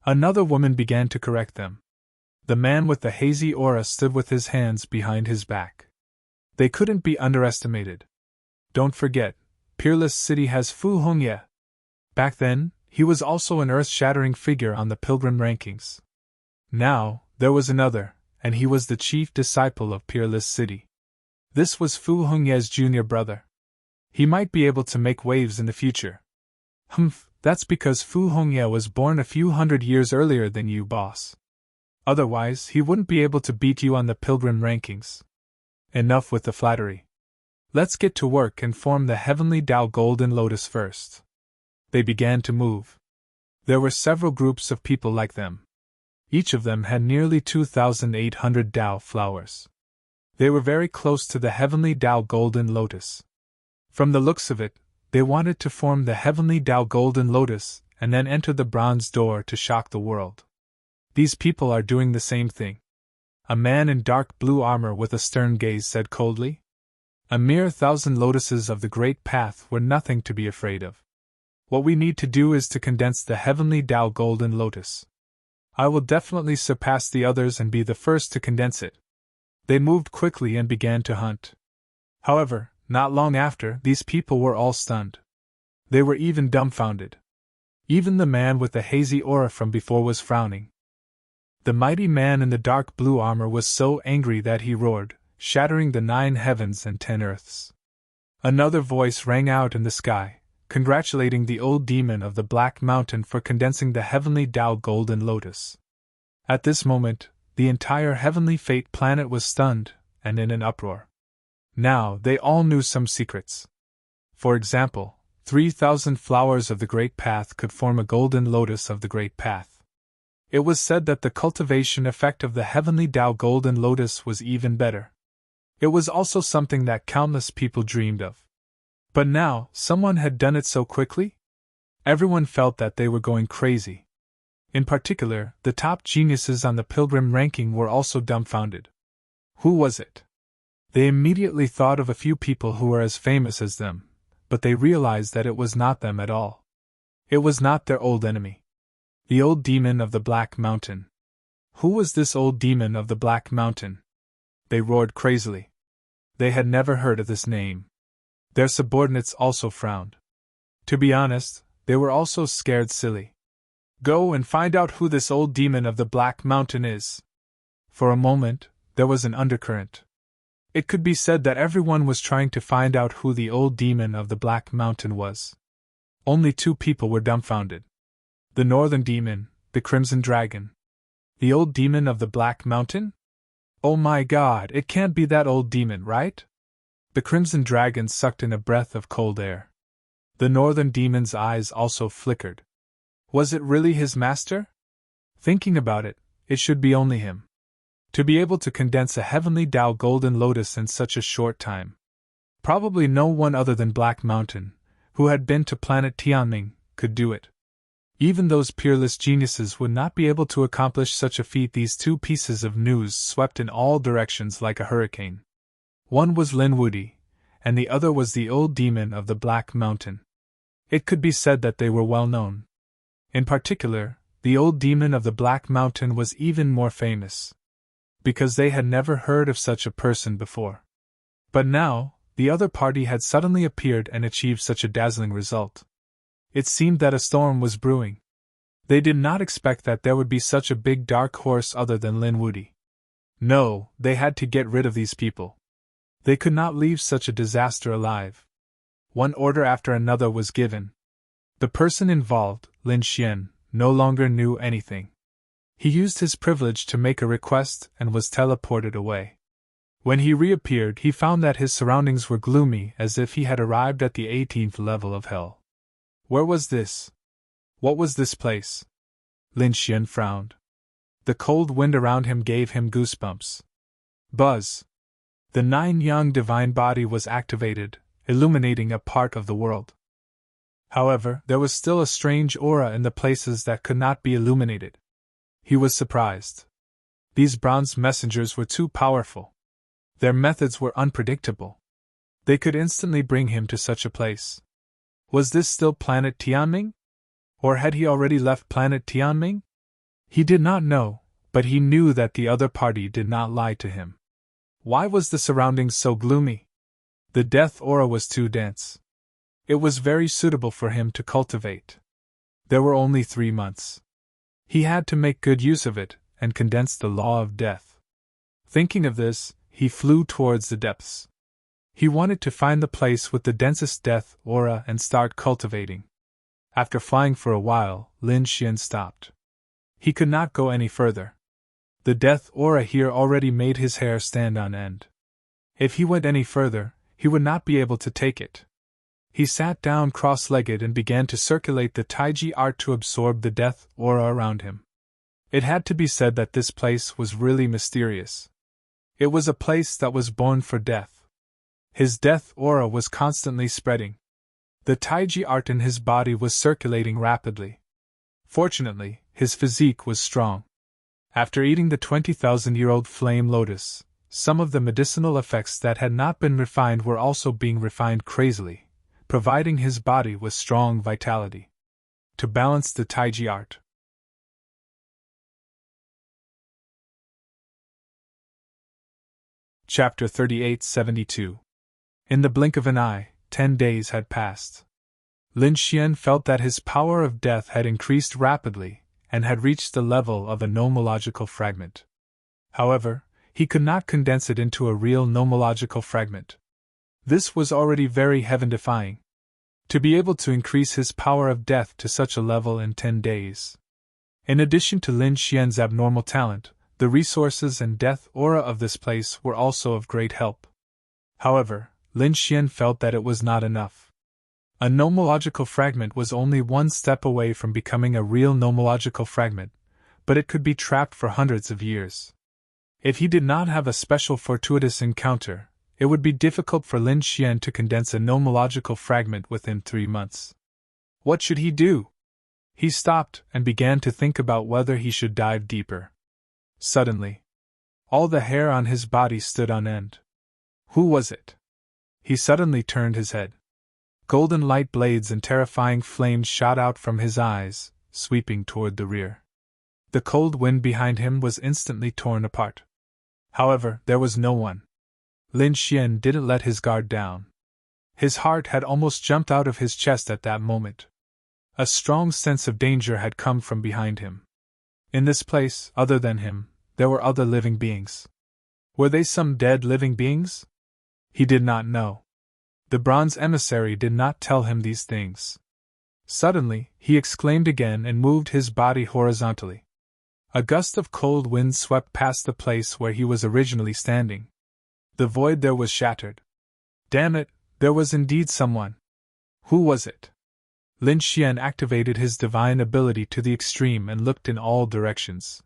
Another woman began to correct them. The man with the hazy aura stood with his hands behind his back. They couldn't be underestimated. Don't forget, Peerless City has Fu Hongye. Back then, he was also an earth-shattering figure on the Pilgrim rankings. Now, there was another, and he was the chief disciple of Peerless City. This was Fu Hongye's junior brother. He might be able to make waves in the future. Humph, that's because Fu Hongye was born a few hundred years earlier than you, boss. Otherwise, he wouldn't be able to beat you on the Pilgrim rankings. Enough with the flattery. Let's get to work and form the heavenly Tao golden lotus first. They began to move. There were several groups of people like them. Each of them had nearly 2,800 Tao flowers. They were very close to the heavenly Tao golden lotus. From the looks of it, they wanted to form the heavenly Tao golden lotus and then enter the bronze door to shock the world. These people are doing the same thing. A man in dark blue armor with a stern gaze said coldly. A mere 1,000 lotuses of the great path were nothing to be afraid of. What we need to do is to condense the heavenly Tao golden lotus. I will definitely surpass the others and be the first to condense it. They moved quickly and began to hunt. However, not long after, these people were all stunned. They were even dumbfounded. Even the man with the hazy aura from before was frowning. The mighty man in the dark blue armor was so angry that he roared, shattering the 9 heavens and 10 earths. Another voice rang out in the sky, congratulating the old demon of the Black Mountain for condensing the heavenly Tao golden lotus. At this moment, the entire heavenly fate planet was stunned and in an uproar. Now, they all knew some secrets. For example, 3,000 flowers of the Great Path could form a golden lotus of the Great Path. It was said that the cultivation effect of the heavenly Tao golden lotus was even better. It was also something that countless people dreamed of. But now, someone had done it so quickly? Everyone felt that they were going crazy. In particular, the top geniuses on the Pilgrim ranking were also dumbfounded. Who was it? They immediately thought of a few people who were as famous as them, but they realized that it was not them at all. It was not their old enemy. The old demon of the Black Mountain. Who was this old demon of the Black Mountain? They roared crazily. They had never heard of this name. Their subordinates also frowned. To be honest, they were also scared silly. Go and find out who this old demon of the Black Mountain is. For a moment, there was an undercurrent. It could be said that everyone was trying to find out who the old demon of the Black Mountain was. Only 2 people were dumbfounded. The Northern Demon, the Crimson Dragon. The old demon of the Black Mountain? Oh my God, it can't be that old demon, right? The Crimson Dragon sucked in a breath of cold air. The Northern Demon's eyes also flickered. Was it really his master? Thinking about it, it should be only him. To be able to condense a heavenly Tao golden lotus in such a short time. Probably no one other than Black Mountain, who had been to planet Tianming, could do it. Even those peerless geniuses would not be able to accomplish such a feat. These 2 pieces of news swept in all directions like a hurricane. One was Lin Wudi, and the other was the old demon of the Black Mountain. It could be said that they were well known. In particular, the old demon of the Black Mountain was even more famous. Because they had never heard of such a person before. But now, the other party had suddenly appeared and achieved such a dazzling result. It seemed that a storm was brewing. They did not expect that there would be such a big dark horse other than Lin Wudi. No, they had to get rid of these people. They could not leave such a disaster alive. One order after another was given. The person involved, Lin Xian, no longer knew anything. He used his privilege to make a request and was teleported away. When he reappeared, he found that his surroundings were gloomy, as if he had arrived at the 18th level of hell. Where was this? What was this place? Lin Xian frowned. The cold wind around him gave him goosebumps. Buzz! The 9-yang divine body was activated, illuminating a part of the world. However, there was still a strange aura in the places that could not be illuminated. He was surprised. These bronze messengers were too powerful. Their methods were unpredictable. They could instantly bring him to such a place. Was this still planet Tianming? Or had he already left planet Tianming? He did not know, but he knew that the other party did not lie to him. Why was the surroundings so gloomy? The death aura was too dense. It was very suitable for him to cultivate. There were only 3 months. He had to make good use of it, and condense the law of death. Thinking of this, he flew towards the depths. He wanted to find the place with the densest death aura and start cultivating. After flying for a while, Lin Xian stopped. He could not go any further. The death aura here already made his hair stand on end. If he went any further, he would not be able to take it. He sat down cross-legged and began to circulate the Taiji art to absorb the death aura around him. It had to be said that this place was really mysterious. It was a place that was born for death. His death aura was constantly spreading. The Taiji art in his body was circulating rapidly. Fortunately, his physique was strong. After eating the 20,000-year-old flame lotus, some of the medicinal effects that had not been refined were also being refined crazily, providing his body with strong vitality. To balance the Taiji art. Chapter 3872. In the blink of an eye, 10 days had passed. Lin Xian felt that his power of death had increased rapidly, and had reached the level of a nomological fragment. However, he could not condense it into a real nomological fragment. This was already very heaven-defying. To be able to increase his power of death to such a level in 10 days. In addition to Lin Xian's abnormal talent, the resources and death aura of this place were also of great help. However, Lin Xian felt that it was not enough. A nomological fragment was only one step away from becoming a real nomological fragment, but it could be trapped for hundreds of years. If he did not have a special fortuitous encounter, it would be difficult for Lin Xian to condense a nomological fragment within 3 months. What should he do? He stopped and began to think about whether he should dive deeper. Suddenly, all the hair on his body stood on end. Who was it? He suddenly turned his head. Golden light blades and terrifying flames shot out from his eyes, sweeping toward the rear. The cold wind behind him was instantly torn apart. However, there was no one. Lin Xian didn't let his guard down. His heart had almost jumped out of his chest at that moment. A strong sense of danger had come from behind him. In this place, other than him, there were other living beings. Were they some dead living beings? He did not know. The bronze emissary did not tell him these things. Suddenly, he exclaimed again and moved his body horizontally. A gust of cold wind swept past the place where he was originally standing. The void there was shattered. Damn it, there was indeed someone. Who was it? Lin Xian activated his divine ability to the extreme and looked in all directions.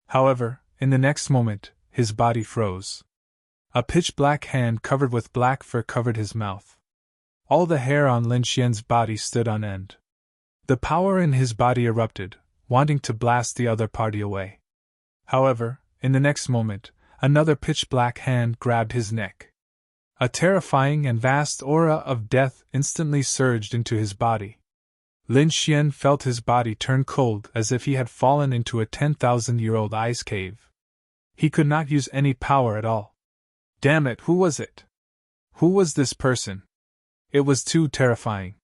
However, in the next moment, his body froze. A pitch-black hand covered with black fur covered his mouth. All the hair on Lin Xian's body stood on end. The power in his body erupted, wanting to blast the other party away. However, in the next moment, another pitch-black hand grabbed his neck. A terrifying and vast aura of death instantly surged into his body. Lin Xian felt his body turn cold as if he had fallen into a 10,000-year-old ice cave. He could not use any power at all. Damn it, who was it? Who was this person? It was too terrifying.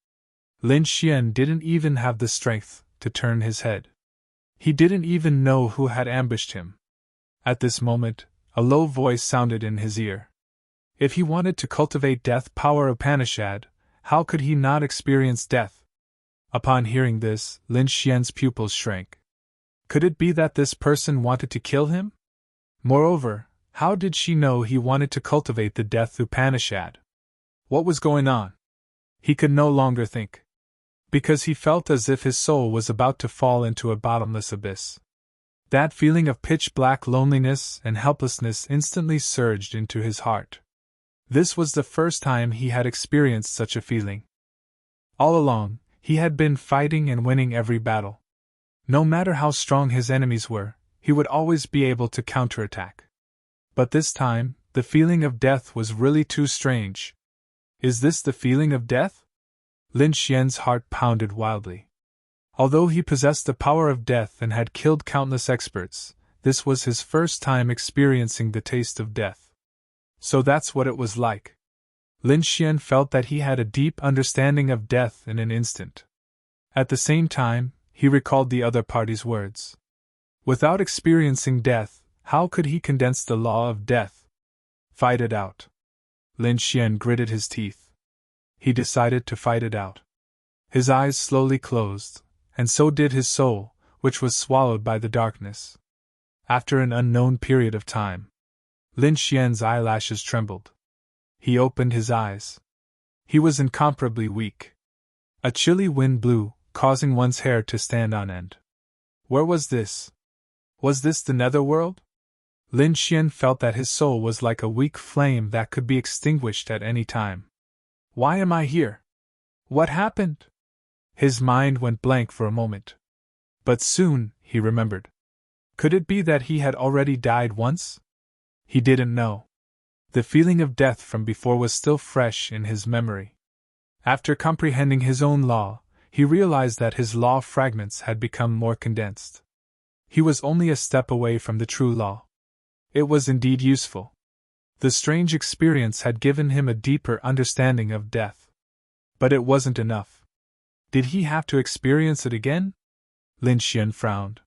Lin Xian didn't even have the strength to turn his head. He didn't even know who had ambushed him. At this moment, a low voice sounded in his ear. If he wanted to cultivate death power Upanishad, how could he not experience death? Upon hearing this, Lin Xian's pupils shrank. Could it be that this person wanted to kill him? Moreover, how did she know he wanted to cultivate the death Upanishad? What was going on? He could no longer think. Because he felt as if his soul was about to fall into a bottomless abyss. That feeling of pitch-black loneliness and helplessness instantly surged into his heart. This was the first time he had experienced such a feeling. All along, he had been fighting and winning every battle. No matter how strong his enemies were, he would always be able to counterattack. But this time, the feeling of death was really too strange. Is this the feeling of death? Lin Xian's heart pounded wildly. Although he possessed the power of death and had killed countless experts, this was his first time experiencing the taste of death. So that's what it was like. Lin Xian felt that he had a deep understanding of death in an instant. At the same time, he recalled the other party's words. Without experiencing death, how could he condense the law of death? Fight it out. Lin Xian gritted his teeth. He decided to fight it out. His eyes slowly closed, and so did his soul, which was swallowed by the darkness. After an unknown period of time, Lin Xian's eyelashes trembled. He opened his eyes. He was incomparably weak. A chilly wind blew, causing one's hair to stand on end. Where was this? Was this the netherworld? Lin Xian felt that his soul was like a weak flame that could be extinguished at any time. Why am I here? What happened? His mind went blank for a moment. But soon, he remembered. Could it be that he had already died once? He didn't know. The feeling of death from before was still fresh in his memory. After comprehending his own law, he realized that his law fragments had become more condensed. He was only a step away from the true law. It was indeed useful. The strange experience had given him a deeper understanding of death. But it wasn't enough. Did he have to experience it again? Lin Xian frowned.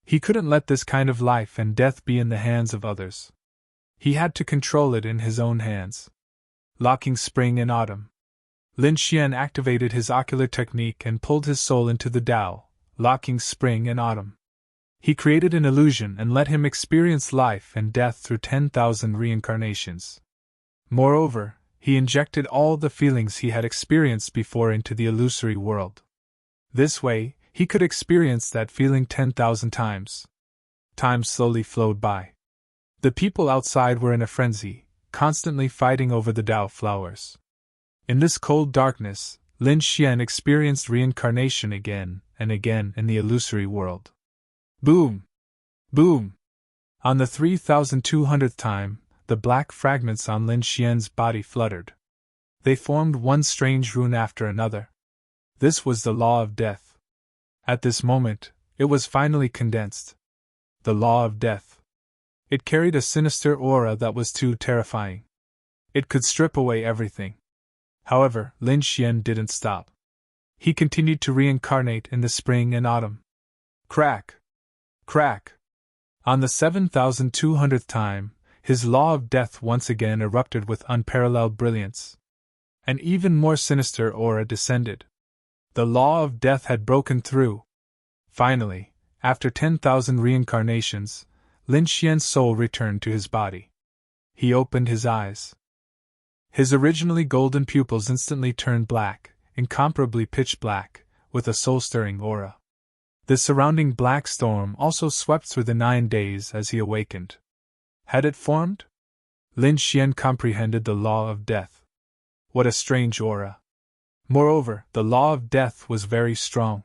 He couldn't let this kind of life and death be in the hands of others. He had to control it in his own hands. Locking spring and autumn. Lin Xian activated his ocular technique and pulled his soul into the Tao, locking spring and autumn. He created an illusion and let him experience life and death through 10,000 reincarnations. Moreover, he injected all the feelings he had experienced before into the illusory world. This way, he could experience that feeling 10,000 times. Time slowly flowed by. The people outside were in a frenzy, constantly fighting over the Tao flowers. In this cold darkness, Lin Xian experienced reincarnation again and again in the illusory world. Boom! Boom! On the 3,200th time, the black fragments on Lin Xian's body fluttered. They formed one strange rune after another. This was the law of death. At this moment, it was finally condensed. The law of death. It carried a sinister aura that was too terrifying. It could strip away everything. However, Lin Xian didn't stop. He continued to reincarnate in the spring and autumn. Crack! Crack! On the 7,200th time, his law of death once again erupted with unparalleled brilliance. An even more sinister aura descended. The law of death had broken through. Finally, after 10,000 reincarnations, Lin Xian's soul returned to his body. He opened his eyes. His originally golden pupils instantly turned black, incomparably pitch black, with a soul-stirring aura. The surrounding black storm also swept through the 9 days as he awakened. Had it formed? Lin Xian comprehended the law of death. What a strange aura! Moreover, the law of death was very strong.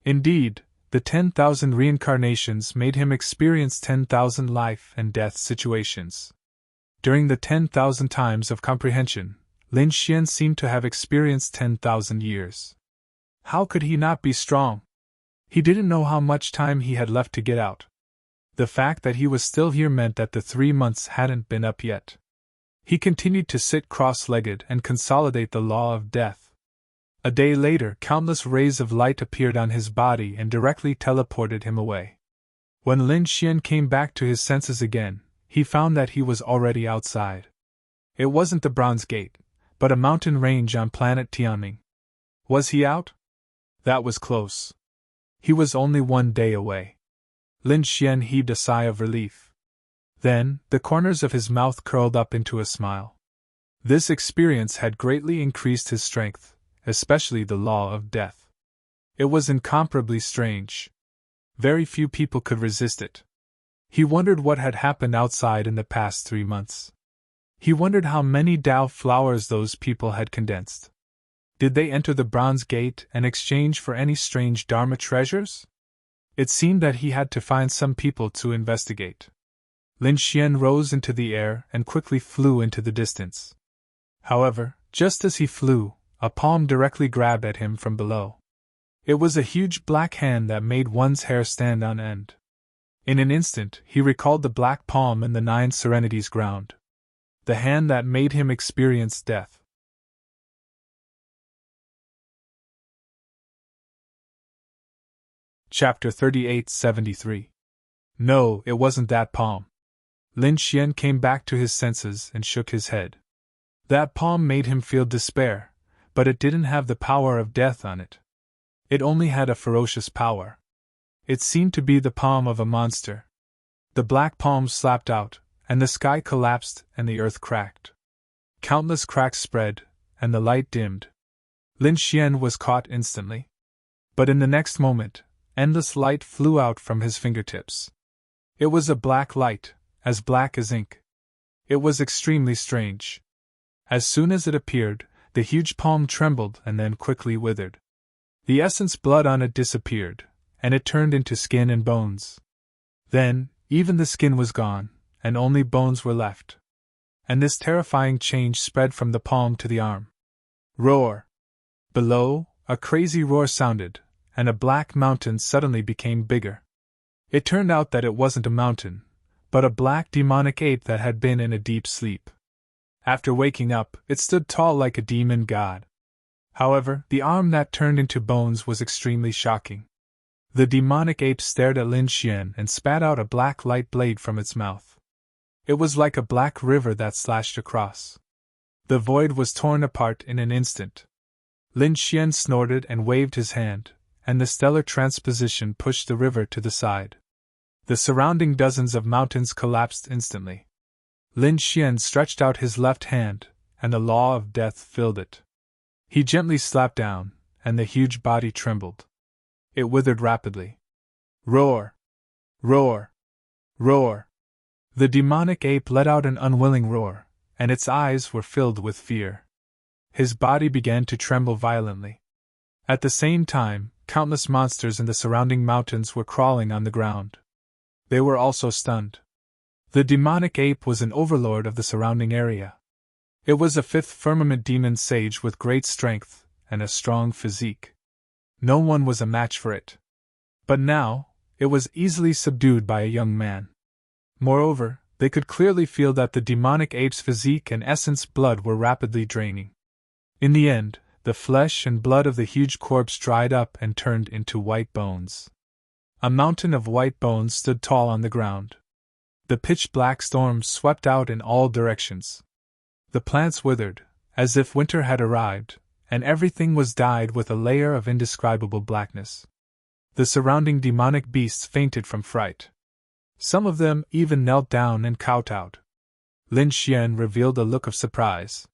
Indeed, the 10,000 reincarnations made him experience 10,000 life and death situations. During the 10,000 times of comprehension, Lin Xian seemed to have experienced 10,000 years. How could he not be strong? He didn't know how much time he had left to get out. The fact that he was still here meant that the 3 months hadn't been up yet. He continued to sit cross-legged and consolidate the law of death. A day later, countless rays of light appeared on his body and directly teleported him away. When Lin Xian came back to his senses again, he found that he was already outside. It wasn't the Bronze Gate, but a mountain range on planet Tianming. Was he out? That was close. He was only 1 day away. Lin Xian heaved a sigh of relief. Then, the corners of his mouth curled up into a smile. This experience had greatly increased his strength, especially the law of death. It was incomparably strange. Very few people could resist it. He wondered what had happened outside in the past 3 months. He wondered how many Dao flowers those people had condensed. Did they enter the Bronze Gate and exchange for any strange Dharma treasures? It seemed that he had to find some people to investigate. Lin Xian rose into the air and quickly flew into the distance. However, just as he flew, a palm directly grabbed at him from below. It was a huge black hand that made one's hair stand on end. In an instant, he recalled the black palm and the 9 serenities ground. The hand that made him experience death. Chapter 3873. No, it wasn't that palm. Lin Xian came back to his senses and shook his head. That palm made him feel despair, but it didn't have the power of death on it. It only had a ferocious power. It seemed to be the palm of a monster. The black palm slapped out, and the sky collapsed and the earth cracked. Countless cracks spread, and the light dimmed. Lin Xian was caught instantly. But in the next moment, endless light flew out from his fingertips. It was a black light, as black as ink. It was extremely strange. As soon as it appeared, the huge palm trembled and then quickly withered. The essence blood on it disappeared, and it turned into skin and bones. Then, even the skin was gone, and only bones were left. And this terrifying change spread from the palm to the arm. Roar! Below, a crazy roar sounded, and a black mountain suddenly became bigger. It turned out that it wasn't a mountain, but a black demonic ape that had been in a deep sleep. After waking up, it stood tall like a demon god. However, the arm that turned into bones was extremely shocking. The demonic ape stared at Lin Xian and spat out a black light blade from its mouth. It was like a black river that slashed across. The void was torn apart in an instant. Lin Xian snorted and waved his hand, and the stellar transposition pushed the river to the side. The surrounding dozens of mountains collapsed instantly. Lin Xian stretched out his left hand, and the law of death filled it. He gently slapped down, and the huge body trembled. It withered rapidly. Roar! Roar! Roar! The demonic ape let out an unwilling roar, and its eyes were filled with fear. His body began to tremble violently. At the same time, countless monsters in the surrounding mountains were crawling on the ground. They were also stunned. The demonic ape was an overlord of the surrounding area. It was a 5th firmament demon sage with great strength and a strong physique. No one was a match for it. But now, it was easily subdued by a young man. Moreover, they could clearly feel that the demonic ape's physique and essence blood were rapidly draining. In the end, the flesh and blood of the huge corpse dried up and turned into white bones. A mountain of white bones stood tall on the ground. The pitch-black storm swept out in all directions. The plants withered, as if winter had arrived, and everything was dyed with a layer of indescribable blackness. The surrounding demonic beasts fainted from fright. Some of them even knelt down and kowtowed. Lin Xian revealed a look of surprise.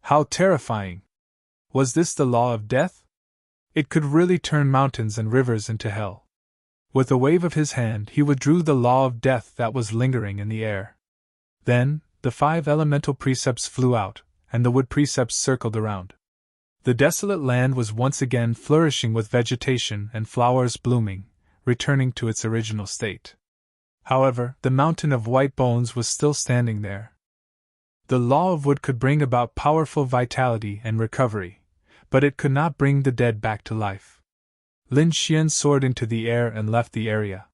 How terrifying! Was this the law of death? It could really turn mountains and rivers into hell. With a wave of his hand, he withdrew the law of death that was lingering in the air. Then, the 5 elemental precepts flew out, and the wood precepts circled around. The desolate land was once again flourishing with vegetation and flowers blooming, returning to its original state. However, the mountain of white bones was still standing there. The law of wood could bring about powerful vitality and recovery, but it could not bring the dead back to life. Lin Xian soared into the air and left the area.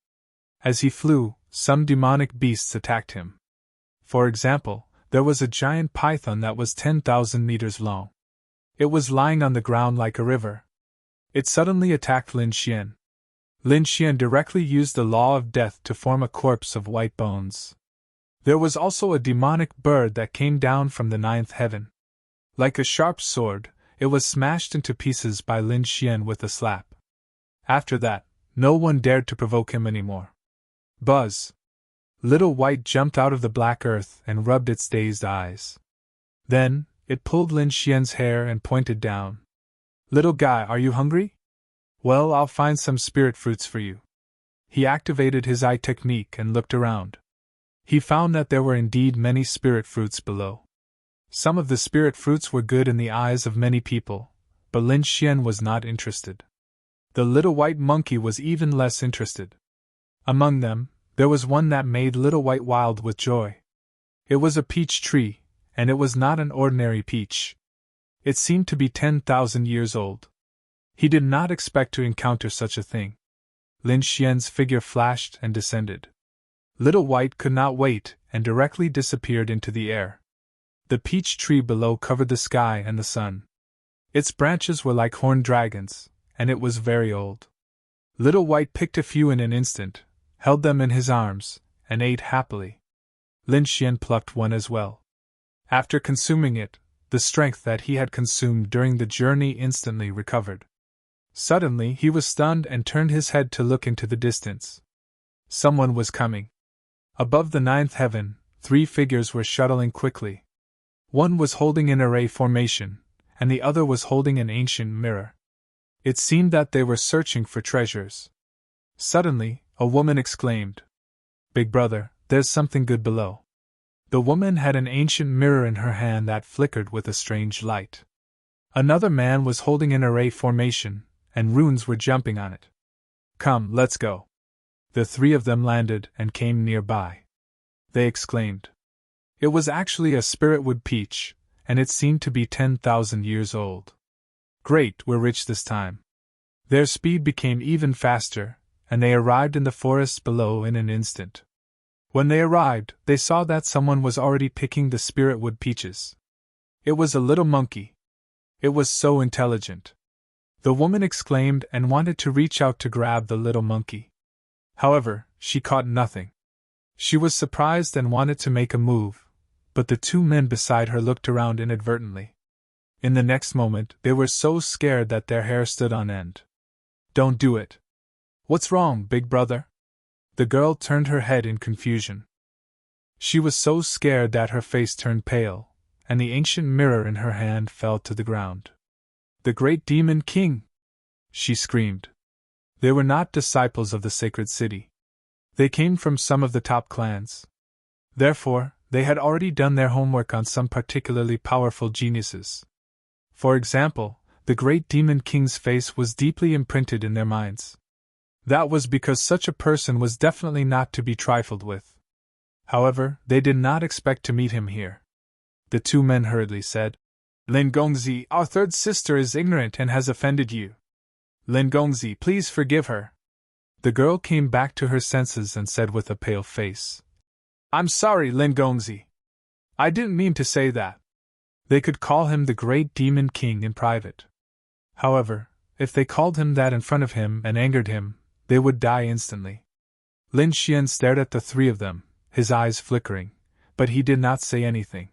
As he flew, some demonic beasts attacked him. For example, there was a giant python that was 10,000 meters long. It was lying on the ground like a river. It suddenly attacked Lin Xian. Lin Xian directly used the law of death to form a corpse of white bones. There was also a demonic bird that came down from the ninth heaven. Like a sharp sword, it was smashed into pieces by Lin Xian with a slap. After that, no one dared to provoke him anymore. Buzz! Little White jumped out of the black earth and rubbed its dazed eyes. Then, it pulled Lin Xian's hair and pointed down. Little guy, are you hungry? Well, I'll find some spirit fruits for you. He activated his eye technique and looked around. He found that there were indeed many spirit fruits below. Some of the spirit fruits were good in the eyes of many people, but Lin Xian was not interested. The little white monkey was even less interested. Among them, there was one that made Little White wild with joy. It was a peach tree, and it was not an ordinary peach. It seemed to be 10,000 years old. He did not expect to encounter such a thing. Lin Xian's figure flashed and descended. Little White could not wait and directly disappeared into the air. The peach tree below covered the sky and the sun. Its branches were like horned dragons, and it was very old. Little White picked a few in an instant, held them in his arms, and ate happily. Lin Xian plucked one as well. After consuming it, the strength that he had consumed during the journey instantly recovered. Suddenly he was stunned and turned his head to look into the distance. Someone was coming. Above the ninth heaven, 3 figures were shuttling quickly. One was holding an array formation, and the other was holding an ancient mirror. It seemed that they were searching for treasures. Suddenly, a woman exclaimed, "Big brother, there's something good below." The woman had an ancient mirror in her hand that flickered with a strange light. Another man was holding an array formation, and runes were jumping on it. "Come, let's go." The 3 of them landed and came nearby. They exclaimed. It was actually a spiritwood peach, and it seemed to be 10,000 years old. Great, we're rich this time. Their speed became even faster, and they arrived in the forest below in an instant. When they arrived, they saw that someone was already picking the spiritwood peaches. It was a little monkey. It was so intelligent. The woman exclaimed and wanted to reach out to grab the little monkey. However, she caught nothing. She was surprised and wanted to make a move, but the 2 men beside her looked around inadvertently. In the next moment, they were so scared that their hair stood on end. "Don't do it." "What's wrong, big brother?" The girl turned her head in confusion. She was so scared that her face turned pale, and the ancient mirror in her hand fell to the ground. "The great demon king!" she screamed. They were not disciples of the sacred city. They came from some of the top clans. Therefore, they had already done their homework on some particularly powerful geniuses. For example, the great demon king's face was deeply imprinted in their minds. That was because such a person was definitely not to be trifled with. However, they did not expect to meet him here. The 2 men hurriedly said, "Lin Gongzi, our 3rd sister is ignorant and has offended you. Lin Gongzi, please forgive her." The girl came back to her senses and said with a pale face, "I'm sorry, Lin Gongzi. I didn't mean to say that." They could call him the great demon king in private. However, if they called him that in front of him and angered him, they would die instantly. Lin Xian stared at the 3 of them, his eyes flickering, but he did not say anything.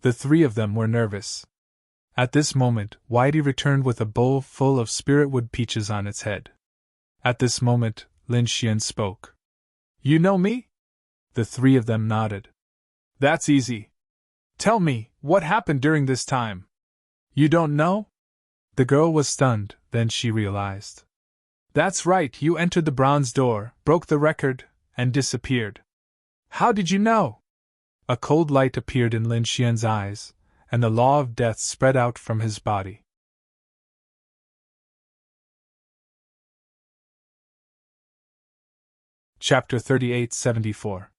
The 3 of them were nervous. At this moment, Whitey returned with a bowl full of spiritwood peaches on its head. At this moment, Lin Xian spoke. "You know me?" The 3 of them nodded. "That's easy. Tell me, what happened during this time?" "You don't know?" The girl was stunned, then she realized. "That's right, you entered the bronze door, broke the record, and disappeared. How did you know?" A cold light appeared in Lin Xian's eyes, and the law of death spread out from his body. Chapter 3874.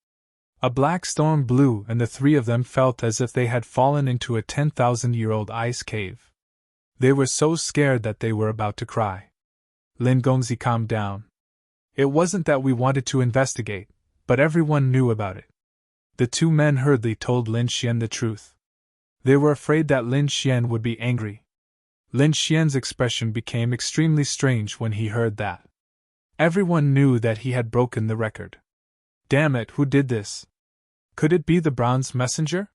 A black storm blew and the 3 of them felt as if they had fallen into a 10,000-year-old ice cave. They were so scared that they were about to cry. Lin Gongzi calmed down. "It wasn't that we wanted to investigate, but everyone knew about it. The two men hurriedly told Lin Xian the truth. They were afraid that Lin Xian would be angry. Lin Xian's expression became extremely strange when he heard that. Everyone knew that he had broken the record. Damn it, who did this? Could it be the bronze messenger?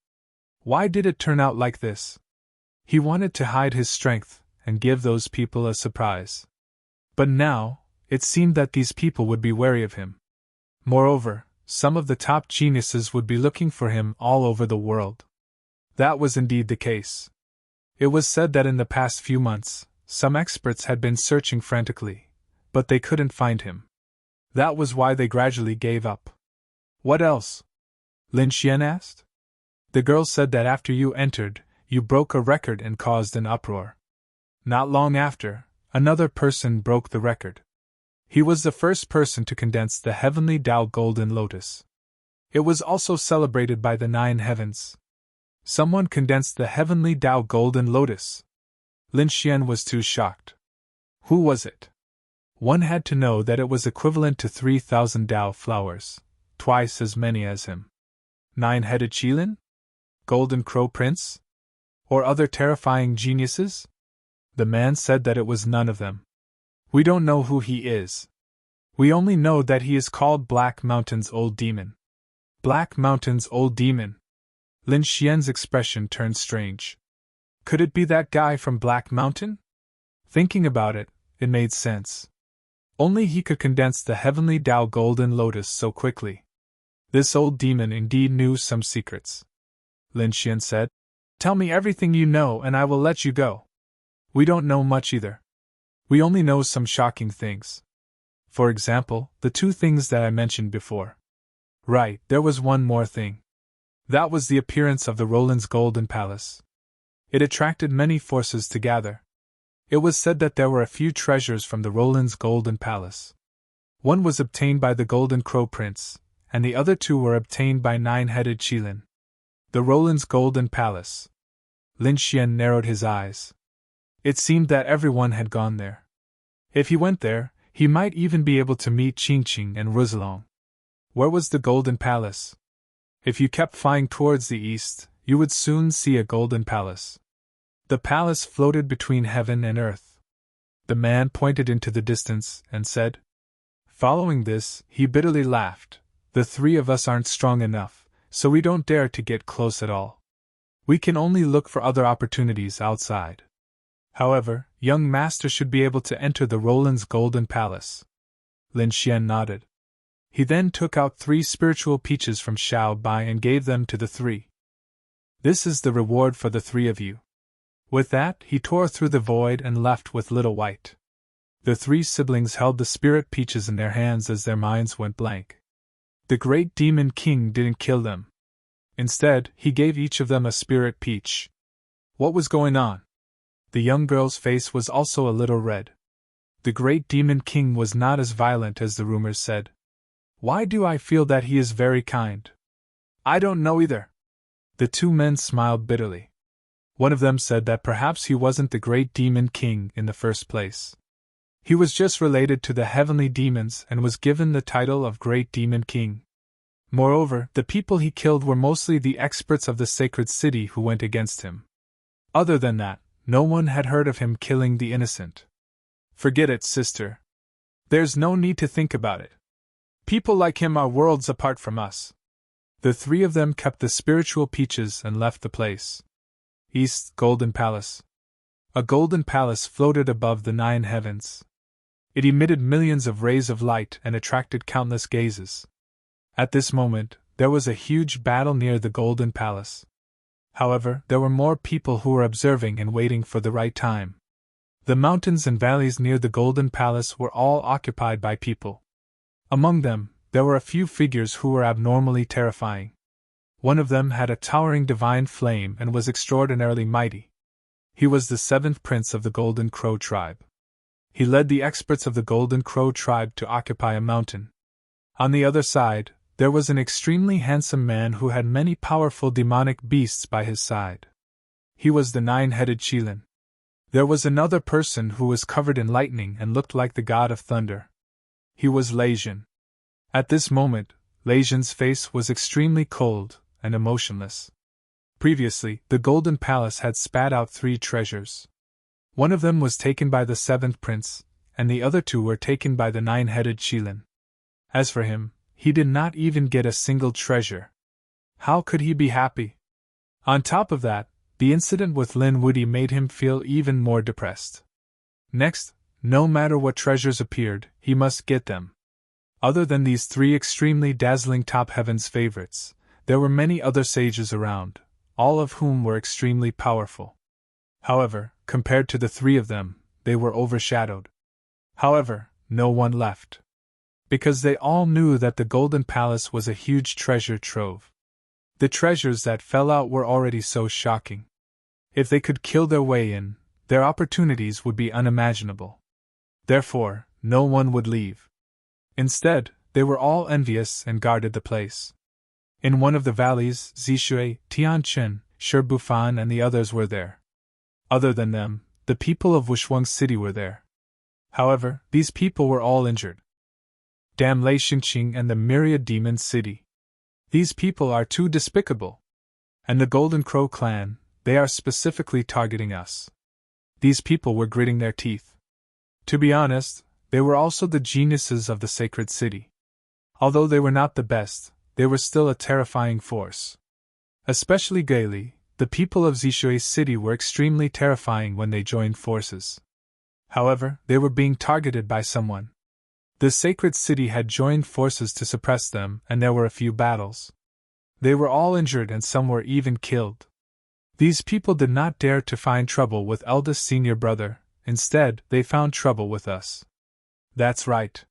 Why did it turn out like this? He wanted to hide his strength and give those people a surprise. But now, it seemed that these people would be wary of him. Moreover, some of the top geniuses would be looking for him all over the world. That was indeed the case. It was said that in the past few months, some experts had been searching frantically, but they couldn't find him. That was why they gradually gave up. What else? Lin Xian asked. The girl said that after you entered, you broke a record and caused an uproar. Not long after, another person broke the record. He was the first person to condense the heavenly Tao Golden Lotus. It was also celebrated by the 9 heavens. Someone condensed the heavenly Tao Golden Lotus. Lin Xian was too shocked. Who was it? One had to know that it was equivalent to 3,000 Tao flowers, twice as many as him. 9-headed Qilin? Golden Crow Prince? Or other terrifying geniuses? The man said that it was none of them. We don't know who he is. We only know that he is called Black Mountain's Old Demon. Black Mountain's Old Demon. Lin Xian's expression turned strange. Could it be that guy from Black Mountain? Thinking about it, it made sense. Only he could condense the heavenly Tao Golden Lotus so quickly. This old demon indeed knew some secrets. Lin Xian said, "Tell me everything you know and I will let you go." We don't know much either. We only know some shocking things. For example, the 2 things that I mentioned before. Right, there was one more thing. That was the appearance of the Roland's Golden Palace. It attracted many forces to gather. It was said that there were a few treasures from the Roland's Golden Palace. One was obtained by the Golden Crow Prince, and the other 2 were obtained by 9-headed Qilin. The Roland's Golden Palace. Lin Xian narrowed his eyes. It seemed that everyone had gone there. If he went there, he might even be able to meet Qingqing and Rizalong. Where was the Golden Palace? If you kept flying towards the east, you would soon see a golden palace. The palace floated between heaven and earth. The man pointed into the distance and said. Following this, he bitterly laughed. The 3 of us aren't strong enough, so we don't dare to get close at all. We can only look for other opportunities outside. However, young master should be able to enter the Roland's Golden Palace. Lin Xian nodded. He then took out 3 spiritual peaches from Xiao Bai and gave them to the 3. This is the reward for the 3 of you. With that, he tore through the void and left with Little White. The 3 siblings held the spirit peaches in their hands as their minds went blank. The great demon king didn't kill them. Instead, he gave each of them a spirit peach. What was going on? The young girl's face was also a little red. The great demon king was not as violent as the rumors said. Why do I feel that he is very kind? I don't know either. The 2 men smiled bitterly. One of them said that perhaps he wasn't the great demon king in the first place. He was just related to the heavenly demons and was given the title of Great Demon King. Moreover, the people he killed were mostly the experts of the sacred city who went against him. Other than that, no one had heard of him killing the innocent. Forget it, sister. There's no need to think about it. People like him are worlds apart from us. The 3 of them kept the spiritual peaches and left the place. East Golden Palace. A golden palace floated above the 9 heavens. It emitted millions of rays of light and attracted countless gazes. At this moment, there was a huge battle near the Golden Palace. However, there were more people who were observing and waiting for the right time. The mountains and valleys near the Golden Palace were all occupied by people. Among them, there were a few figures who were abnormally terrifying. One of them had a towering divine flame and was extraordinarily mighty. He was the 7th prince of the Golden Crow tribe. He led the experts of the Golden Crow tribe to occupy a mountain. On the other side, there was an extremely handsome man who had many powerful demonic beasts by his side. He was the 9-headed Qilin. There was another person who was covered in lightning and looked like the god of thunder. He was Lei Jin. At this moment, Lei Zhen's face was extremely cold and emotionless. Previously, the Golden Palace had spat out 3 treasures. One of them was taken by the 7th prince, and the other 2 were taken by the 9-headed Qilin. As for him, he did not even get a single treasure. How could he be happy? On top of that, the incident with Lin Wudy made him feel even more depressed. Next, no matter what treasures appeared, he must get them. Other than these 3 extremely dazzling top heavens favorites, there were many other sages around, all of whom were extremely powerful. However, compared to the 3 of them, they were overshadowed. However, no one left. Because they all knew that the Golden Palace was a huge treasure trove. The treasures that fell out were already so shocking. If they could kill their way in, their opportunities would be unimaginable. Therefore, no one would leave. Instead, they were all envious and guarded the place. In one of the valleys, Zishui, Tianqin, Shibufan and the others were there. Other than them, the people of Wushuang City were there. However, these people were all injured. Damn Lei Xingqing and the Myriad Demon City. These people are too despicable. And the Golden Crow clan, they are specifically targeting us. These people were gritting their teeth. To be honest, they were also the geniuses of the sacred city. Although they were not the best, they were still a terrifying force. Especially Gaili, the people of Zishui City were extremely terrifying when they joined forces. However, they were being targeted by someone. The sacred city had joined forces to suppress them, and there were a few battles. They were all injured and some were even killed. These people did not dare to find trouble with eldest senior brother, instead, they found trouble with us. That's right.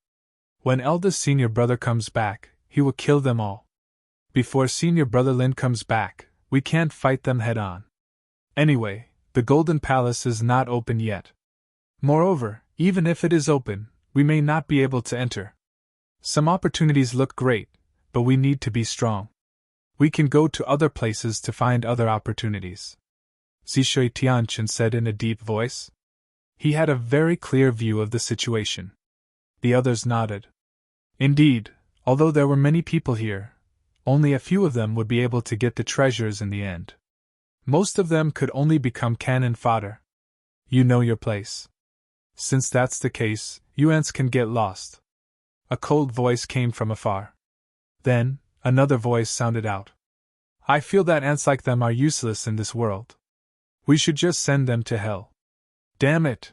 When eldest senior brother comes back, he will kill them all. Before senior brother Lin comes back, we can't fight them head on. Anyway, the Golden Palace is not open yet. Moreover, even if it is open, we may not be able to enter. Some opportunities look great, but we need to be strong. We can go to other places to find other opportunities. Zishui Tianqin said in a deep voice. He had a very clear view of the situation. The others nodded. Indeed, although there were many people here, only a few of them would be able to get the treasures in the end. Most of them could only become cannon fodder. You know your place. Since that's the case, you ants can get lost. A cold voice came from afar. Then, another voice sounded out. I feel that ants like them are useless in this world. We should just send them to hell. Damn it!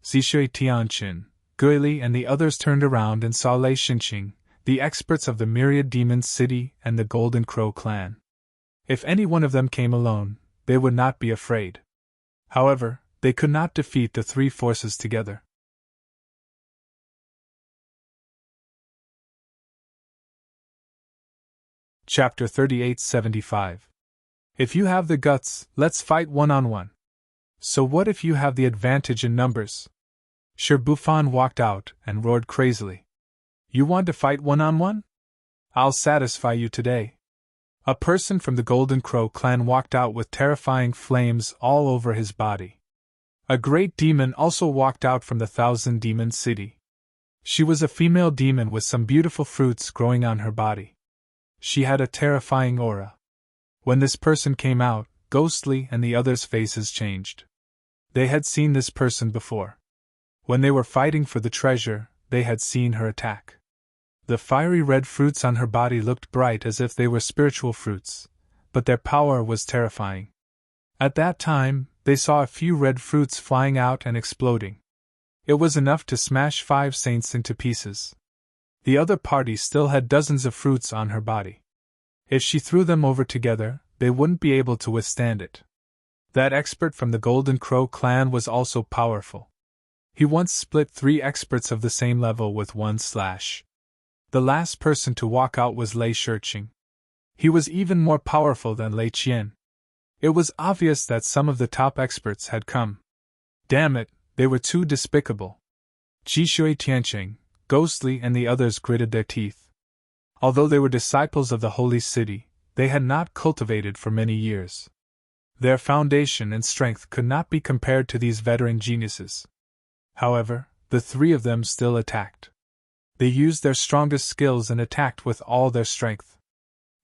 Zishui Tianqin, Guili and the others turned around and saw Lei Xingqing, the experts of the Myriad Demon City and the Golden Crow clan. If any one of them came alone, they would not be afraid. However, they could not defeat the 3 forces together. Chapter 3875. If you have the guts, let's fight one-on-one. So what if you have the advantage in numbers? Shibufan walked out and roared crazily. You want to fight one-on-one? I'll satisfy you today. A person from the Golden Crow clan walked out with terrifying flames all over his body. A great demon also walked out from the 1,000 Demon City. She was a female demon with some beautiful fruits growing on her body. She had a terrifying aura. When this person came out, Ghostly and the others' faces changed. They had seen this person before. When they were fighting for the treasure, they had seen her attack. The fiery red fruits on her body looked bright as if they were spiritual fruits, but their power was terrifying. At that time, they saw a few red fruits flying out and exploding. It was enough to smash 5 saints into pieces. The other party still had dozens of fruits on her body. If she threw them over together, they wouldn't be able to withstand it. That expert from the Golden Crow clan was also powerful. He once split 3 experts of the same level with one slash. The last person to walk out was Lei Shirqing. He was even more powerful than Lei Qian. It was obvious that some of the top experts had come. Damn it, they were too despicable. Zishui Tianqing, Ghostly and the others gritted their teeth. Although they were disciples of the Holy City, they had not cultivated for many years. Their foundation and strength could not be compared to these veteran geniuses. However, the 3 of them still attacked. They used their strongest skills and attacked with all their strength.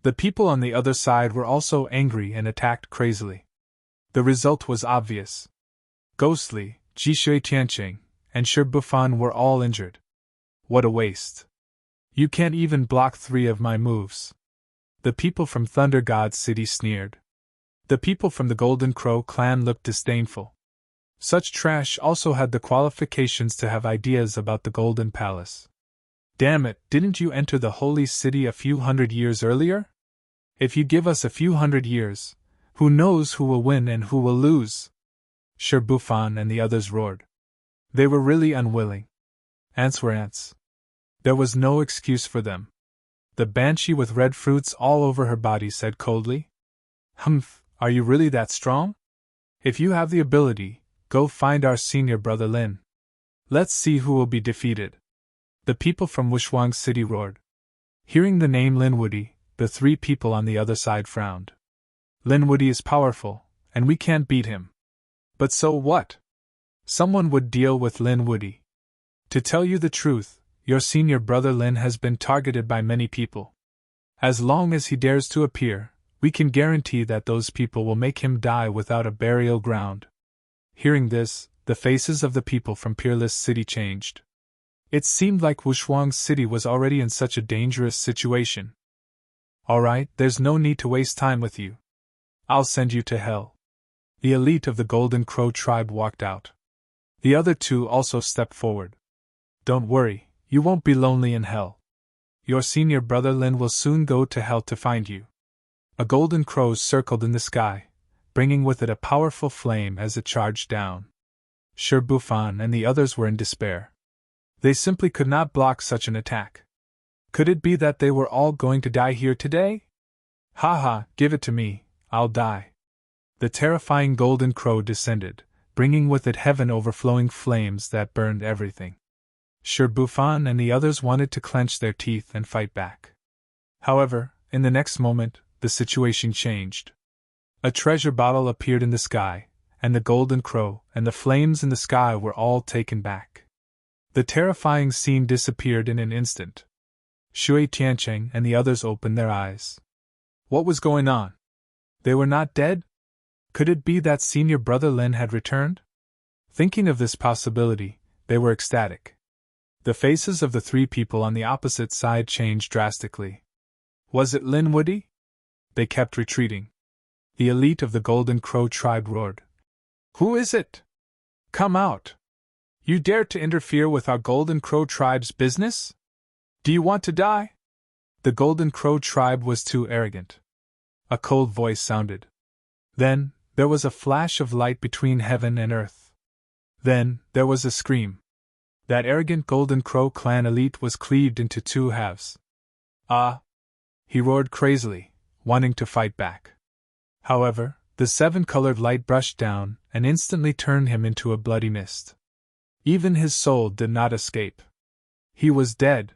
The people on the other side were also angry and attacked crazily. The result was obvious. Ghostly, Jishui Tianqing, and Shi Bufan were all injured. What a waste. You can't even block 3 of my moves. The people from Thunder God City sneered. The people from the Golden Crow clan looked disdainful. Such trash also had the qualifications to have ideas about the Golden Palace. Damn it, didn't you enter the Holy City a few hundred years earlier? If you give us a few hundred years, who knows who will win and who will lose? Shi Bufan and the others roared. They were really unwilling. Ants were ants. There was no excuse for them. The banshee with red fruits all over her body said coldly, "Humph, are you really that strong? If you have the ability, go find our senior brother Lin. Let's see who will be defeated." The people from Wushuang City roared. Hearing the name Linwoody, the 3 people on the other side frowned. Linwoody is powerful, and we can't beat him. But so what? Someone would deal with Linwoody. To tell you the truth, your senior brother Lin has been targeted by many people. As long as he dares to appear, we can guarantee that those people will make him die without a burial ground. Hearing this, the faces of the people from Peerless City changed. It seemed like Wushuang City was already in such a dangerous situation. Alright, there's no need to waste time with you. I'll send you to hell. The elite of the Golden Crow tribe walked out. The other 2 also stepped forward. Don't worry, you won't be lonely in hell. Your senior brother Lin will soon go to hell to find you. A golden crow circled in the sky, bringing with it a powerful flame as it charged down. Shi Bufan and the others were in despair. They simply could not block such an attack. Could it be that they were all going to die here today? Ha, give it to me, I'll die. The terrifying golden crow descended, bringing with it heaven overflowing flames that burned everything. Shi Bufan and the others wanted to clench their teeth and fight back. However, in the next moment, the situation changed. A treasure bottle appeared in the sky, and the golden crow and the flames in the sky were all taken back. The terrifying scene disappeared in an instant. Shui Tiancheng and the others opened their eyes. What was going on? They were not dead? Could it be that senior brother Lin had returned? Thinking of this possibility, they were ecstatic. The faces of the 3 people on the opposite side changed drastically. Was it Linwoody? They kept retreating. The elite of the Golden Crow tribe roared. Who is it? Come out! You dare to interfere with our Golden Crow tribe's business? Do you want to die? The Golden Crow tribe was too arrogant. A cold voice sounded. Then, there was a flash of light between heaven and earth. Then, there was a scream. That arrogant Golden Crow clan elite was cleaved into 2 halves. Ah! He roared crazily, wanting to fight back. However, the 7-colored light brushed down and instantly turned him into a bloody mist. Even his soul did not escape. He was dead.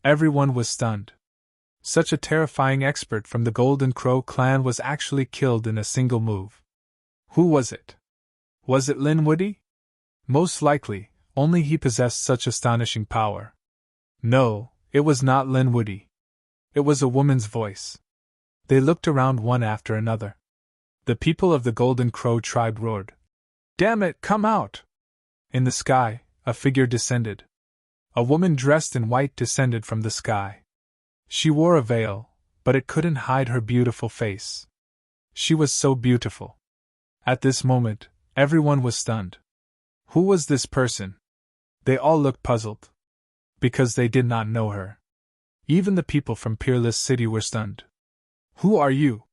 Everyone was stunned. Such a terrifying expert from the Golden Crow clan was actually killed in a single move. Who was it? Was it Linwoody? Most likely, only he possessed such astonishing power. No, it was not Linwoody. It was a woman's voice. They looked around one after another. The people of the Golden Crow tribe roared. Damn it, come out! In the sky, a figure descended. A woman dressed in white descended from the sky. She wore a veil, but it couldn't hide her beautiful face. She was so beautiful. At this moment, everyone was stunned. Who was this person? They all looked puzzled. Because they did not know her. Even the people from Peerless City were stunned. Who are you?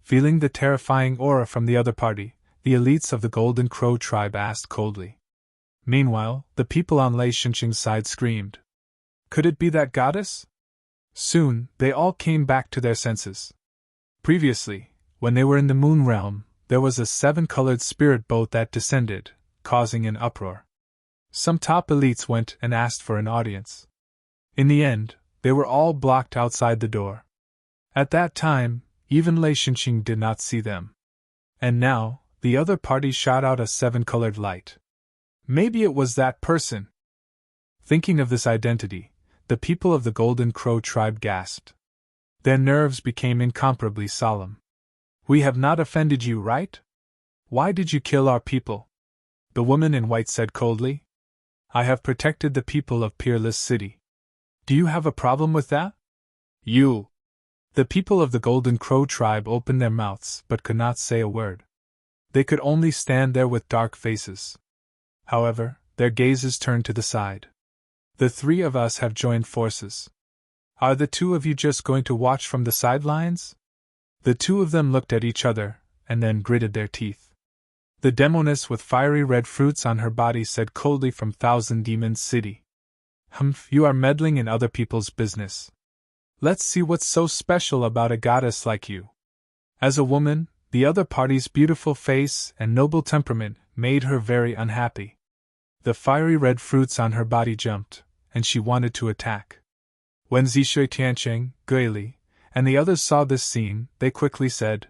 Feeling the terrifying aura from the other party, the elites of the Golden Crow tribe asked coldly. Meanwhile, the people on Lei Shinqing's side screamed. Could it be that goddess? Soon, they all came back to their senses. Previously, when they were in the Moon Realm, there was a 7-colored spirit boat that descended, causing an uproar. Some top elites went and asked for an audience. In the end, they were all blocked outside the door. At that time, even Lei Shinqing did not see them. And now, the other party shot out a 7-colored light. Maybe it was that person. Thinking of this identity, The people of the Golden Crow tribe gasped. Their nerves became incomparably solemn. We have not offended you, right? Why did you kill our people? The woman in white said coldly. I have protected the people of Peerless City. Do you have a problem with that? You! The people of the Golden Crow tribe opened their mouths but could not say a word. They could only stand there with dark faces. However, their gazes turned to the side. The three of us have joined forces. Are the two of you just going to watch from the sidelines? The two of them looked at each other, and then gritted their teeth. The demoness with fiery red fruits on her body said coldly from Thousand Demons City. Humph, you are meddling in other people's business. Let's see what's so special about a goddess like you. As a woman, the other party's beautiful face and noble temperament made her very unhappy. The fiery red fruits on her body jumped, and she wanted to attack. When Zishui Tiancheng, Guili, and the others saw this scene, they quickly said,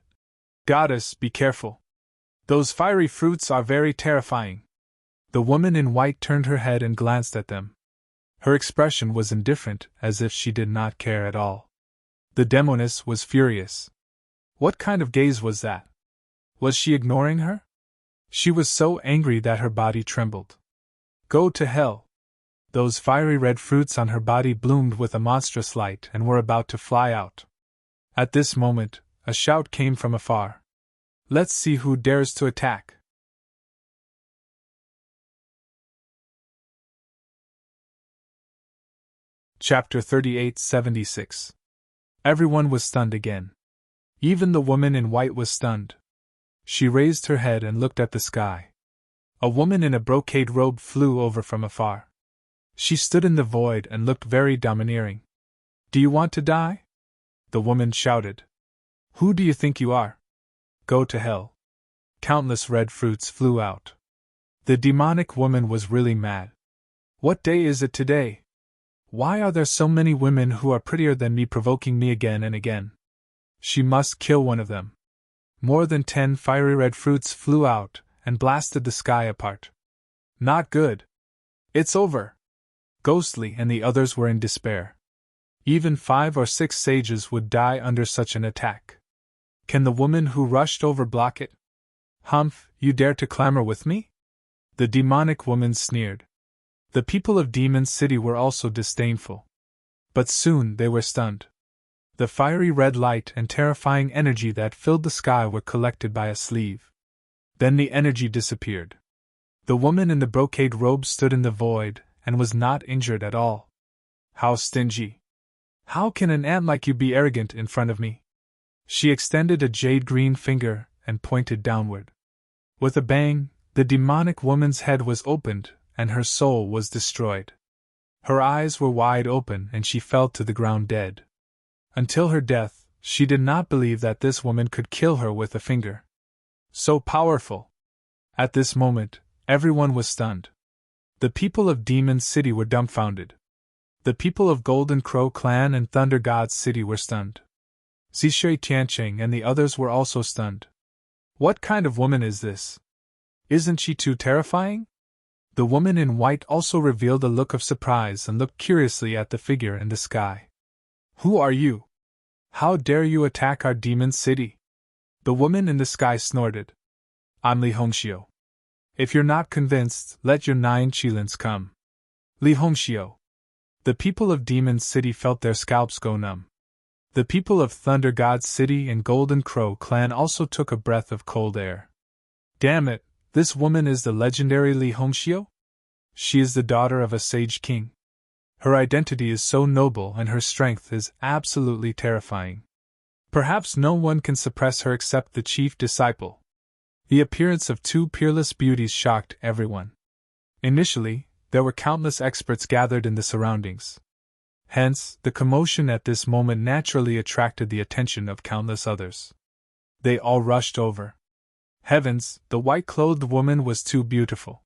Goddess, be careful. Those fiery fruits are very terrifying. The woman in white turned her head and glanced at them. Her expression was indifferent, as if she did not care at all. The demoness was furious. What kind of gaze was that? Was she ignoring her? She was so angry that her body trembled. Go to hell! Those fiery red fruits on her body bloomed with a monstrous light and were about to fly out. At this moment, a shout came from afar. Let's see who dares to attack. Chapter 3876. Everyone was stunned again. Even the woman in white was stunned. She raised her head and looked at the sky. A woman in a brocade robe flew over from afar. She stood in the void and looked very domineering. Do you want to die? The woman shouted. Who do you think you are? Go to hell. Countless red fruits flew out. The demonic woman was really mad. What day is it today? Why are there so many women who are prettier than me provoking me again and again? She must kill one of them. More than 10 fiery red fruits flew out and blasted the sky apart. Not good. It's over. Ghostly and the others were in despair. Even 5 or 6 sages would die under such an attack. Can the woman who rushed over block it? Humph, you dare to clamor with me? The demonic woman sneered. The people of Demon City were also disdainful. But soon they were stunned. The fiery red light and terrifying energy that filled the sky were collected by a sleeve. Then the energy disappeared. The woman in the brocade robe stood in the void and was not injured at all. How stingy! How can an ant like you be arrogant in front of me? She extended a jade-green finger and pointed downward. With a bang, the demonic woman's head was opened, and her soul was destroyed. Her eyes were wide open and she fell to the ground dead. Until her death, she did not believe that this woman could kill her with a finger. So powerful! At this moment, everyone was stunned. The people of Demon City were dumbfounded. The people of Golden Crow Clan and Thunder God City were stunned. Zishui Tiancheng and the others were also stunned. What kind of woman is this? Isn't she too terrifying? The woman in white also revealed a look of surprise and looked curiously at the figure in the sky. Who are you? How dare you attack our demon city? The woman in the sky snorted. I'm Li Hongxiu. If you're not convinced, let your 9 Qilins come. Li Hongxiu. The people of Demon City felt their scalps go numb. The people of Thunder God City and Golden Crow Clan also took a breath of cold air. Damn it! This woman is the legendary Li Hongxiu? She is the daughter of a sage king. Her identity is so noble and her strength is absolutely terrifying. Perhaps no one can suppress her except the chief disciple. The appearance of 2 peerless beauties shocked everyone. Initially, there were countless experts gathered in the surroundings. Hence, the commotion at this moment naturally attracted the attention of countless others. They all rushed over. Heavens, the white-clothed woman was too beautiful.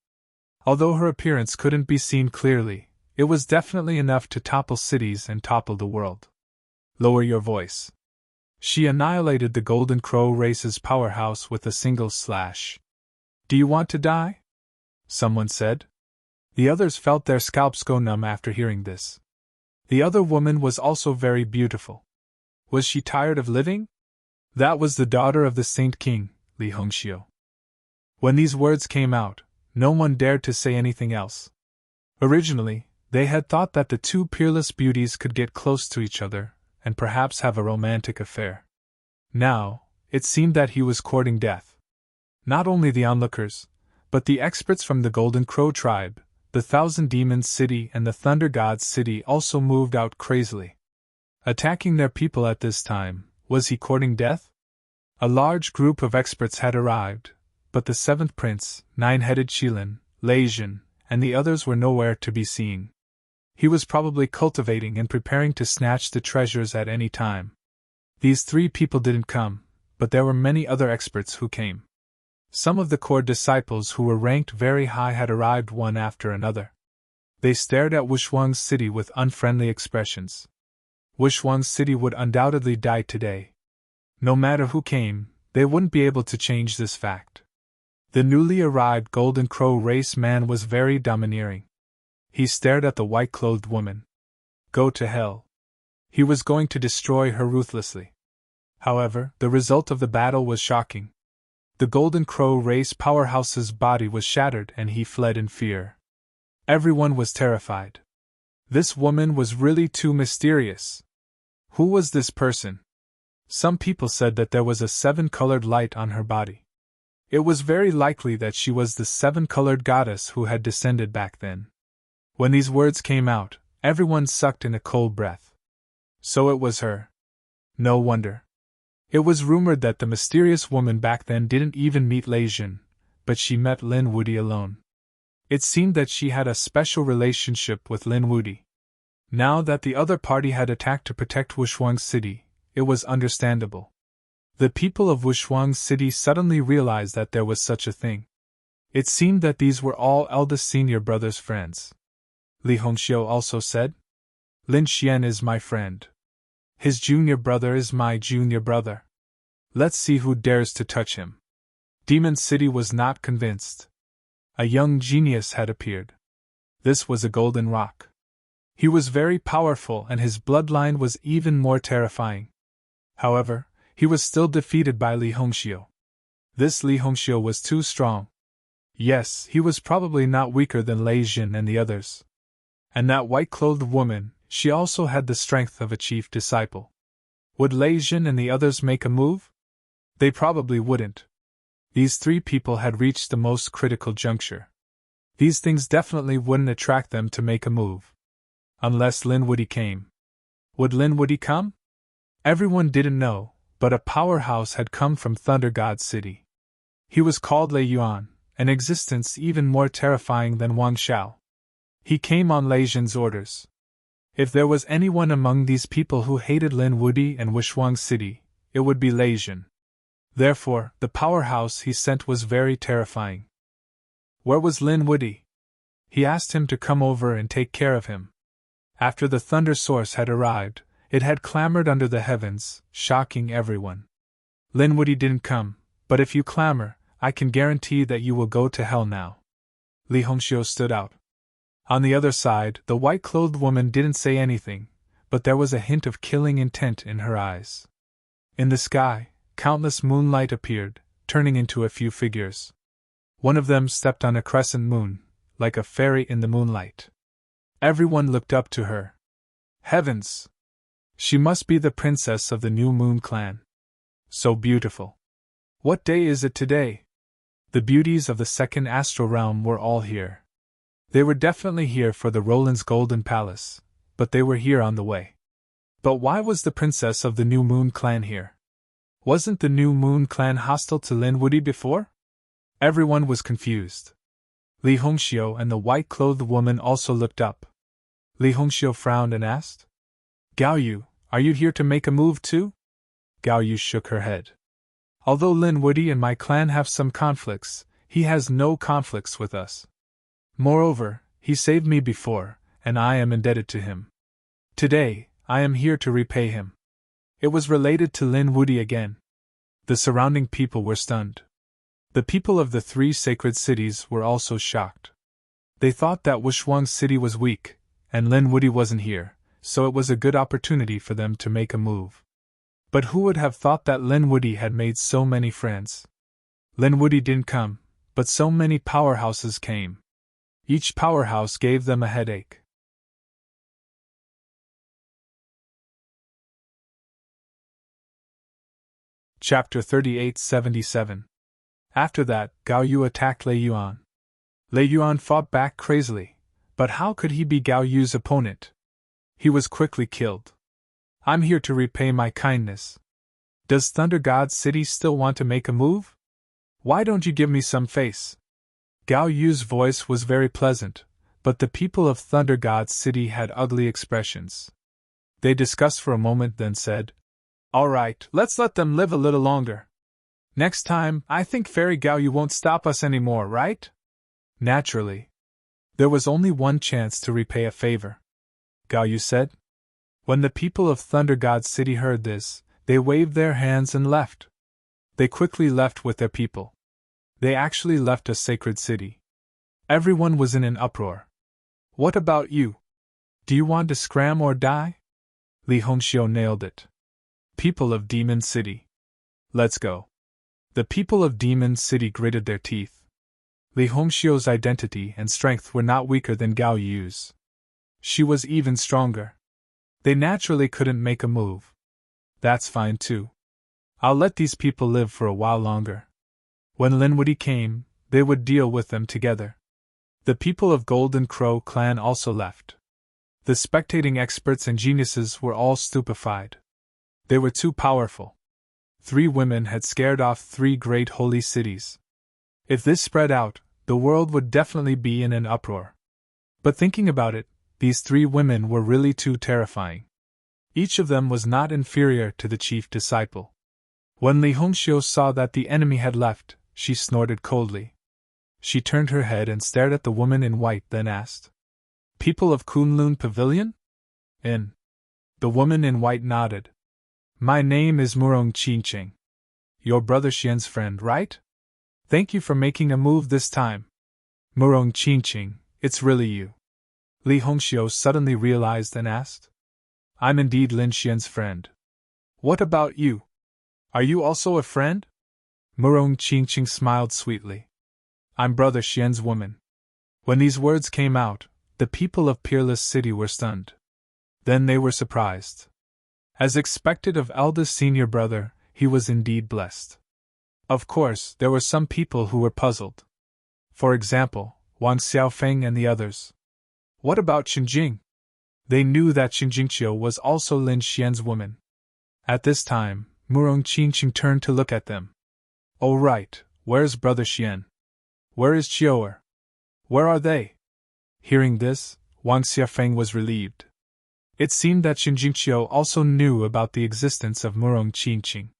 Although her appearance couldn't be seen clearly, it was definitely enough to topple cities and topple the world. Lower your voice. She annihilated the Golden Crow race's powerhouse with a single slash. Do you want to die? Someone said. The others felt their scalps go numb after hearing this. The other woman was also very beautiful. Was she tired of living? That was the daughter of the Saint King, Li Hongxiu. When these words came out, no one dared to say anything else. Originally, they had thought that the two peerless beauties could get close to each other, and perhaps have a romantic affair. Now, it seemed that he was courting death. Not only the onlookers, but the experts from the Golden Crow tribe, the Thousand Demons City and the Thunder Gods City also moved out crazily. Attacking their people at this time, was he courting death? A large group of experts had arrived, but the seventh prince, nine-headed Qilin, Lei Jin, and the others were nowhere to be seen. He was probably cultivating and preparing to snatch the treasures at any time. These three people didn't come, but there were many other experts who came. Some of the core disciples who were ranked very high had arrived one after another. They stared at Wushuang's city with unfriendly expressions. Wushuang's city would undoubtedly die today. No matter who came, they wouldn't be able to change this fact. The newly arrived Golden Crow race man was very domineering. He stared at the white-clothed woman. Go to hell. He was going to destroy her ruthlessly. However, the result of the battle was shocking. The Golden Crow race powerhouse's body was shattered and he fled in fear. Everyone was terrified. This woman was really too mysterious. Who was this person? Some people said that there was a seven-colored light on her body. It was very likely that she was the seven-colored goddess who had descended back then. When these words came out, everyone sucked in a cold breath. So it was her. No wonder. It was rumored that the mysterious woman back then didn't even meet Lei Jin, but she met Lin Wudi alone. It seemed that she had a special relationship with Lin Wudi. Now that the other party had attacked to protect Wushuang's city, it was understandable. The people of Wushuang's city suddenly realized that there was such a thing. It seemed that these were all eldest senior brother's friends. Li Hongxiu also said, Lin Xian is my friend. His junior brother is my junior brother. Let's see who dares to touch him. Demon City was not convinced. A young genius had appeared. This was a golden rock. He was very powerful and his bloodline was even more terrifying. However, he was still defeated by Li Hongxiu. This Li Hongxiu was too strong. Yes, he was probably not weaker than Lei Jin and the others. And that white-clothed woman, she also had the strength of a chief disciple. Would Lei Jin and the others make a move? They probably wouldn't. These three people had reached the most critical juncture. These things definitely wouldn't attract them to make a move. Unless Lin Wudi came. Would Lin Wudi come? Everyone didn't know, but a powerhouse had come from Thunder God City. He was called Lei Yuan, an existence even more terrifying than Wang Xiao. He came on Lei Jin's orders. If there was anyone among these people who hated Lin Wudi and Wushuang City, it would be Lei Jin. Therefore, the powerhouse he sent was very terrifying. Where was Lin Wudi? He asked him to come over and take care of him. After the thunder source had arrived, it had clamored under the heavens, shocking everyone. Lin Wudi didn't come, but if you clamor, I can guarantee that you will go to hell now. Li Hongxiu stood out. On the other side, the white-clothed woman didn't say anything, but there was a hint of killing intent in her eyes. In the sky, countless moonlight appeared, turning into a few figures. One of them stepped on a crescent moon, like a fairy in the moonlight. Everyone looked up to her. Heavens! She must be the princess of the New Moon clan. So beautiful. What day is it today? The beauties of the second astral realm were all here. They were definitely here for the Roland's Golden Palace, but they were here on the way. But why was the princess of the New Moon clan here? Wasn't the New Moon clan hostile to Lin Wudi before? Everyone was confused. Li Hongxiu and the white-clothed woman also looked up. Li Hongxiu frowned and asked, Gao Yu, are you here to make a move too? Gao Yu shook her head. Although Lin Wudi and my clan have some conflicts, he has no conflicts with us. Moreover, he saved me before, and I am indebted to him. Today, I am here to repay him. It was related to Lin Wudi again. The surrounding people were stunned. The people of the three sacred cities were also shocked. They thought that Wushuang City was weak, and Lin Wudi wasn't here, so it was a good opportunity for them to make a move. But who would have thought that Linwoody had made so many friends? Linwoody didn't come, but so many powerhouses came. Each powerhouse gave them a headache. Chapter 3877. After that, Gao Yu attacked Lei Yuan. Lei Yuan fought back crazily, but how could he be Gao Yu's opponent? He was quickly killed. I'm here to repay my kindness. Does Thunder God City still want to make a move? Why don't you give me some face? Gao Yu's voice was very pleasant, but the people of Thunder God City had ugly expressions. They discussed for a moment, then said, "All right, let's let them live a little longer. Next time, I think Fairy Gao Yu won't stop us anymore, right?" Naturally. There was only one chance to repay a favor. Gao Yu said. When the people of Thunder God City heard this, they waved their hands and left. They quickly left with their people. They actually left a sacred city. Everyone was in an uproar. What about you? Do you want to scram or die? Li Hongxiu nailed it. People of Demon City. Let's go. The people of Demon City gritted their teeth. Li Hongxiu's identity and strength were not weaker than Gao Yu's. She was even stronger. They naturally couldn't make a move. That's fine too. I'll let these people live for a while longer. When Linwoody came, they would deal with them together. The people of Golden Crow clan also left. The spectating experts and geniuses were all stupefied. They were too powerful. 3 women had scared off 3 great holy cities. If this spread out, the world would definitely be in an uproar. But thinking about it, these 3 women were really too terrifying. Each of them was not inferior to the chief disciple. When Li Hongxiu saw that the enemy had left, she snorted coldly. She turned her head and stared at the woman in white, then asked, "People of Kunlun Pavilion?" "In." The woman in white nodded. "My name is Murong Qingqing. Your brother Xian's friend, right? Thank you for making a move this time." "Murong Qingqing, it's really you." Li Hongxiu suddenly realized and asked. "I'm indeed Lin Xian's friend. What about you? Are you also a friend?" Murong Qingqing smiled sweetly. "I'm Brother Xian's woman." When these words came out, the people of Peerless City were stunned. Then they were surprised. As expected of eldest senior brother, he was indeed blessed. Of course, there were some people who were puzzled. For example, Wang Xiaofeng and the others. What about Xinjing? They knew that Xinjingqiu was also Lin Xian's woman. At this time, Murong Qingqing turned to look at them. "Oh right, where's Brother Xian? Where is Qiu'er? Where are they?" Hearing this, Wang Xiaofeng was relieved. It seemed that Xinjingqiu also knew about the existence of Murong Qingqing.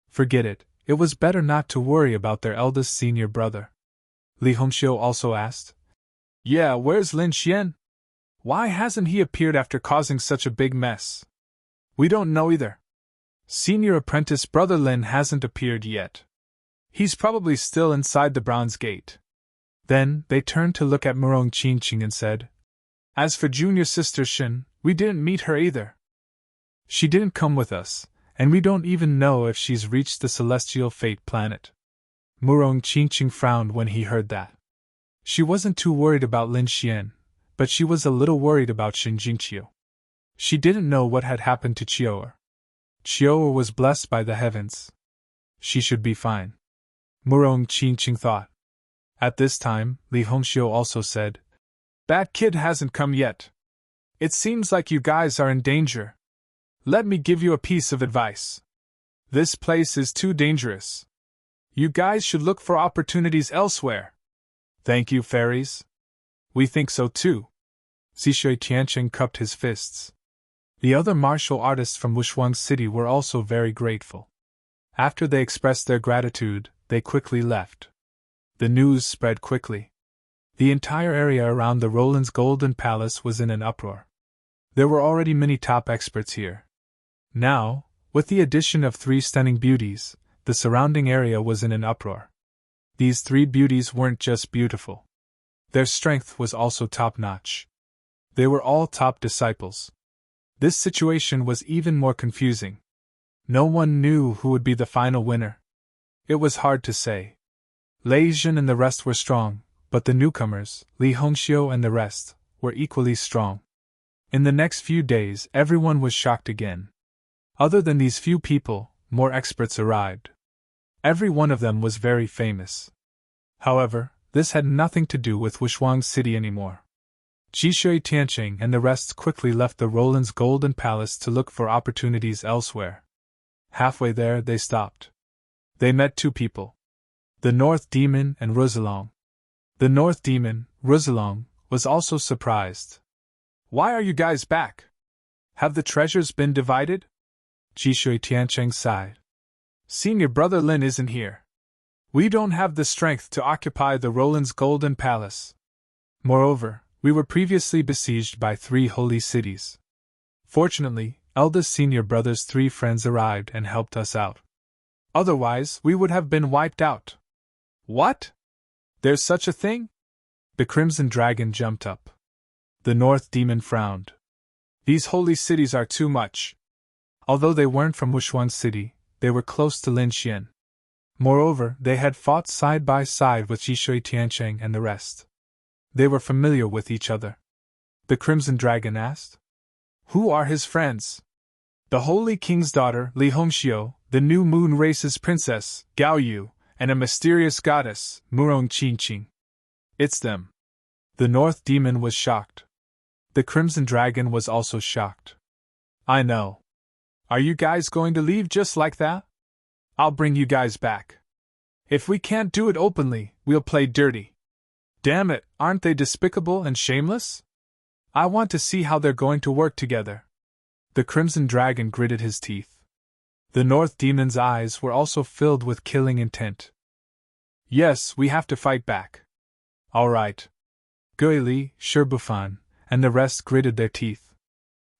Forget it, it was better not to worry about their eldest senior brother. Li Hongxiu also asked, "Yeah, where's Lin Xian? Why hasn't he appeared after causing such a big mess?" "We don't know either. Senior apprentice Brother Lin hasn't appeared yet. He's probably still inside the Bronze Gate." Then they turned to look at Murong Qingqing and said, "As for junior sister Shin, we didn't meet her either. She didn't come with us, and we don't even know if she's reached the Celestial Fate planet." Murong Qingqing frowned when he heard that. She wasn't too worried about Lin Xian, but she was a little worried about Xinjingqiu. She didn't know what had happened to Qiu'er. Qiu'er was blessed by the heavens. She should be fine. Murong Qingqing thought. At this time, Li Hongxiu also said, "That kid hasn't come yet. It seems like you guys are in danger. Let me give you a piece of advice. This place is too dangerous. You guys should look for opportunities elsewhere." "Thank you, fairies. We think so too." Zishui Tiancheng cupped his fists. The other martial artists from Wushuang City were also very grateful. After they expressed their gratitude, they quickly left. The news spread quickly. The entire area around the Roland's Golden Palace was in an uproar. There were already many top experts here. Now, with the addition of 3 stunning beauties, the surrounding area was in an uproar. These 3 beauties weren't just beautiful. Their strength was also top-notch. They were all top disciples. This situation was even more confusing. No one knew who would be the final winner. It was hard to say. Lei Jun and the rest were strong, but the newcomers, Li Hongxiu and the rest, were equally strong. In the next few days, everyone was shocked again. Other than these few people, more experts arrived. Every one of them was very famous. However, this had nothing to do with Wushuang City anymore. Jishui Tianqing and the rest quickly left the Roland's Golden Palace to look for opportunities elsewhere. Halfway there, they stopped. They met two people. The North Demon and Ruzilong. The North Demon, Ruzilong, was also surprised. "Why are you guys back? Have the treasures been divided?" Jishui Tianqing sighed. "Senior brother Lin isn't here. We don't have the strength to occupy the Roland's Golden Palace. Moreover, we were previously besieged by 3 holy cities. Fortunately, eldest senior brother's 3 friends arrived and helped us out. Otherwise, we would have been wiped out." "What? There's such a thing?" The Crimson Dragon jumped up. The North Demon frowned. "These holy cities are too much." Although they weren't from Wushuang City, they were close to Linxian. Moreover, they had fought side by side with Jishui Tianqing and the rest. They were familiar with each other. The Crimson Dragon asked. "Who are his friends?" "The Holy King's daughter, Li Hongxiu, the New Moon Race's princess, Gao Yu, and a mysterious goddess, Murong Qingqing. It's them." The North Demon was shocked. The Crimson Dragon was also shocked. "I know. Are you guys going to leave just like that? I'll bring you guys back. If we can't do it openly, we'll play dirty. Damn it, aren't they despicable and shameless? I want to see how they're going to work together." The Crimson Dragon gritted his teeth. The North Demon's eyes were also filled with killing intent. "Yes, we have to fight back." "All right." Gui Li, Shi Bufan, and the rest gritted their teeth.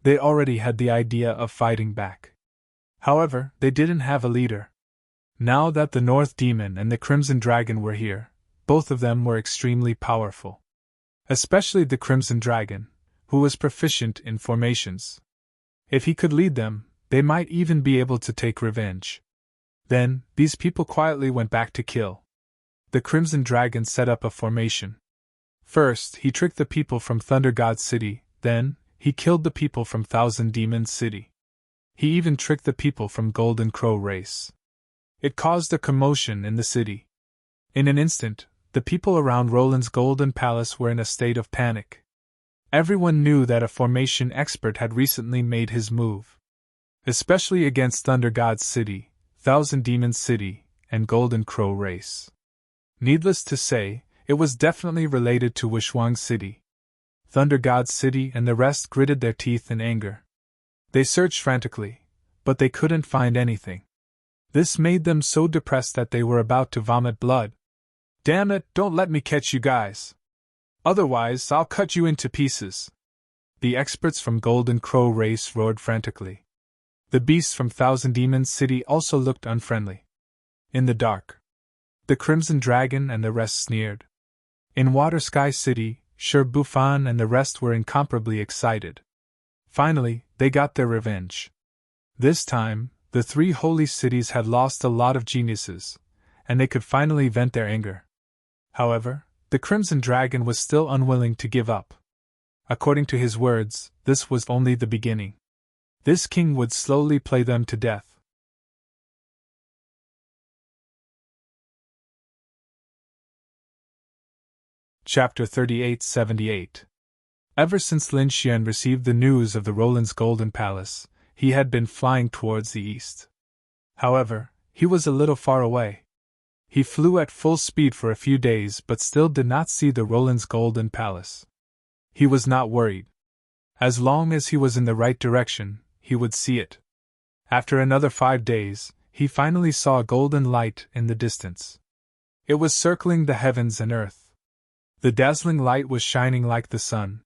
They already had the idea of fighting back. However, they didn't have a leader. Now that the North Demon and the Crimson Dragon were here, both of them were extremely powerful. Especially the Crimson Dragon, who was proficient in formations. If he could lead them, they might even be able to take revenge. Then, these people quietly went back to kill. The Crimson Dragon set up a formation. First, he tricked the people from Thunder God City, then, he killed the people from Thousand Demons City. He even tricked the people from Golden Crow Race. It caused a commotion in the city. In an instant, the people around Roland's Golden Palace were in a state of panic. Everyone knew that a formation expert had recently made his move. Especially against Thunder God City, Thousand Demons City, and Golden Crow Race. Needless to say, it was definitely related to Wushuang City. Thunder God City and the rest gritted their teeth in anger. They searched frantically, but they couldn't find anything. This made them so depressed that they were about to vomit blood. "Damn it, don't let me catch you guys. Otherwise, I'll cut you into pieces." The experts from Golden Crow Race roared frantically. The beasts from Thousand Demons City also looked unfriendly. In the dark, the Crimson Dragon and the rest sneered. In Water Sky City, Shi Bufan and the rest were incomparably excited. Finally, they got their revenge. This time, the 3 holy cities had lost a lot of geniuses, and they could finally vent their anger. However, the Crimson Dragon was still unwilling to give up. According to his words, this was only the beginning. This king would slowly play them to death. Chapter 3878. Ever since Lin Xian received the news of the Roland's Golden Palace, he had been flying towards the east. However, he was a little far away. He flew at full speed for a few days but still did not see the Roland's Golden Palace. He was not worried. As long as he was in the right direction, he would see it. After another 5 days, he finally saw a golden light in the distance. It was circling the heavens and earth. The dazzling light was shining like the sun.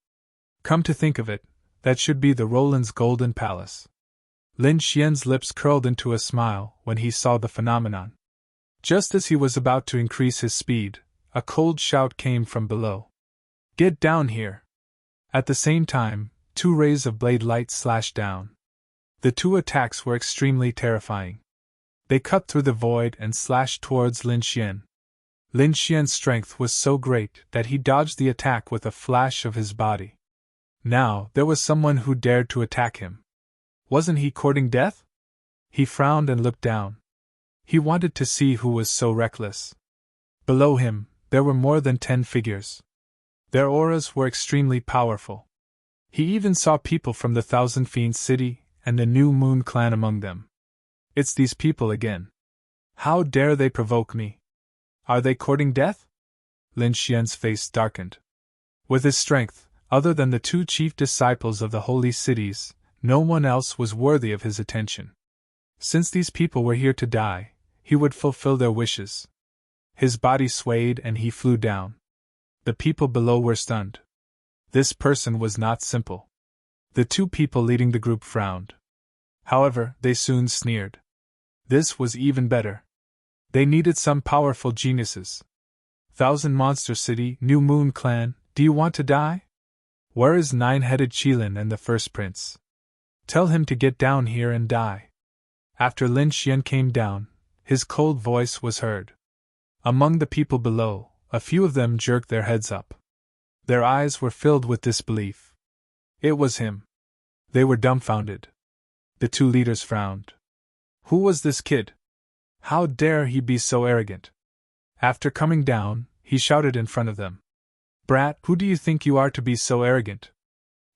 Come to think of it, that should be the Roland's Golden Palace. Lin Xian's lips curled into a smile when he saw the phenomenon. Just as he was about to increase his speed, a cold shout came from below. "Get down here!" At the same time, 2 rays of blade light slashed down. The 2 attacks were extremely terrifying. They cut through the void and slashed towards Lin Xian. Lin Xian's strength was so great that he dodged the attack with a flash of his body. Now, there was someone who dared to attack him. Wasn't he courting death? He frowned and looked down. He wanted to see who was so reckless. Below him, there were more than 10 figures. Their auras were extremely powerful. He even saw people from the Thousand Fiends City and the New Moon clan among them. It's these people again. How dare they provoke me? Are they courting death? Lin Xian's face darkened. With his strength, other than the 2 chief disciples of the holy cities, no one else was worthy of his attention. Since these people were here to die, he would fulfill their wishes. His body swayed and he flew down. The people below were stunned. This person was not simple. The 2 people leading the group frowned. However, they soon sneered. This was even better. They needed some powerful geniuses. Thousand Monster City, New Moon Clan, do you want to die? Where is 9-headed Qilin and the First Prince? Tell him to get down here and die. After Lin Xian came down, his cold voice was heard. Among the people below, a few of them jerked their heads up. Their eyes were filled with disbelief. It was him. They were dumbfounded. The 2 leaders frowned. Who was this kid? How dare he be so arrogant? After coming down, he shouted in front of them. Brat, who do you think you are to be so arrogant?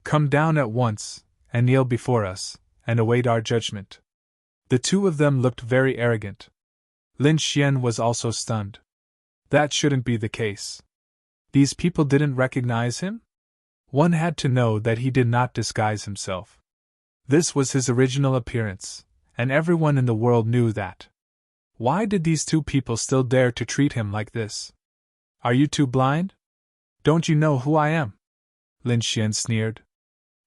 Come down at once, and kneel before us, and await our judgment. The 2 of them looked very arrogant. Lin Xian was also stunned. That shouldn't be the case. These people didn't recognize him? One had to know that he did not disguise himself. This was his original appearance, and everyone in the world knew that. Why did these 2 people still dare to treat him like this? Are you 2 blind? Don't you know who I am? Lin Xian sneered.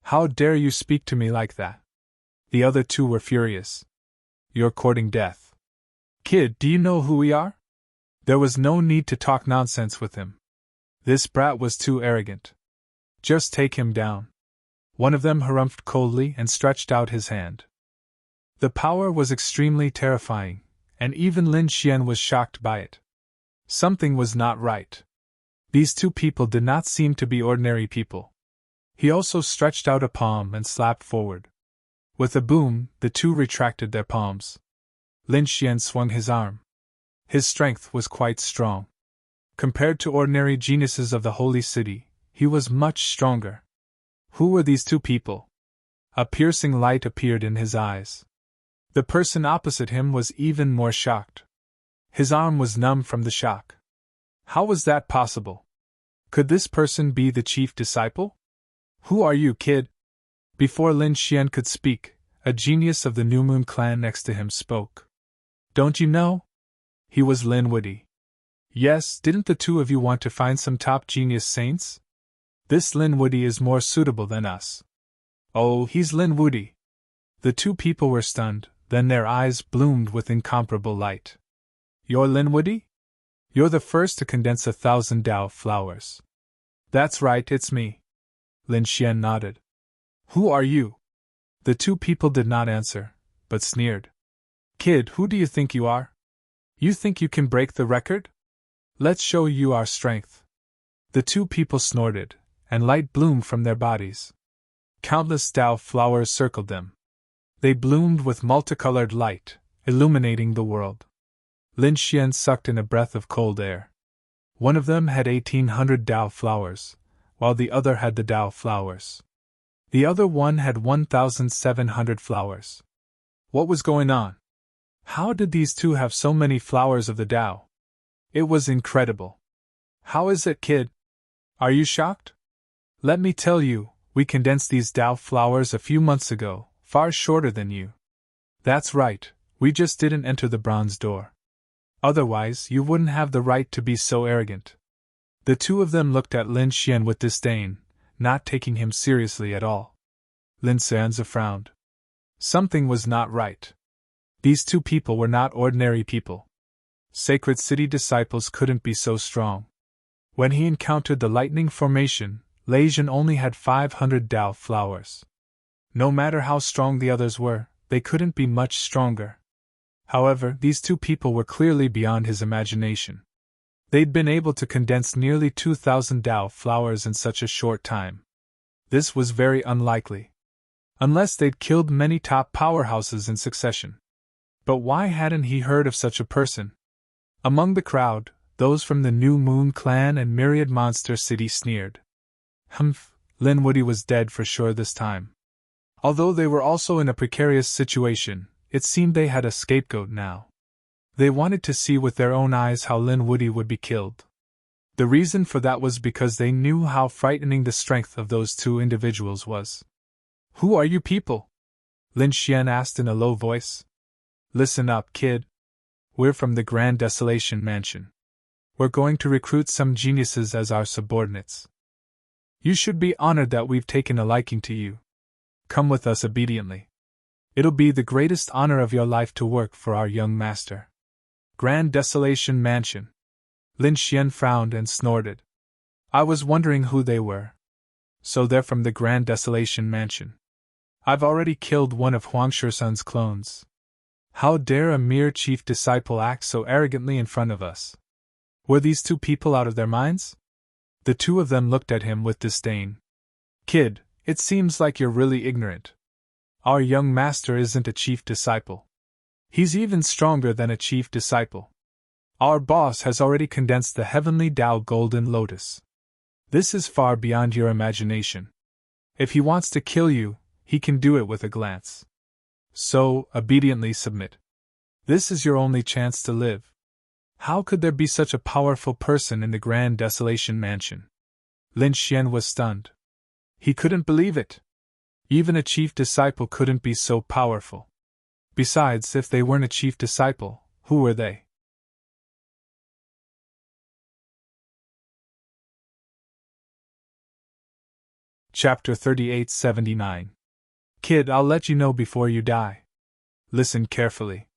How dare you speak to me like that? The other 2 were furious. You're courting death. Kid, do you know who we are? There was no need to talk nonsense with him. This brat was too arrogant. Just take him down. One of them harumphed coldly and stretched out his hand. The power was extremely terrifying, and even Lin Xian was shocked by it. Something was not right. These 2 people did not seem to be ordinary people. He also stretched out a palm and slapped forward. With a boom, the 2 retracted their palms. Lin Xian swung his arm. His strength was quite strong. Compared to ordinary geniuses of the holy city, he was much stronger. Who were these 2 people? A piercing light appeared in his eyes. The person opposite him was even more shocked. His arm was numb from the shock. How was that possible? Could this person be the chief disciple? Who are you, kid? Before Lin Xian could speak, a genius of the New Moon clan next to him spoke. Don't you know? He was Lin Wudi. Yes, didn't the 2 of you want to find some top genius saints? This Lin Wudi is more suitable than us. Oh, he's Lin Wudi. The 2 people were stunned, then their eyes bloomed with incomparable light. You're Lin Wudi? You're the first to condense 1,000 Tao flowers. That's right, it's me. Lin Xian nodded. Who are you? The 2 people did not answer, but sneered. Kid, who do you think you are? You think you can break the record? Let's show you our strength. The 2 people snorted, and light bloomed from their bodies. Countless Tao flowers circled them. They bloomed with multicolored light, illuminating the world. Lin Xian sucked in a breath of cold air. One of them had 1,800 Tao flowers, while the other had the Tao flowers. The other one had 1,700 flowers. What was going on? How did these 2 have so many flowers of the Tao? It was incredible. How is it, kid? Are you shocked? Let me tell you, we condensed these Tao flowers a few months ago, far shorter than you. That's right, we just didn't enter the bronze door. Otherwise, you wouldn't have the right to be so arrogant. The 2 of them looked at Lin Xian with disdain, not taking him seriously at all. Lin Xianzi frowned. Something was not right. These 2 people were not ordinary people. Sacred City disciples couldn't be so strong. When he encountered the lightning formation, Legion only had 500 Dao flowers. No matter how strong the others were, they couldn't be much stronger. However, these two people were clearly beyond his imagination. They'd been able to condense nearly 2,000 Dao flowers in such a short time. This was very unlikely. Unless they'd killed many top powerhouses in succession. But why hadn't he heard of such a person? Among the crowd, those from the New Moon clan and Myriad Monster City sneered. Humph, Linwoody was dead for sure this time. Although they were also in a precarious situation, it seemed they had a scapegoat now. They wanted to see with their own eyes how Linwoody would be killed. The reason for that was because they knew how frightening the strength of those two individuals was. Who are you people? Lin Xian asked in a low voice. Listen up, kid. We're from the Grand Desolation Mansion. We're going to recruit some geniuses as our subordinates. You should be honored that we've taken a liking to you. Come with us obediently. It'll be the greatest honor of your life to work for our young master. Grand Desolation Mansion. Lin Xian frowned and snorted. I was wondering who they were. So they're from the Grand Desolation Mansion. I've already killed one of Huang Shishun's clones. How dare a mere chief disciple act so arrogantly in front of us? Were these two people out of their minds? The two of them looked at him with disdain. Kid, it seems like you're really ignorant. Our young master isn't a chief disciple. He's even stronger than a chief disciple. Our boss has already condensed the heavenly Tao Golden Lotus. This is far beyond your imagination. If he wants to kill you, he can do it with a glance. So, obediently submit. This is your only chance to live. How could there be such a powerful person in the Grand Desolation Mansion? Lin Xian was stunned. He couldn't believe it. Even a chief disciple couldn't be so powerful. Besides, if they weren't a chief disciple, who were they? Chapter 3879. Kid, I'll let you know before you die. Listen carefully.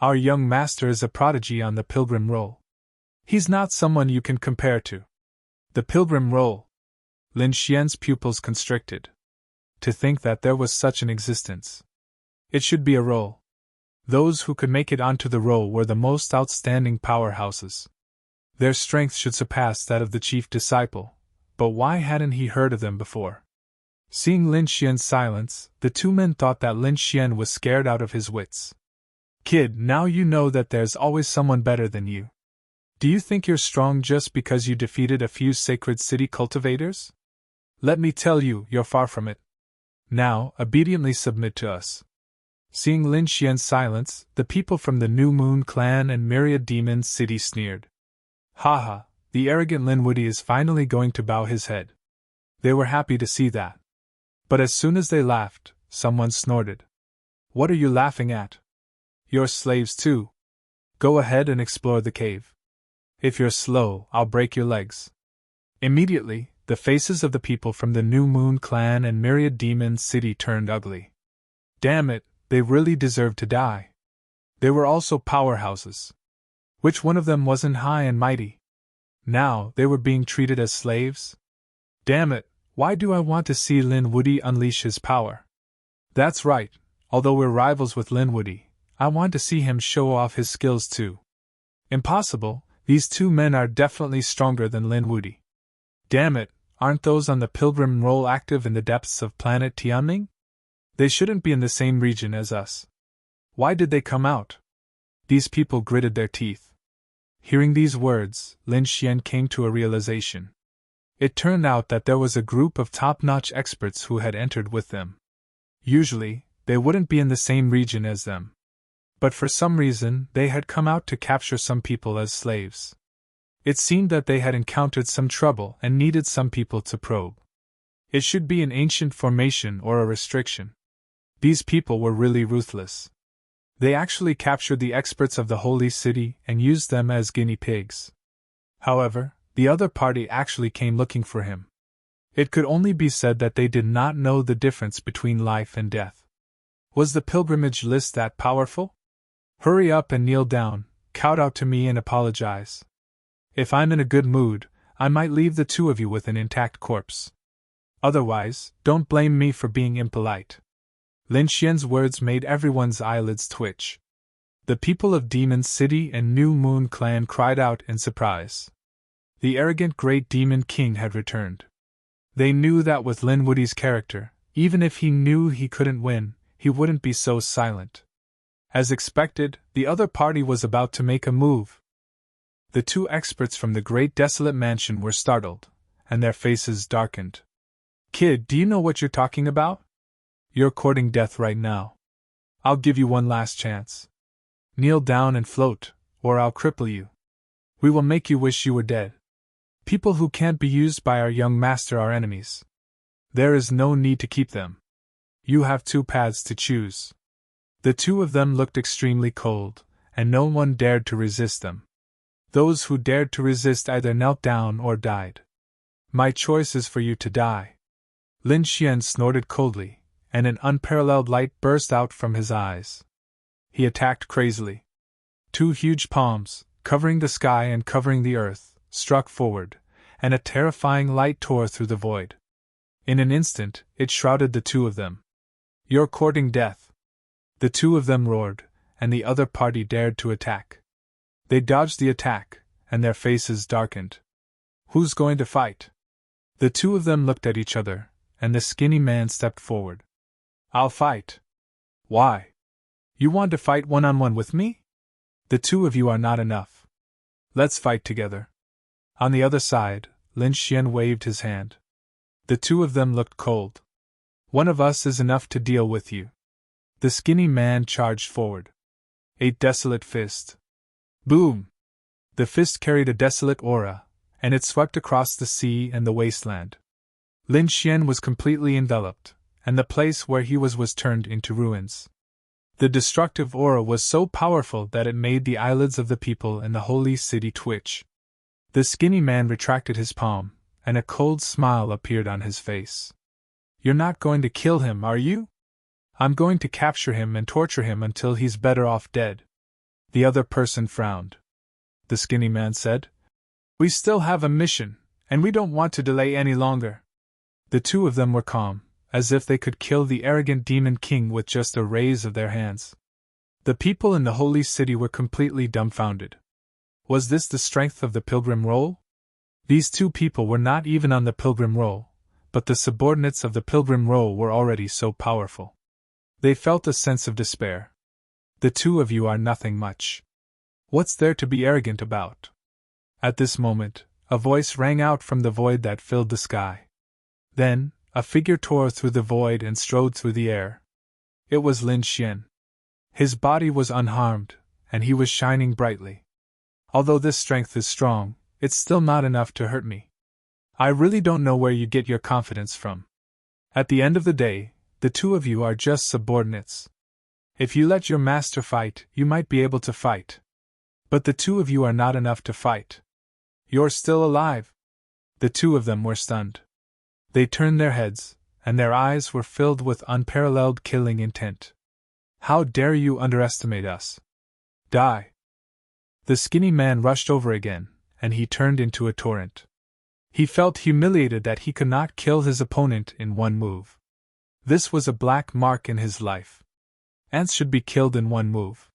Our young master is a prodigy on the pilgrim roll. He's not someone you can compare to. The pilgrim roll. Lin Xian's pupils constricted. To think that there was such an existence. It should be a roll. Those who could make it onto the roll were the most outstanding powerhouses. Their strength should surpass that of the chief disciple, but why hadn't he heard of them before? Seeing Lin Xian's silence, the two men thought that Lin Xian was scared out of his wits. Kid, now you know that there's always someone better than you. Do you think you're strong just because you defeated a few sacred city cultivators? Let me tell you, you're far from it. Now, obediently submit to us. Seeing Lin Xian's silence, the people from the New Moon clan and Myriad Demon City sneered. Haha, the arrogant Linwoody is finally going to bow his head. They were happy to see that. But as soon as they laughed, someone snorted. What are you laughing at? You're slaves too. Go ahead and explore the cave. If you're slow, I'll break your legs. Immediately, the faces of the people from the New Moon clan and Myriad Demon City turned ugly. Damn it, they really deserved to die. They were also powerhouses. Which one of them wasn't high and mighty? Now, they were being treated as slaves? Damn it, why do I want to see Linwoody unleash his power? That's right, although we're rivals with Linwoody, I want to see him show off his skills too. Impossible, these two men are definitely stronger than Linwoody. Damn it, aren't those on the pilgrim roll active in the depths of planet Tianming? They shouldn't be in the same region as us. Why did they come out? These people gritted their teeth. Hearing these words, Lin Xian came to a realization. It turned out that there was a group of top-notch experts who had entered with them. Usually, they wouldn't be in the same region as them. But for some reason, they had come out to capture some people as slaves. It seemed that they had encountered some trouble and needed some people to probe. It should be an ancient formation or a restriction. These people were really ruthless. They actually captured the experts of the Holy City and used them as guinea pigs. However, the other party actually came looking for him. It could only be said that they did not know the difference between life and death. Was the pilgrimage list that powerful? Hurry up and kneel down, kowtow to me and apologize. If I'm in a good mood, I might leave the two of you with an intact corpse. Otherwise, don't blame me for being impolite. Lin Xian's words made everyone's eyelids twitch. The people of Demon City and New Moon Clan cried out in surprise. The arrogant Great Demon King had returned. They knew that with Lin Wudi's character, even if he knew he couldn't win, he wouldn't be so silent. As expected, the other party was about to make a move. The two experts from the Great Desolate Mansion were startled, and their faces darkened. Kid, do you know what you're talking about? You're courting death right now. I'll give you one last chance. Kneel down and float, or I'll cripple you. We will make you wish you were dead. People who can't be used by our young master are enemies. There is no need to keep them. You have two paths to choose. The two of them looked extremely cold, and no one dared to resist them. Those who dared to resist either knelt down or died. My choice is for you to die. Lin Xian snorted coldly, and an unparalleled light burst out from his eyes. He attacked crazily. Two huge palms, covering the sky and covering the earth, struck forward, and a terrifying light tore through the void. In an instant, it shrouded the two of them. You're courting death. The two of them roared, and the other party dared to attack. They dodged the attack, and their faces darkened. Who's going to fight? The two of them looked at each other, and the skinny man stepped forward. I'll fight. Why? You want to fight one-on-one with me? The two of you are not enough. Let's fight together. On the other side, Lin Xian waved his hand. The two of them looked cold. One of us is enough to deal with you. The skinny man charged forward. A desolate fist. Boom! The fist carried a desolate aura, and it swept across the sea and the wasteland. Lin Xian was completely enveloped, and the place where he was turned into ruins. The destructive aura was so powerful that it made the eyelids of the people in the holy city twitch. The skinny man retracted his palm, and a cold smile appeared on his face. You're not going to kill him, are you? I'm going to capture him and torture him until he's better off dead. The other person frowned. The skinny man said, We still have a mission, and we don't want to delay any longer. The two of them were calm, as if they could kill the arrogant demon king with just a raise of their hands. The people in the holy city were completely dumbfounded. Was this the strength of the pilgrim roll? These two people were not even on the pilgrim roll, but the subordinates of the pilgrim roll were already so powerful. They felt a sense of despair. The two of you are nothing much. What's there to be arrogant about? At this moment, a voice rang out from the void that filled the sky. Then, a figure tore through the void and strode through the air. It was Lin Xian. His body was unharmed, and he was shining brightly. Although this strength is strong, it's still not enough to hurt me. I really don't know where you get your confidence from. At the end of the day, the two of you are just subordinates. If you let your master fight, you might be able to fight. But the two of you are not enough to fight. You're still alive. The two of them were stunned. They turned their heads, and their eyes were filled with unparalleled killing intent. How dare you underestimate us? Die! The skinny man rushed over again, and he turned into a torrent. He felt humiliated that he could not kill his opponent in one move. This was a black mark in his life. Ants should be killed in one move.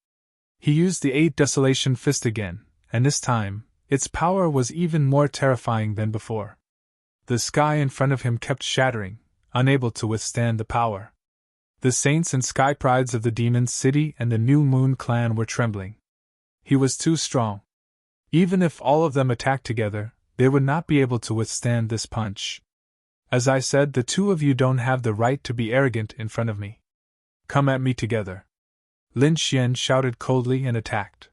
He used the 8 Desolation Fist again, and this time, its power was even more terrifying than before. The sky in front of him kept shattering, unable to withstand the power. The saints and sky prides of the Demon City and the New Moon Clan were trembling. He was too strong. Even if all of them attacked together, they would not be able to withstand this punch. As I said, the two of you don't have the right to be arrogant in front of me. Come at me together. Lin Xian shouted coldly and attacked.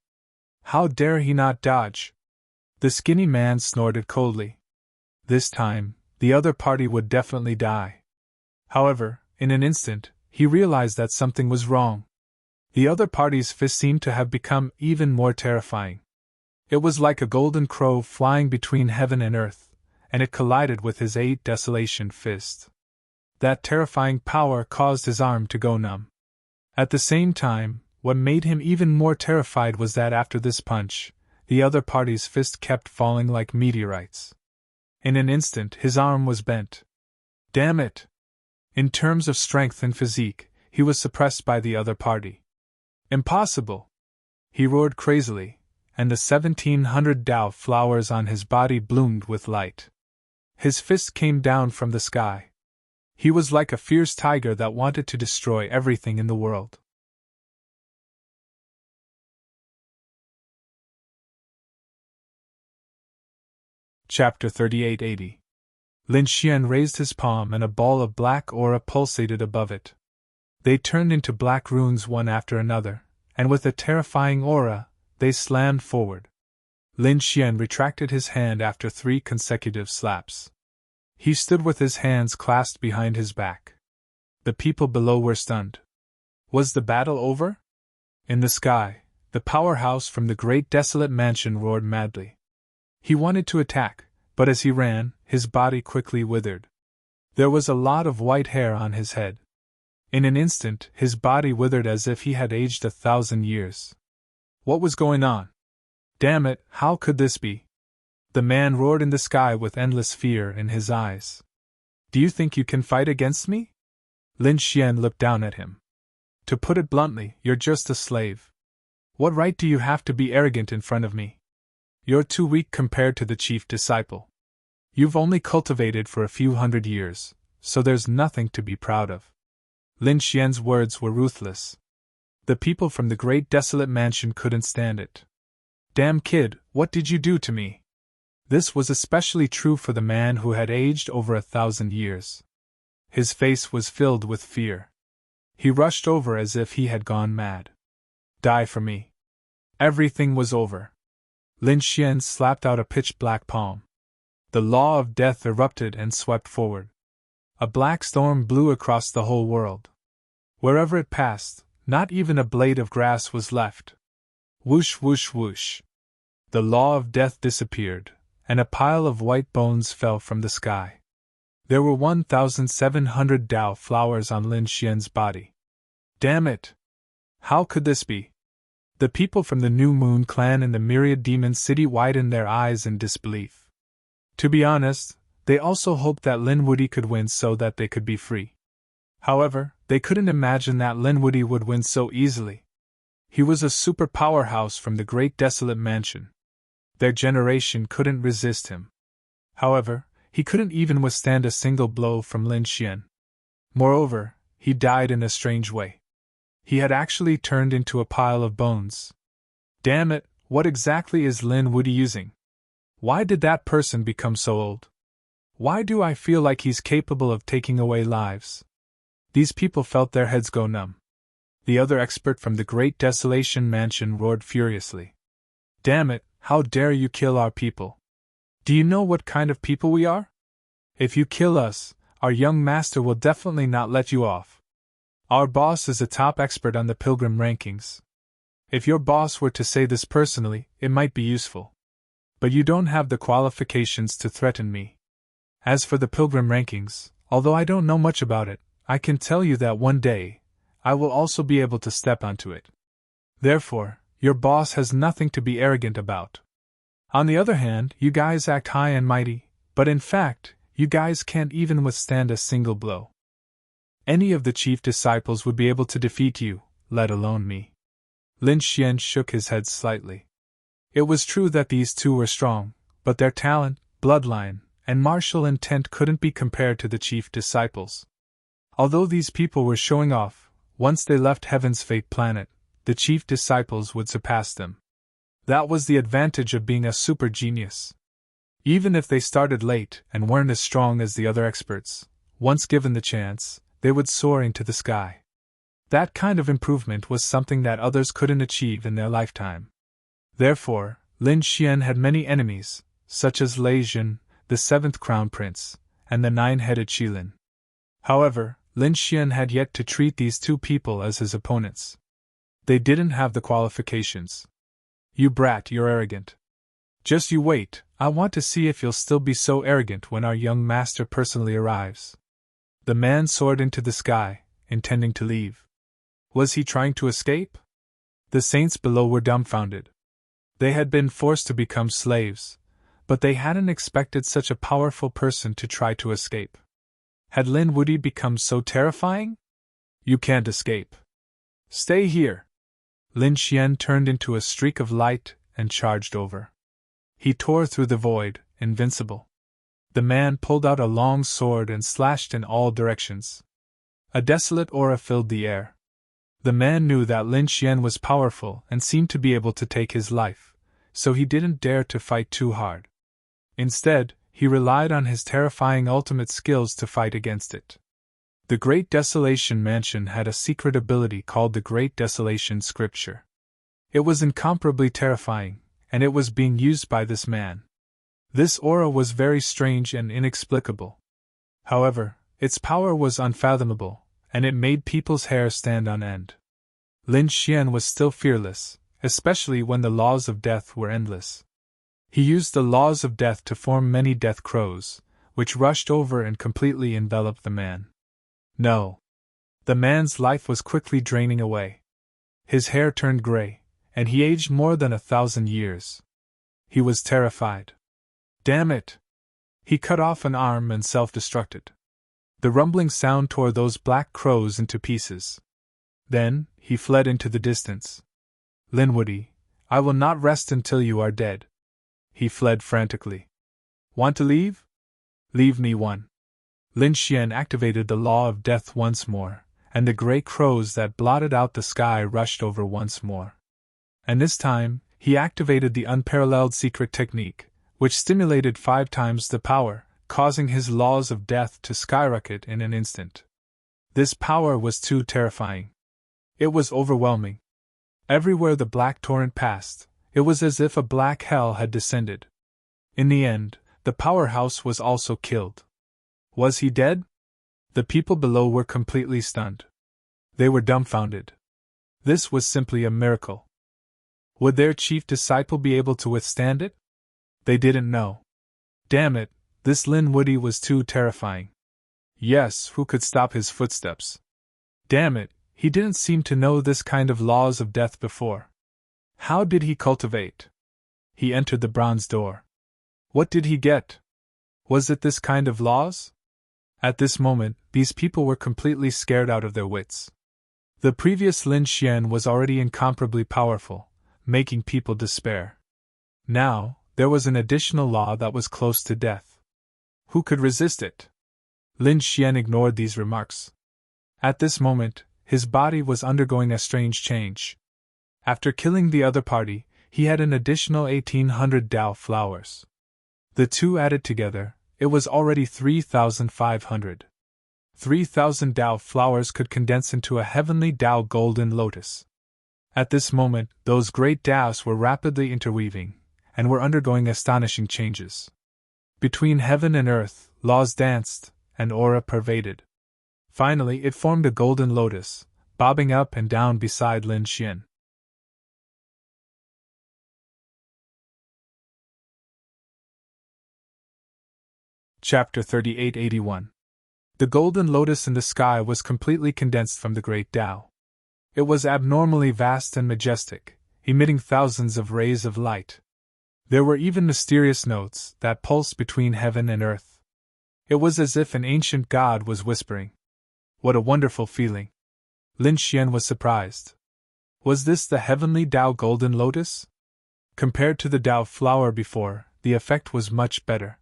How dare he not dodge? The skinny man snorted coldly. This time, the other party would definitely die. However, in an instant, he realized that something was wrong. The other party's fist seemed to have become even more terrifying. It was like a golden crow flying between heaven and earth, and it collided with his 8 Desolation Fist. That terrifying power caused his arm to go numb. At the same time, what made him even more terrified was that after this punch, the other party's fist kept falling like meteorites. In an instant his arm was bent. Damn it! In terms of strength and physique, he was suppressed by the other party. Impossible! He roared crazily, and the 1700 Dao flowers on his body bloomed with light. His fist came down from the sky. He was like a fierce tiger that wanted to destroy everything in the world. Chapter 3880. Lin Xian raised his palm and a ball of black aura pulsated above it. They turned into black runes one after another, and with a terrifying aura, they slammed forward. Lin Xian retracted his hand after 3 consecutive slaps. He stood with his hands clasped behind his back. The people below were stunned. Was the battle over? In the sky, the powerhouse from the great desolate mansion roared madly. He wanted to attack, but as he ran, his body quickly withered. There was a lot of white hair on his head. In an instant, his body withered as if he had aged 1,000 years. What was going on? Damn it, how could this be? The man roared in the sky with endless fear in his eyes. Do you think you can fight against me? Lin Xian looked down at him. To put it bluntly, you're just a slave. What right do you have to be arrogant in front of me? You're too weak compared to the chief disciple. You've only cultivated for a few hundred years, so there's nothing to be proud of. Lin Xian's words were ruthless. The people from the great desolate mansion couldn't stand it. Damn kid, what did you do to me? This was especially true for the man who had aged over 1,000 years. His face was filled with fear. He rushed over as if he had gone mad. Die for me. Everything was over. Lin Xian slapped out a pitch-black palm. The law of death erupted and swept forward. A black storm blew across the whole world. Wherever it passed, not even a blade of grass was left. Whoosh, whoosh, whoosh. The law of death disappeared, and a pile of white bones fell from the sky. There were 1,700 Dao flowers on Lin Xian's body. Damn it! How could this be? The people from the New Moon clan and the myriad demon city widened their eyes in disbelief. To be honest, they also hoped that Lin Wuyi could win so that they could be free. However, they couldn't imagine that Lin Wuyi would win so easily. He was a super powerhouse from the great desolate mansion. Their generation couldn't resist him. However, he couldn't even withstand a single blow from Lin Xian. Moreover, he died in a strange way. He had actually turned into a pile of bones. Damn it, what exactly is Lin Wuyi using? Why did that person become so old? Why do I feel like he's capable of taking away lives? These people felt their heads go numb. The other expert from the Great Desolation Mansion roared furiously. Damn it, how dare you kill our people? Do you know what kind of people we are? If you kill us, our young master will definitely not let you off. Our boss is a top expert on the pilgrim rankings. If your boss were to say this personally, it might be useful. But you don't have the qualifications to threaten me. As for the pilgrim rankings, although I don't know much about it, I can tell you that one day, I will also be able to step onto it. Therefore, your boss has nothing to be arrogant about. On the other hand, you guys act high and mighty, but in fact, you guys can't even withstand a single blow. Any of the chief disciples would be able to defeat you, let alone me. Lin Xian shook his head slightly. It was true that these two were strong, but their talent, bloodline, and martial intent couldn't be compared to the chief disciples. Although these people were showing off, once they left Heaven's Fate planet, the chief disciples would surpass them. That was the advantage of being a super genius. Even if they started late and weren't as strong as the other experts, once given the chance, they would soar into the sky. That kind of improvement was something that others couldn't achieve in their lifetime. Therefore, Lin Xian had many enemies, such as Lei Jun, the 7th Crown Prince, and the 9-headed Qilin. However, Lin Xian had yet to treat these two people as his opponents. They didn't have the qualifications. You brat, you're arrogant. Just you wait, I want to see if you'll still be so arrogant when our young master personally arrives. The man soared into the sky, intending to leave. Was he trying to escape? The saints below were dumbfounded. They had been forced to become slaves, but they hadn't expected such a powerful person to try to escape. Had Lin Wuyi become so terrifying? You can't escape. Stay here. Lin Xian turned into a streak of light and charged over. He tore through the void, invincible. The man pulled out a long sword and slashed in all directions. A desolate aura filled the air. The man knew that Lin Xian was powerful and seemed to be able to take his life, so he didn't dare to fight too hard. Instead, he relied on his terrifying ultimate skills to fight against it. The Great Desolation Mansion had a secret ability called the Great Desolation Scripture. It was incomparably terrifying, and it was being used by this man. This aura was very strange and inexplicable. However, its power was unfathomable, and it made people's hair stand on end. Lin Xian was still fearless, especially when the laws of death were endless. He used the laws of death to form many death crows, which rushed over and completely enveloped the man. No. The man's life was quickly draining away. His hair turned gray, and he aged more than 1,000 years. He was terrified. Damn it! He cut off an arm and self-destructed. The rumbling sound tore those black crows into pieces. Then, he fled into the distance. Lin Wuyi, I will not rest until you are dead. He fled frantically. Want to leave? Leave me one. Lin Xian activated the law of death once more, and the gray crows that blotted out the sky rushed over once more. And this time, he activated the unparalleled secret technique, which stimulated 5 times the power, causing his laws of death to skyrocket in an instant. This power was too terrifying. It was overwhelming. Everywhere the black torrent passed, it was as if a black hell had descended. In the end, the powerhouse was also killed. Was he dead? The people below were completely stunned. They were dumbfounded. This was simply a miracle. Would their chief disciple be able to withstand it? They didn't know. Damn it, this Lin Wuyi was too terrifying. Yes, who could stop his footsteps? Damn it, he didn't seem to know this kind of laws of death before. How did he cultivate? He entered the bronze door. What did he get? Was it this kind of laws? At this moment, these people were completely scared out of their wits. The previous Lin Xian was already incomparably powerful, making people despair. Now, there was an additional law that was close to death. Who could resist it? Lin Xian ignored these remarks. At this moment, his body was undergoing a strange change. After killing the other party, he had an additional 1,800 Dao flowers. The two added together, it was already 3,500. 3,000 Dao flowers could condense into a heavenly Dao golden lotus. At this moment, those great Daos were rapidly interweaving, and were undergoing astonishing changes. Between heaven and earth, laws danced, and aura pervaded. Finally, it formed a golden lotus, bobbing up and down beside Lin Xian. Chapter 3881. The golden lotus in the sky was completely condensed from the great Tao. It was abnormally vast and majestic, emitting thousands of rays of light. There were even mysterious notes that pulsed between heaven and earth. It was as if an ancient god was whispering. What a wonderful feeling! Lin Xian was surprised. Was this the heavenly Tao golden lotus? Compared to the Tao flower before, the effect was much better.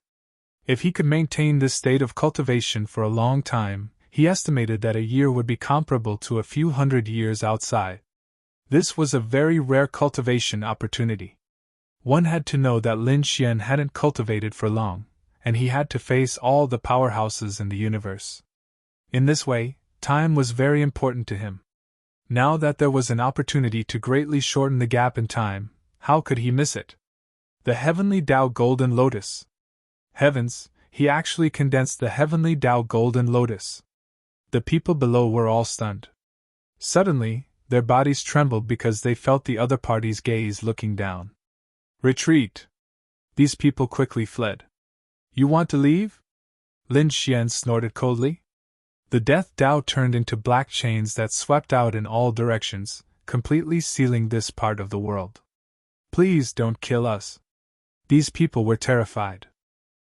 If he could maintain this state of cultivation for a long time, he estimated that a year would be comparable to a few hundred years outside. This was a very rare cultivation opportunity. One had to know that Lin Xian hadn't cultivated for long, and he had to face all the powerhouses in the universe. In this way, time was very important to him. Now that there was an opportunity to greatly shorten the gap in time, how could he miss it? The heavenly Tao golden lotus. Heavens, he actually condensed the heavenly Tao golden lotus. The people below were all stunned. Suddenly, their bodies trembled because they felt the other party's gaze looking down. Retreat! These people quickly fled. You want to leave? Lin Xian snorted coldly. The death Tao turned into black chains that swept out in all directions, completely sealing this part of the world. Please don't kill us. These people were terrified.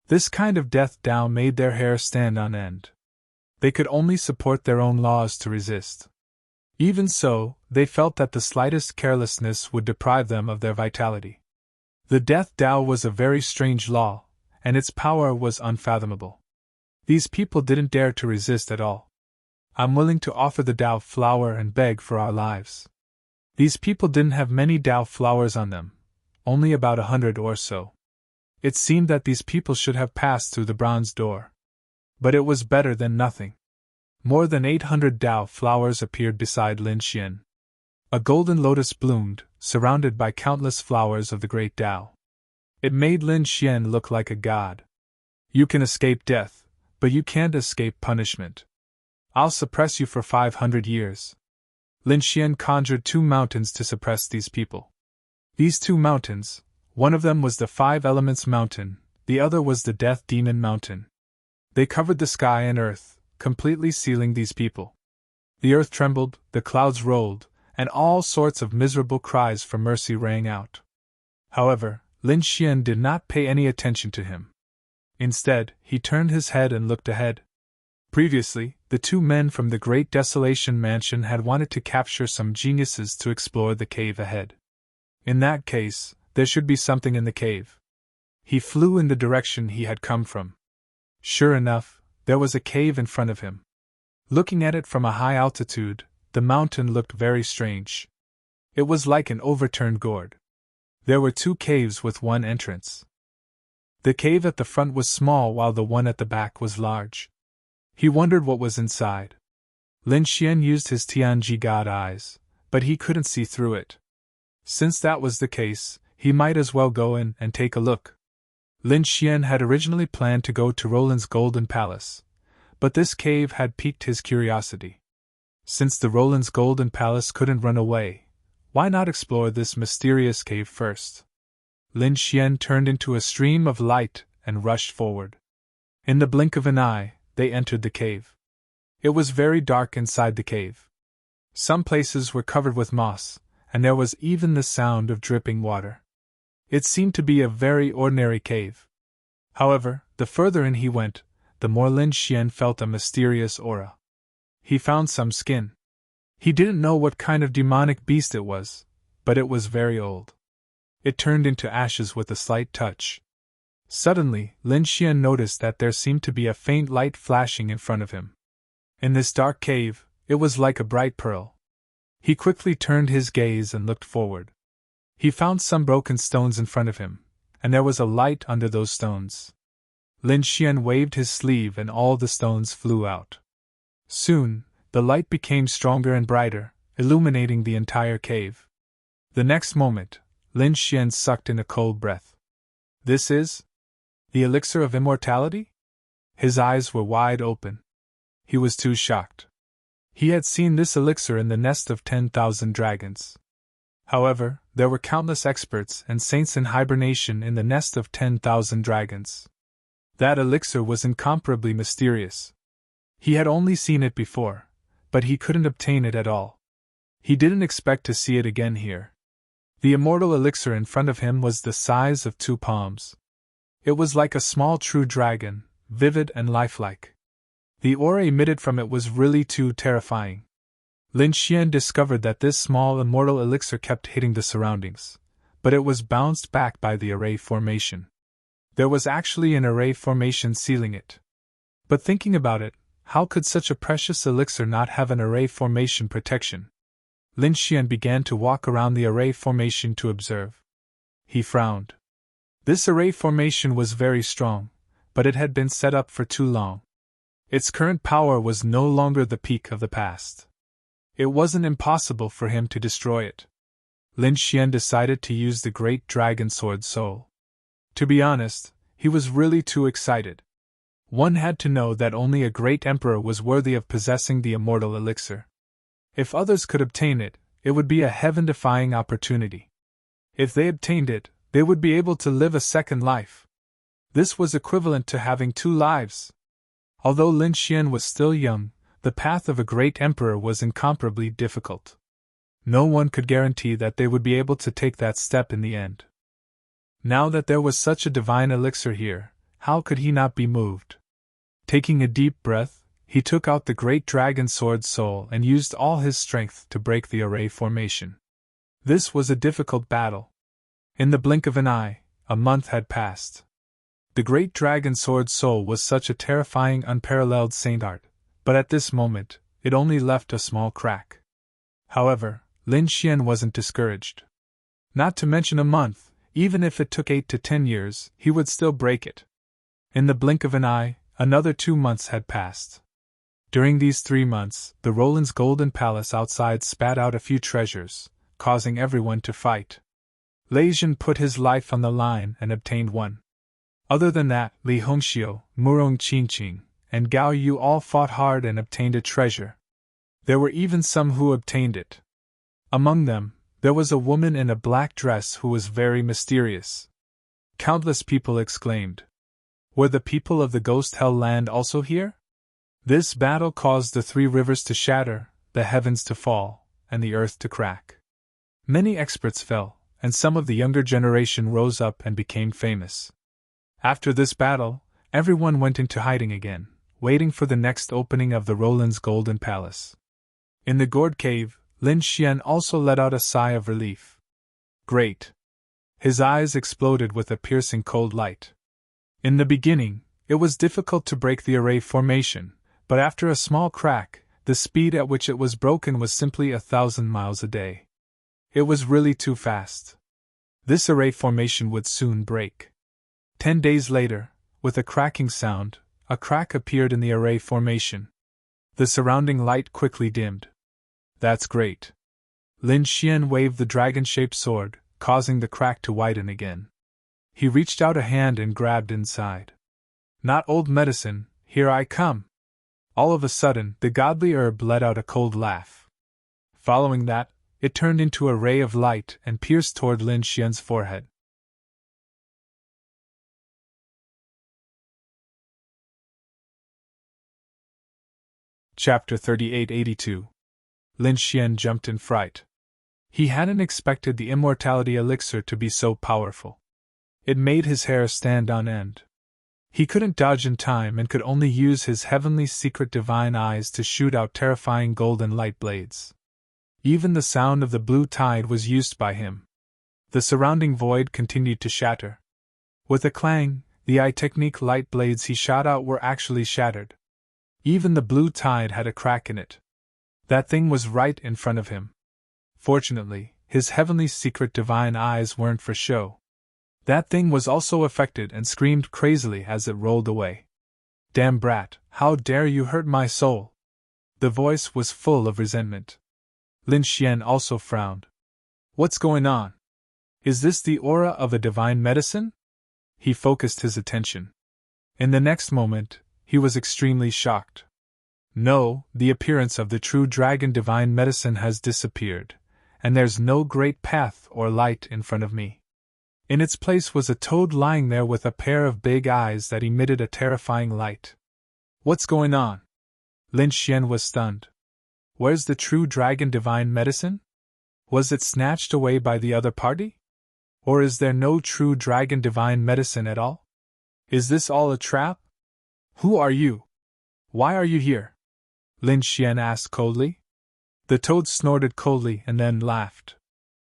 This kind of death Tao made their hair stand on end. They could only support their own laws to resist. Even so, they felt that the slightest carelessness would deprive them of their vitality. The death Tao was a very strange law, and its power was unfathomable. These people didn't dare to resist at all. I'm willing to offer the Tao flower and beg for our lives. These people didn't have many Tao flowers on them, only about 100 or so. It seemed that these people should have passed through the bronze door. But it was better than nothing. More than 800 Tao flowers appeared beside Lin Xian. A golden lotus bloomed, surrounded by countless flowers of the great Tao. It made Lin Xian look like a god. You can escape death, but you can't escape punishment. I'll suppress you for 500 years. Lin Xian conjured 2 mountains to suppress these people. These 2 mountains, one of them was the 5 Elements Mountain, the other was the Death Demon Mountain. They covered the sky and earth, completely sealing these people. The earth trembled, the clouds rolled, and all sorts of miserable cries for mercy rang out. However, Lin Xian did not pay any attention to him. Instead, he turned his head and looked ahead. Previously, the 2 men from the Great Desolation Mansion had wanted to capture some geniuses to explore the cave ahead. In that case, there should be something in the cave. He flew in the direction he had come from. Sure enough, there was a cave in front of him. Looking at it from a high altitude, the mountain looked very strange. It was like an overturned gourd. There were 2 caves with 1 entrance. The cave at the front was small while the one at the back was large. He wondered what was inside. Lin Xian used his Tianji God eyes, but he couldn't see through it. Since that was the case, he might as well go in and take a look. Lin Xian had originally planned to go to Roland's Golden Palace, but this cave had piqued his curiosity. Since the Roland's Golden Palace couldn't run away, why not explore this mysterious cave first? Lin Xian turned into a stream of light and rushed forward. In the blink of an eye, they entered the cave. It was very dark inside the cave. Some places were covered with moss, and there was even the sound of dripping water. It seemed to be a very ordinary cave. However, the further in he went, the more Lin Xian felt a mysterious aura. He found some skin. He didn't know what kind of demonic beast it was, but it was very old. It turned into ashes with a slight touch. Suddenly, Lin Xian noticed that there seemed to be a faint light flashing in front of him. In this dark cave, it was like a bright pearl. He quickly turned his gaze and looked forward. He found some broken stones in front of him, and there was a light under those stones. Lin Xian waved his sleeve and all the stones flew out. Soon, the light became stronger and brighter, illuminating the entire cave. The next moment, Lin Xian sucked in a cold breath. This is the elixir of immortality? His eyes were wide open. He was too shocked. He had seen this elixir in the nest of 10,000 dragons. However, there were countless experts and saints in hibernation in the nest of 10,000 dragons. That elixir was incomparably mysterious. He had only seen it before, but he couldn't obtain it at all. He didn't expect to see it again here. The immortal elixir in front of him was the size of 2 palms. It was like a small true dragon, vivid and lifelike. The aura emitted from it was really too terrifying. Lin Xian discovered that this small immortal elixir kept hitting the surroundings, but it was bounced back by the array formation. There was actually an array formation sealing it. But thinking about it, how could such a precious elixir not have an array formation protection? Lin Xian began to walk around the array formation to observe. He frowned. This array formation was very strong, but it had been set up for too long. Its current power was no longer the peak of the past. It wasn't impossible for him to destroy it. Lin Xian decided to use the great dragon sword soul. To be honest, he was really too excited. One had to know that only a great emperor was worthy of possessing the immortal elixir. If others could obtain it, it would be a heaven-defying opportunity. If they obtained it, they would be able to live a second life. This was equivalent to having 2 lives. Although Lin Xian was still young, the path of a great emperor was incomparably difficult. No one could guarantee that they would be able to take that step in the end. Now that there was such a divine elixir here, how could he not be moved? Taking a deep breath, he took out the great dragon sword soul and used all his strength to break the array formation. This was a difficult battle. In the blink of an eye, a month had passed. The great dragon sword soul was such a terrifying, unparalleled saint art, but at this moment, it only left a small crack. However, Lin Xian wasn't discouraged. Not to mention a month, even if it took 8 to 10 years, he would still break it. In the blink of an eye, another 2 months had passed. During these 3 months, the Roland's golden palace outside spat out a few treasures, causing everyone to fight. Lei Zhen put his life on the line and obtained one. Other than that, Li Hongxiu, Murong Qingqing, and Gao Yu all fought hard and obtained a treasure. There were even some who obtained it. Among them, there was a woman in a black dress who was very mysterious. Countless people exclaimed. Were the people of the Ghost Hell Land also here? This battle caused the 3 rivers to shatter, the heavens to fall, and the earth to crack. Many experts fell, and some of the younger generation rose up and became famous. After this battle, everyone went into hiding again, waiting for the next opening of the Roland's Golden Palace. In the gourd cave, Lin Xian also let out a sigh of relief. Great! His eyes exploded with a piercing cold light. In the beginning, it was difficult to break the array formation, but after a small crack, the speed at which it was broken was simply 1,000 miles a day. It was really too fast. This array formation would soon break. 10 days later, with a cracking sound, a crack appeared in the array formation. The surrounding light quickly dimmed. That's great. Lin Xian waved the dragon-shaped sword, causing the crack to widen again. He reached out a hand and grabbed inside. Not old medicine, here I come. All of a sudden, the godly herb let out a cold laugh. Following that, it turned into a ray of light and pierced toward Lin Xian's forehead. Chapter 3882. Lin Xian jumped in fright. He hadn't expected the immortality elixir to be so powerful. It made his hair stand on end. He couldn't dodge in time and could only use his heavenly secret divine eyes to shoot out terrifying golden light blades. Even the sound of the blue tide was used by him. The surrounding void continued to shatter. With a clang, the eye technique light blades he shot out were actually shattered. Even the blue tide had a crack in it. That thing was right in front of him. Fortunately, his heavenly secret divine eyes weren't for show. That thing was also affected and screamed crazily as it rolled away. Damn brat, how dare you hurt my soul? The voice was full of resentment. Lin Xian also frowned. What's going on? Is this the aura of a divine medicine? He focused his attention. In the next moment, he was extremely shocked. No, the appearance of the true dragon divine medicine has disappeared, and there's no great path or light in front of me. In its place was a toad lying there with a pair of big eyes that emitted a terrifying light. What's going on? Lin Xian was stunned. Where's the true dragon divine medicine? Was it snatched away by the other party? Or is there no true dragon divine medicine at all? Is this all a trap? Who are you? Why are you here? Lin Xian asked coldly. The toad snorted coldly and then laughed.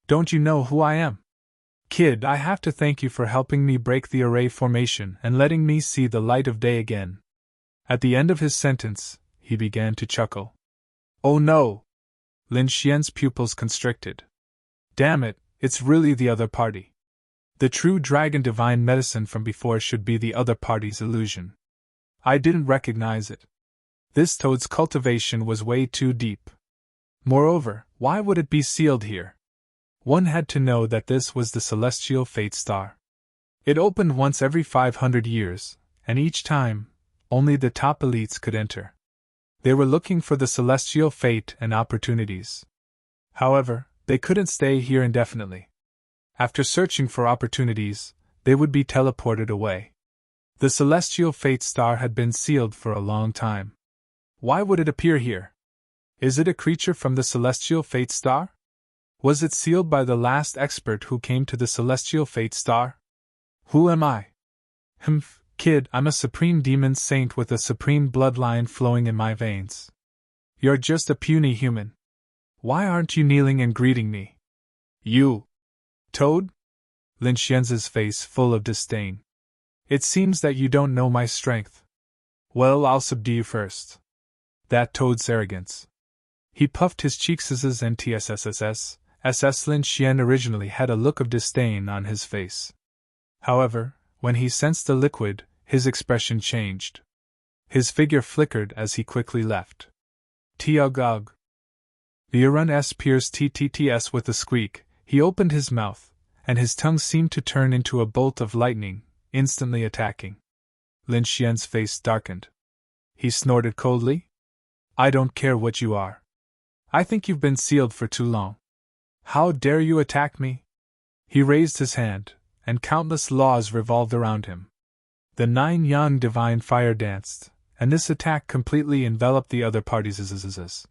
Don't you know who I am? Kid, I have to thank you for helping me break the array formation and letting me see the light of day again. At the end of his sentence, he began to chuckle. Oh no! Lin Xian's pupils constricted. Damn it, it's really the other party. The true dragon divine medicine from before should be the other party's illusion. I didn't recognize it. This toad's cultivation was way too deep. Moreover, why would it be sealed here? One had to know that this was the celestial fate star. It opened once every 500 years, and each time, only the top elites could enter. They were looking for the celestial fate and opportunities. However, they couldn't stay here indefinitely. After searching for opportunities, they would be teleported away. The celestial fate star had been sealed for a long time. Why would it appear here? Is it a creature from the celestial fate star? Was it sealed by the last expert who came to the celestial fate star? Who am I? Kid, I'm a supreme demon saint with a supreme bloodline flowing in my veins. You're just a puny human. Why aren't you kneeling and greeting me? You. Toad? Lin Xian's face full of disdain. It seems that you don't know my strength. Well, I'll subdue you first. That Toad's arrogance. He puffed his cheeks and tssss. Lin Xian originally had a look of disdain on his face. However, when he sensed the liquid, his expression changed. His figure flickered as he quickly left. Tiagog. The Arun S pierced TTTS with a squeak. He opened his mouth, and his tongue seemed to turn into a bolt of lightning, instantly attacking. Lin Xian's face darkened. He snorted coldly. I don't care what you are. I think you've been sealed for too long. How dare you attack me? He raised his hand, and countless laws revolved around him. The 9 yang divine fire danced, and this attack completely enveloped the other parties.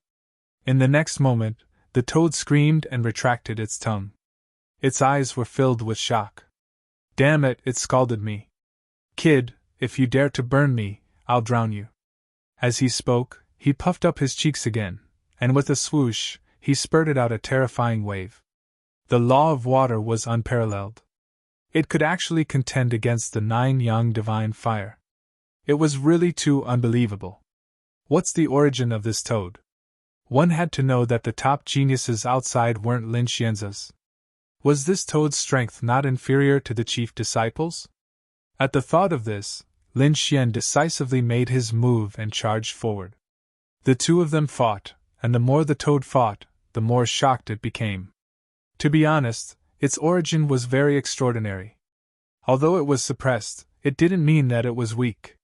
In the next moment, the toad screamed and retracted its tongue. Its eyes were filled with shock. Damn it, it scalded me. Kid, if you dare to burn me, I'll drown you. As he spoke, he puffed up his cheeks again, and with a swoosh, he spurted out a terrifying wave. The law of water was unparalleled. It could actually contend against the 9 yang divine fire. It was really too unbelievable. What's the origin of this toad? One had to know that the top geniuses outside weren't Lin Xian's. Was this toad's strength not inferior to the chief disciples? At the thought of this, Lin Xian decisively made his move and charged forward. The two of them fought, and the more the toad fought, the more shocked it became. To be honest, its origin was very extraordinary. Although it was suppressed, it didn't mean that it was weak.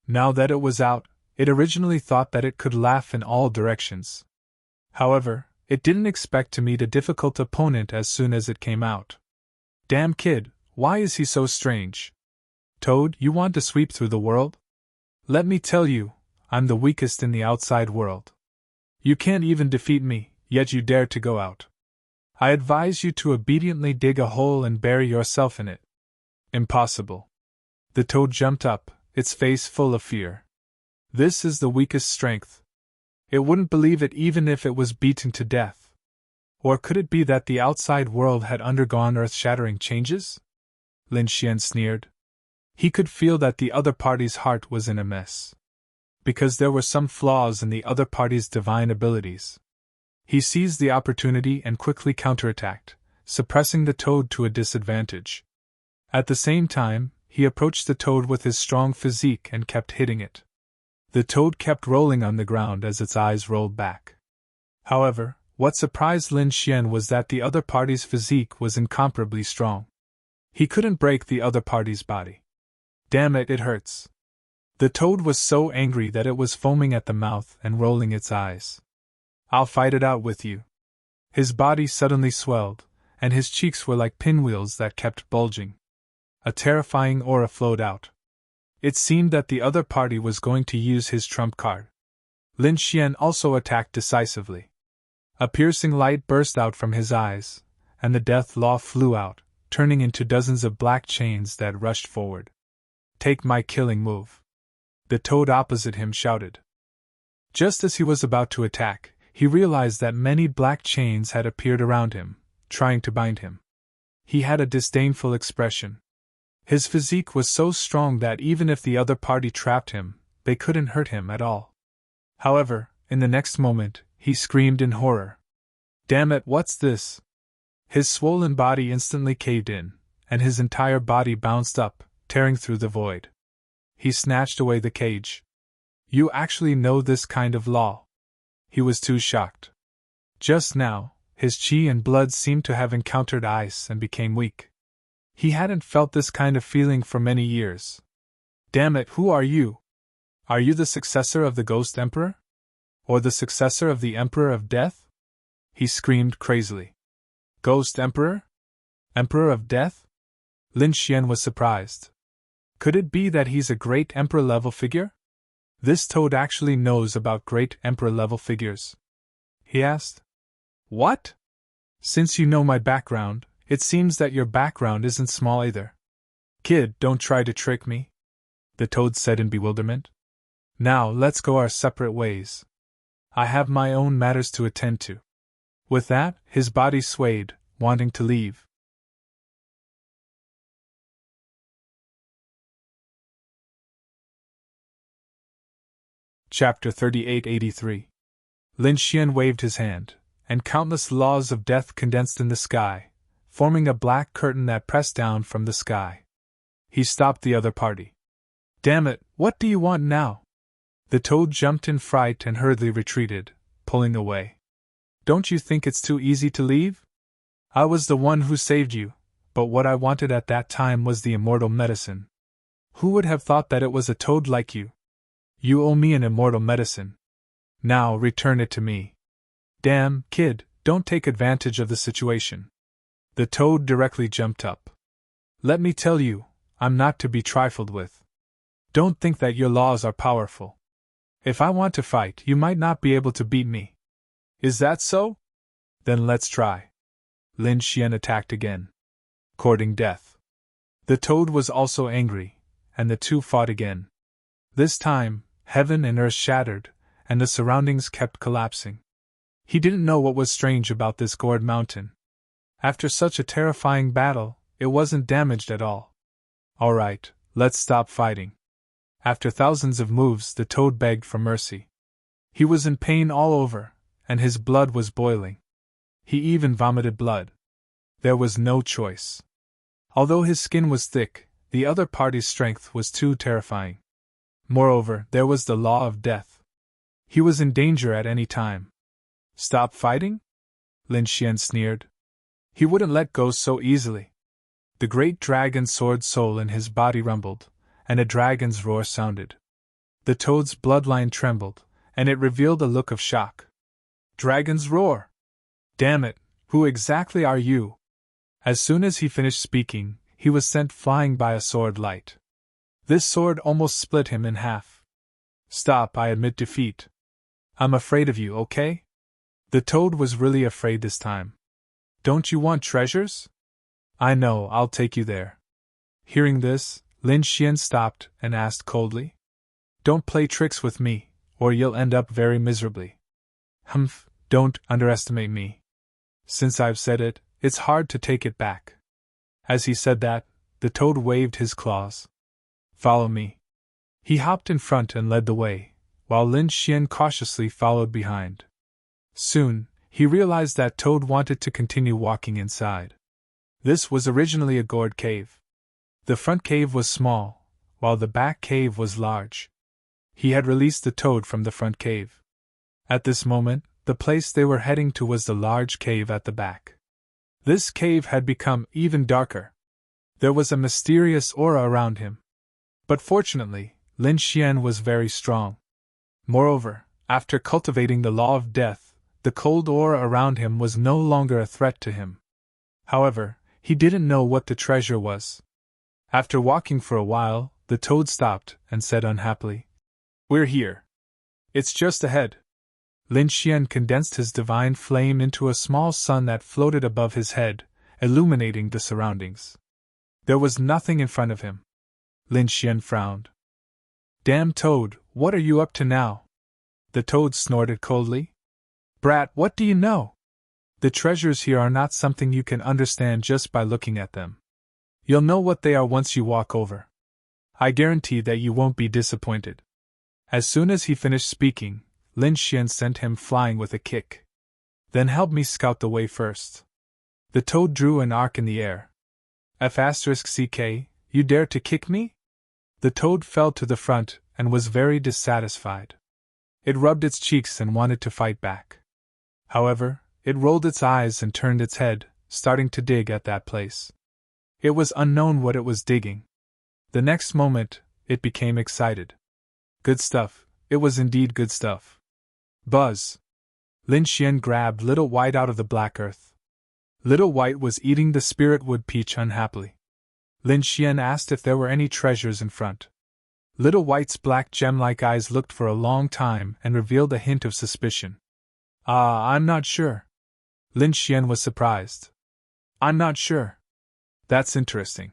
Now that it was out, it originally thought that it could laugh in all directions. However, it didn't expect to meet a difficult opponent as soon as it came out. Damn kid, why is he so strange? Toad, you want to sweep through the world? Let me tell you, I'm the weakest in the outside world. You can't even defeat me, yet you dare to go out. I advise you to obediently dig a hole and bury yourself in it. Impossible. The toad jumped up, its face full of fear. This is the weakest strength. It wouldn't believe it even if it was beaten to death. Or could it be that the outside world had undergone earth-shattering changes? Lin Xian sneered. He could feel that the other party's heart was in a mess. Because there were some flaws in the other party's divine abilities. He seized the opportunity and quickly counterattacked, suppressing the toad to a disadvantage. At the same time, he approached the toad with his strong physique and kept hitting it. The toad kept rolling on the ground as its eyes rolled back. However, what surprised Lin Xian was that the other party's physique was incomparably strong. He couldn't break the other party's body. Damn it, it hurts. The toad was so angry that it was foaming at the mouth and rolling its eyes. I'll fight it out with you. His body suddenly swelled, and his cheeks were like pinwheels that kept bulging. A terrifying aura flowed out. It seemed that the other party was going to use his trump card. Lin Xian also attacked decisively. A piercing light burst out from his eyes, and the death law flew out, turning into dozens of black chains that rushed forward. Take my killing move. The toad opposite him shouted. Just as he was about to attack, he realized that many black chains had appeared around him, trying to bind him. He had a disdainful expression. His physique was so strong that even if the other party trapped him, they couldn't hurt him at all. However, in the next moment, he screamed in horror. Damn it, what's this? His swollen body instantly caved in, and his entire body bounced up, tearing through the void. He snatched away the cage. You actually know this kind of law? He was too shocked. Just now, his chi and blood seemed to have encountered ice and became weak. He hadn't felt this kind of feeling for many years. Damn it, who are you? Are you the successor of the Ghost Emperor? Or the successor of the Emperor of Death? He screamed crazily. Ghost Emperor? Emperor of Death? Lin Xian was surprised. Could it be that he's a great Emperor-level figure? This toad actually knows about great Emperor-level figures. He asked. What? Since you know my background, it seems that your background isn't small either. Kid, don't try to trick me. the toad said in bewilderment. Now let's go our separate ways. I have my own matters to attend to. With that, his body swayed, wanting to leave. Chapter 3883. Lin Xian waved his hand, and countless laws of death condensed in the sky, forming a black curtain that pressed down from the sky. He stopped the other party. Damn it, what do you want now? The toad jumped in fright and hurriedly retreated, pulling away. Don't you think it's too easy to leave? I was the one who saved you, but what I wanted at that time was the immortal medicine. Who would have thought that it was a toad like you? You owe me an immortal medicine. Now return it to me. Damn, kid, don't take advantage of the situation. The toad directly jumped up. Let me tell you, I'm not to be trifled with. Don't think that your laws are powerful. If I want to fight, you might not be able to beat me. Is that so? Then let's try. Lin Xian attacked again. Courting death. The toad was also angry, and the two fought again. This time, heaven and earth shattered, and the surroundings kept collapsing. He didn't know what was strange about this gourd mountain. After such a terrifying battle, it wasn't damaged at all. All right, let's stop fighting. After thousands of moves, the toad begged for mercy. He was in pain all over, and his blood was boiling. He even vomited blood. There was no choice. Although his skin was thick, the other party's strength was too terrifying. Moreover, there was the law of death. He was in danger at any time. Stop fighting? Lin Xian sneered. He wouldn't let go so easily. The great dragon sword soul in his body rumbled, and a dragon's roar sounded. The toad's bloodline trembled, and it revealed a look of shock. Dragon's roar! Damn it, who exactly are you? As soon as he finished speaking, he was sent flying by a sword light. This sword almost split him in half. Stop, I admit defeat. I'm afraid of you, okay? The toad was really afraid this time. Don't you want treasures? I know, I'll take you there. Hearing this, Lin Xian stopped and asked coldly. Don't play tricks with me, or you'll end up very miserably. Humph, don't underestimate me. Since I've said it, it's hard to take it back. As he said that, the toad waved his claws. Follow me. He hopped in front and led the way, while Lin Xian cautiously followed behind. Soon, he realized that Toad wanted to continue walking inside. This was originally a gourd cave. The front cave was small, while the back cave was large. He had released the toad from the front cave. At this moment, the place they were heading to was the large cave at the back. This cave had become even darker. There was a mysterious aura around him. But fortunately, Lin Xian was very strong. Moreover, after cultivating the law of death, the cold aura around him was no longer a threat to him. However, he didn't know what the treasure was. After walking for a while, the toad stopped and said unhappily, We're here. It's just ahead. Lin Xian condensed his divine flame into a small sun that floated above his head, illuminating the surroundings. There was nothing in front of him. Lin Xian frowned. Damn toad, what are you up to now? The toad snorted coldly. Brat, what do you know? The treasures here are not something you can understand just by looking at them. You'll know what they are once you walk over. I guarantee that you won't be disappointed. As soon as he finished speaking, Lin Xian sent him flying with a kick. Then help me scout the way first. The toad drew an arc in the air. F*CK, you dare to kick me? The toad fell to the front and was very dissatisfied. It rubbed its cheeks and wanted to fight back. However, it rolled its eyes and turned its head, starting to dig at that place. It was unknown what it was digging. The next moment, it became excited. Good stuff, it was indeed good stuff. Buzz! Lin Xian grabbed Little White out of the black earth. Little White was eating the spirit wood peach unhappily. Lin Xian asked if there were any treasures in front. Little White's black gem-like eyes looked for a long time and revealed a hint of suspicion. I'm not sure. Lin Xian was surprised. I'm not sure. That's interesting.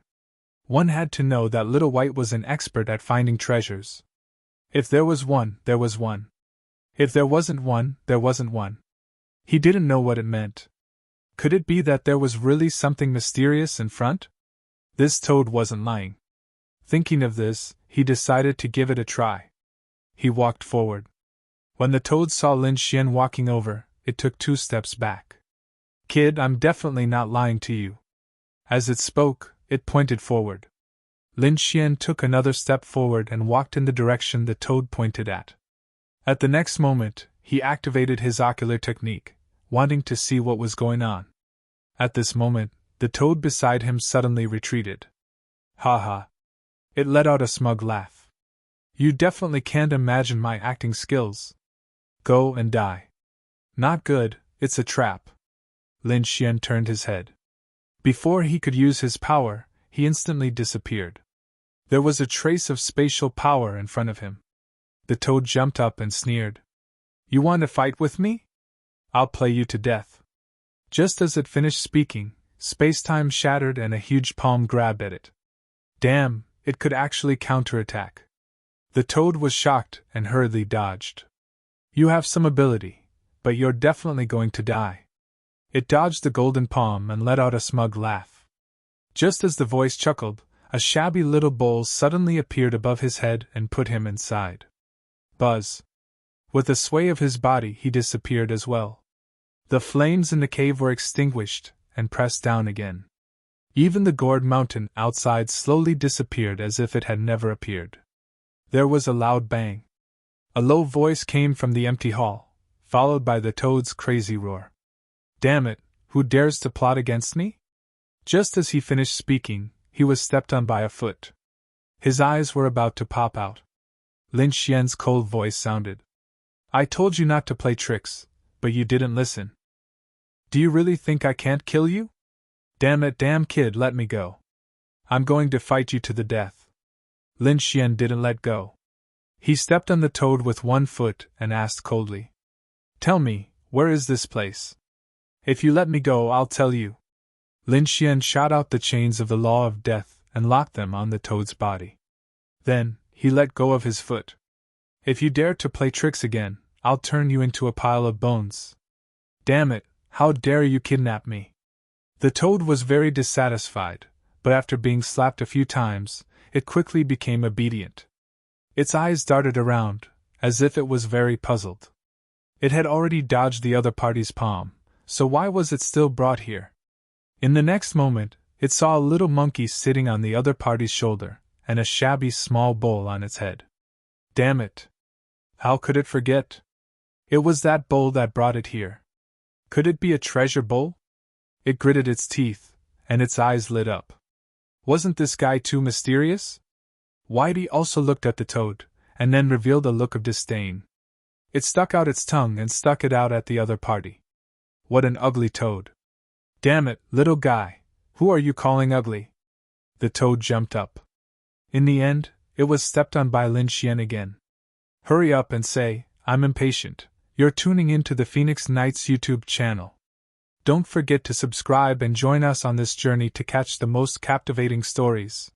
One had to know that Little White was an expert at finding treasures. If there was one, there was one. If there wasn't one, there wasn't one. He didn't know what it meant. Could it be that there was really something mysterious in front? This toad wasn't lying. Thinking of this, he decided to give it a try. He walked forward. When the toad saw Lin Xian walking over, it took 2 steps back. Kid, I'm definitely not lying to you. As it spoke, it pointed forward. Lin Xian took another step forward and walked in the direction the toad pointed at. At the next moment, he activated his ocular technique, wanting to see what was going on. At this moment, the toad beside him suddenly retreated. Ha ha. It let out a smug laugh. You definitely can't imagine my acting skills. Go and die. Not good, it's a trap. Lin Xian turned his head. Before he could use his power, he instantly disappeared. There was a trace of spatial power in front of him. The toad jumped up and sneered. You want to fight with me? I'll play you to death. Just as it finished speaking, space-time shattered and a huge palm grabbed at it. Damn, it could actually counterattack. The toad was shocked and hurriedly dodged. You have some ability, but you're definitely going to die. It dodged the golden palm and let out a smug laugh. Just as the voice chuckled, a shabby little bowl suddenly appeared above his head and put him inside. Buzz. With a sway of his body, he disappeared as well. The flames in the cave were extinguished and pressed down again. Even the gourd mountain outside slowly disappeared as if it had never appeared. There was a loud bang. A low voice came from the empty hall, followed by the toad's crazy roar. Damn it, who dares to plot against me? Just as he finished speaking, he was stepped on by a foot. His eyes were about to pop out. Lin Xian's cold voice sounded. I told you not to play tricks, but you didn't listen. Do you really think I can't kill you? Damn it, damn kid, let me go. I'm going to fight you to the death. Lin Xian didn't let go. He stepped on the toad with one foot and asked coldly. Tell me, where is this place? If you let me go, I'll tell you. Lin Xian shot out the chains of the law of death and locked them on the toad's body. Then, he let go of his foot. If you dare to play tricks again, I'll turn you into a pile of bones. Damn it, how dare you kidnap me? The toad was very dissatisfied, but after being slapped a few times, it quickly became obedient. Its eyes darted around, as if it was very puzzled. It had already dodged the other party's palm, so why was it still brought here? In the next moment, it saw a little monkey sitting on the other party's shoulder, and a shabby small bowl on its head. Damn it! How could it forget? It was that bowl that brought it here. Could it be a treasure bowl? It gritted its teeth, and its eyes lit up. Wasn't this guy too mysterious? Whitey also looked at the toad, and then revealed a look of disdain. It stuck out its tongue and stuck it out at the other party. What an ugly toad! Damn it, little guy, who are you calling ugly? The toad jumped up. In the end, it was stepped on by Lin Xian again. Hurry up and say, I'm impatient. You're tuning into the Phoenix Knights YouTube channel. Don't forget to subscribe and join us on this journey to catch the most captivating stories.